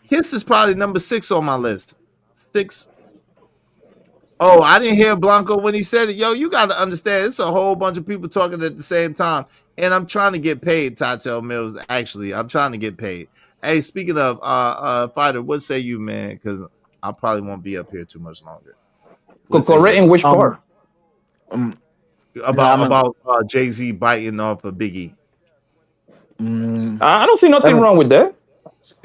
Kiss is probably number 6 on my list. 6. Oh, I didn't hear Blanco when he said it. Yo, you got to understand, it's a whole bunch of people talking at the same time, and I'm trying to get paid. Tatel Mills, actually, I'm trying to get paid. Hey, speaking of fighter, what say you, man? Because I probably won't be up here too much longer. Correct in which part? About Jay-Z biting off of Biggie. I don't see nothing wrong with that.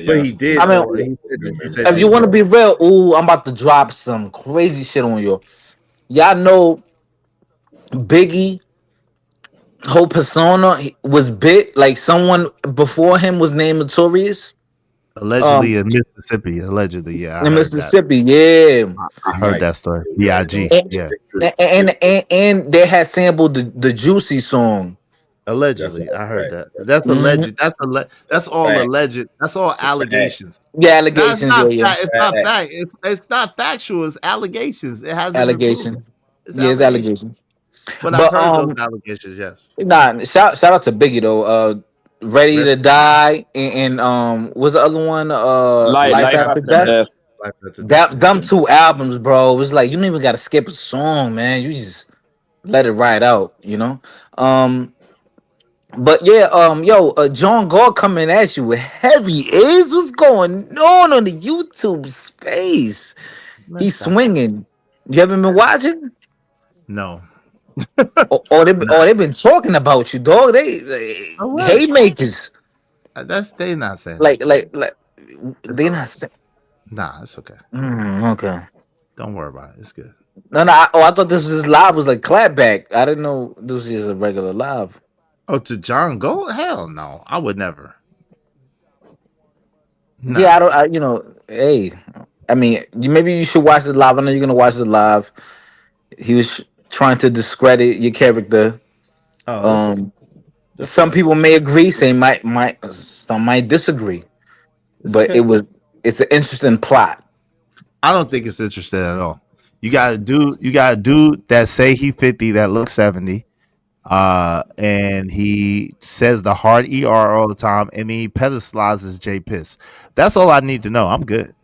But he did. I mean, he said if you want to be real, I'm about to drop some crazy shit on you. Y'all know Biggie whole persona was bit like someone before him was named Notorious. Allegedly in Mississippi. Allegedly, yeah. I In heard Mississippi, that. yeah. I heard that story. B.I.G. Yeah. And they had sampled the Juicy song. Allegedly, I heard that. That's alleged. That's all alleged. That's all allegations. Yeah, allegations. Yeah. It's not fact. It's not factual. It's allegations. It hasn't been proven. Allegation. It's Yeah, it's allegations. But I've heard those allegations. Yes. Nah, shout out to Biggie though. Ready to Die and what's the other one? Life After Death. Life After Death. Them 2 albums, bro. It's like you don't even gotta skip a song, man. You just let it ride out, you know. But yeah, John Gall coming at you with heavy is what's going on the YouTube space. He's swinging. You haven't been watching? No. They've been talking about you, dog. They haymakers. They not saying like they're not saying. Nah, it's okay. Okay. Don't worry about it. It's good. No. I thought this was live. Was like clapback. I didn't know this was a regular live. Oh, to John Gold? Hell no. I would never. Nah. Yeah, I don't. Hey, I mean, maybe you should watch the live. I know you're gonna watch the live. He was trying to discredit your character. Some people may agree, some might disagree. But it's an interesting plot. I don't think it's interesting at all. You got a dude that say he 50 that looks 70. And he says the hard ER all the time, and he pedestalizes J Piss. That's all I need to know. I'm good.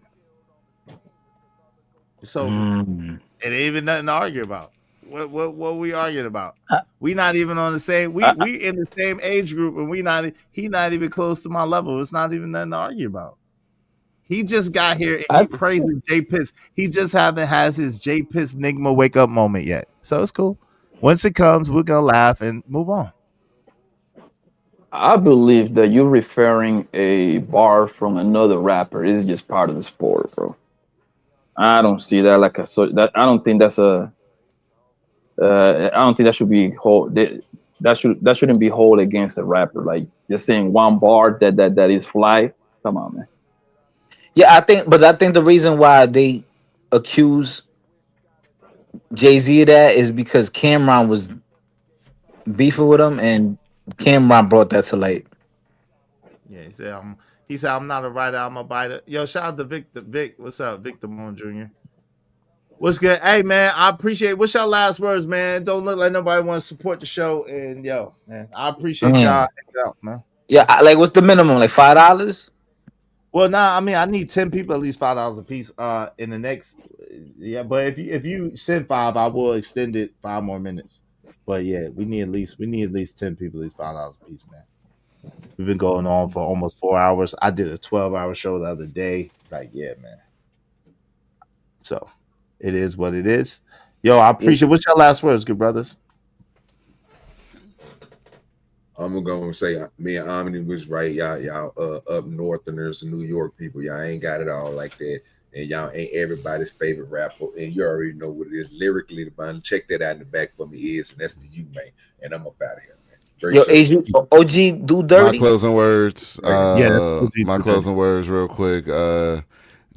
So it ain't even nothing to argue about. What we arguing about? We not even on the same. We in the same age group, and he not even close to my level. It's not even nothing to argue about. He just got here and he praising J Piss. He just haven't had his J Piss Nigma wake up moment yet. So it's cool. Once it comes, we're gonna laugh and move on. I believe that you're referring a bar from another rapper is just part of the sport, bro. I don't see that like that. I don't think that's a. I don't think that should be hold. That shouldn't be hold against a rapper. Like just saying one bar that is fly. Come on, man. Yeah, I think the reason why they accuse Jay-Z of that is because Cameron was beefing with him, and Cameron brought that to light. Yeah, he said I'm not a writer, I'm a biter. Yo, shout out to Vic. What's up, Victor Moon Jr.? What's good? Hey man, I appreciate. What's your last words, man? Don't look like nobody wants to support the show. And yo, man, I appreciate y'all out, man. Yeah, like what's the minimum? Like $5? Well, I mean, I need 10 people at least $5 a piece. In the next, but if you send 5, I will extend it 5 more minutes. But yeah, we need at least 10 people, at least $5 a piece, man. We've been going on for almost 4 hours. I did a 12-hour show the other day. Like, yeah, man. So it is what it is. Yo, I appreciate. What's your last words, good brothers? I'm gonna say me and Omni was right. Y'all up northerners, New York people. Y'all ain't got it all like that. And y'all ain't everybody's favorite rapper. And you already know what it is. Lyrically, the band, check that out in the back for me is, and that's for you, man. And I'm up out of here, man. Yo, OG do dirty. My closing words. my closing words, real quick.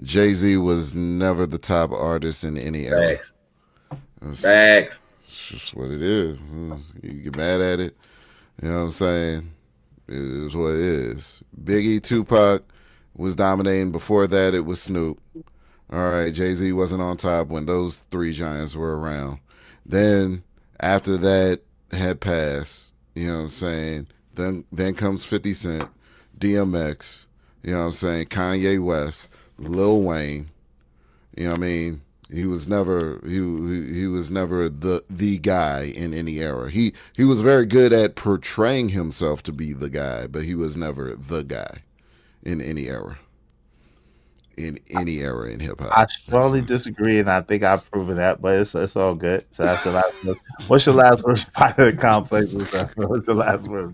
Jay-Z was never the top artist in any era. Facts. It's just what it is. You get mad at it. You know what I'm saying? It is what it is. Biggie, Tupac was dominating. Before that, it was Snoop. All right, Jay-Z wasn't on top when those three giants were around. Then, after that had passed, you know what I'm saying? Then comes 50 Cent, DMX, you know what I'm saying? Kanye West, Lil Wayne. You know what I mean? He was never he was never the guy in any era. He was very good at portraying himself to be the guy, but he was never the guy in any era. In any era in hip hop. I strongly disagree, and I think I've proven that, but it's all good. So that's your last word. What's your last word? Spider the complex. What's your last word?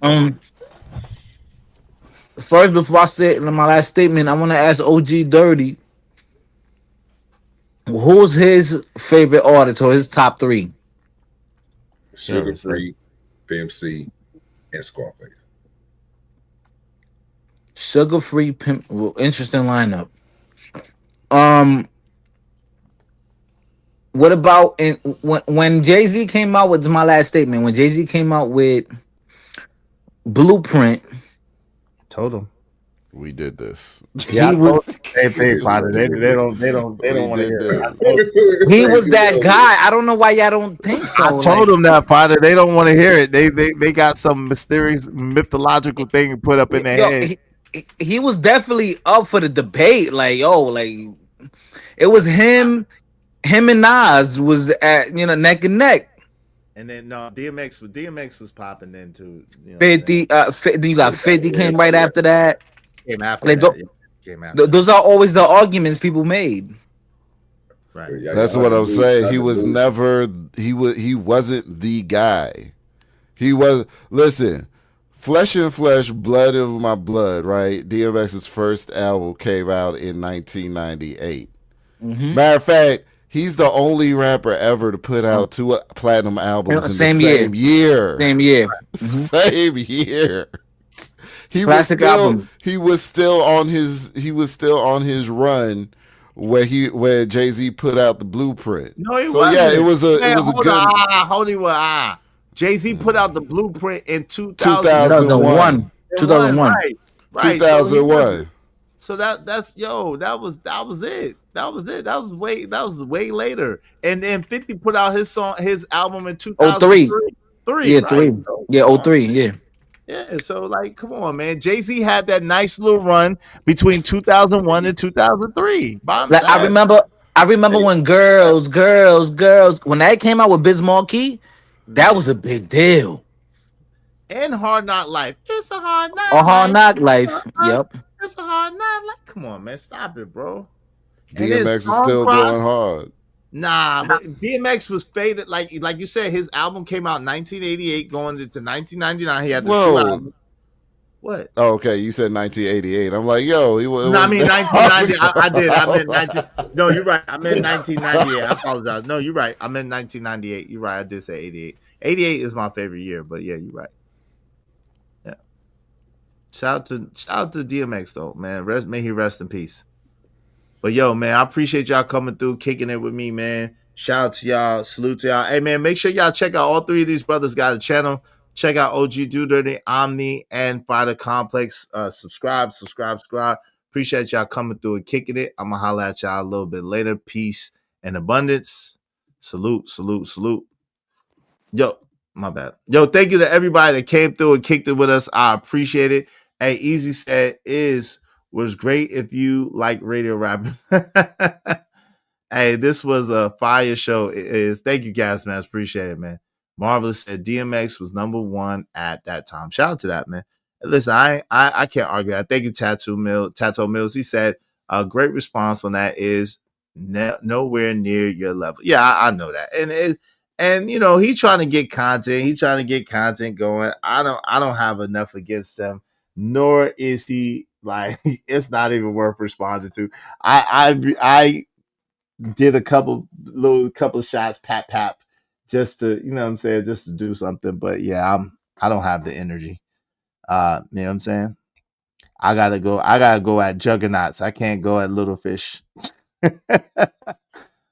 First, before I say my last statement, I want to ask OG Dirty, who's his favorite artist or his top three? Sugar Free, Pimp C, and Scarface. Sugar Free, Pimp. Well, interesting lineup. What about when Jay-Z came out with my last statement? When Jay-Z came out with Blueprint, told him we did this. Yeah, he was same thing, Potter. They don't want to hear it. He was that guy. I don't know why y'all don't think so. I told him that, Potter. They don't want to hear it. They got some mysterious mythological thing put up in their head. He was definitely up for the debate. Like, it was him and Nas was at neck and neck. And then DMX was popping then too. 50, you got 50 came right after that. Came after like, that. Came after those are always the arguments people made. Right. That's what I'm saying. He was never. He wasn't the guy. He was. Listen. Flesh and Flesh, Blood of My Blood, right? DMX's first album came out in 1998. Matter of fact, he's the only rapper ever to put out 2 platinum albums in the same year. Same year. Same year. Classic album. He was still on his run where Jay-Z put out the Blueprint. No, he wasn't. Yeah, it was a good. Jay-Z put out the Blueprint in 2001. 2001. Right. 2001. So that was it. That was way later. And then 50 put out his album in 2003. 03. 3. Yeah, 03. Yeah. Yeah, so like, come on, man. Jay-Z had that nice little run between 2001 and 2003. I remember when girls, when that came out with Biz Markie, that was a big deal. And Hard Knock Life. It's a hard knock. Hard Knock Life. Yep. It's a hard knock life. Come on, man. Stop it, bro. DMX is still going hard. Nah, but DMX was faded. Like you said, his album came out in 1988, going into 1999. He had the 2 albums. What? Oh, okay. You said 1988. I'm like, yo. I mean 1990. I did. I meant 19. No, you're right. I meant 1998. I apologize. No, you're right. I meant 1998. You're right. I did say 88. 88 is my favorite year, but yeah, you're right. Yeah. Shout out to DMX though, man. May he rest in peace. But yo, man, I appreciate y'all coming through, kicking it with me, man. Shout out to y'all. Salute to y'all. Hey, man, make sure y'all check out all 3 of these brothers got a channel. Check out OG Do Dirty, Omni, and Fighter Complex. Subscribe. Appreciate y'all coming through and kicking it. I'm going to holler at y'all a little bit later. Peace and abundance. Salute. Yo, my bad. Yo, thank you to everybody that came through and kicked it with us. I appreciate it. Hey, Easy said was great if you like radio rapping. Hey, this was a fire show. It is. Thank you, guys, man. Appreciate it, man. Marvelous said DMX was number 1 at that time. Shout out to that, man. Listen, I can't argue that. Thank you, Tattoo Mills. He said a great response on that is nowhere near your level. Yeah, I know that. And And you know, he trying to get content. He trying to get content going. I don't have enough against him, nor is he like it's not even worth responding to. I did a couple of shots, pap, just to, you know what I'm saying, just to do something. But yeah, I don't have the energy. You know what I'm saying? I gotta go at juggernauts. I can't go at little fish.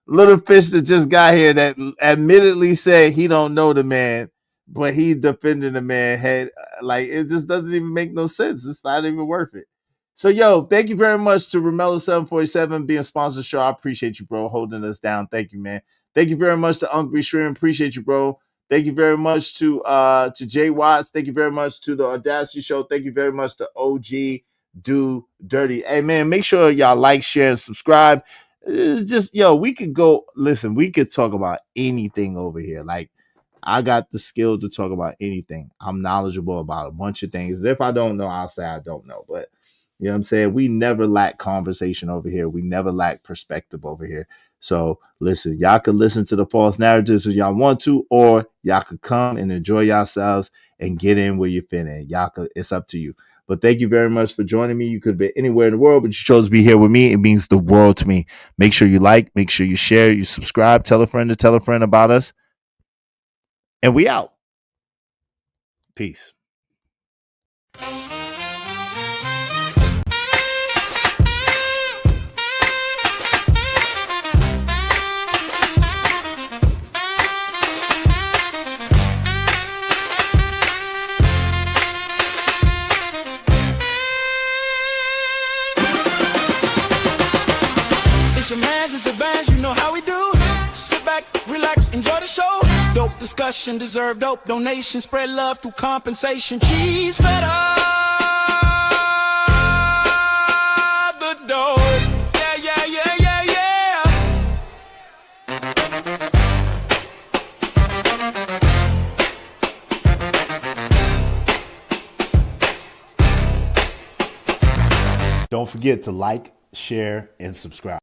Little fish that just got here that admittedly said he don't know the man, but he defending the man head. Like, it just doesn't even make no sense. It's not even worth it. So, yo, thank you very much to Romello747 being sponsored the show. I appreciate you, bro, holding us down. Thank you, man. Thank you very much to Ungry Shrimp. Appreciate you, bro. Thank you very much to Jay Watts. Thank you very much to the Audacity Show. Thank you very much to OG Do Dirty. Hey, man, make sure y'all like, share, and subscribe. It's just, yo, we could go, listen, we could talk about anything over here. Like, I got the skill to talk about anything. I'm knowledgeable about a bunch of things. If I don't know, I'll say I don't know. But you know what I'm saying? We never lack conversation over here. We never lack perspective over here. So listen, y'all can listen to the false narratives if y'all want to, or y'all could come and enjoy yourselves and get in where you're fitting. Y'all could, it's up to you. But thank you very much for joining me. You could be anywhere in the world, but you chose to be here with me. It means the world to me. Make sure you like, make sure you share, you subscribe, tell a friend to tell a friend about us. And we out. Peace. You know how we do. Sit back, relax, enjoy the show. Dope discussion, deserve dope donation. Spread love through compensation. Cheese fed up the dough. Yeah. Don't forget to like, share, and subscribe.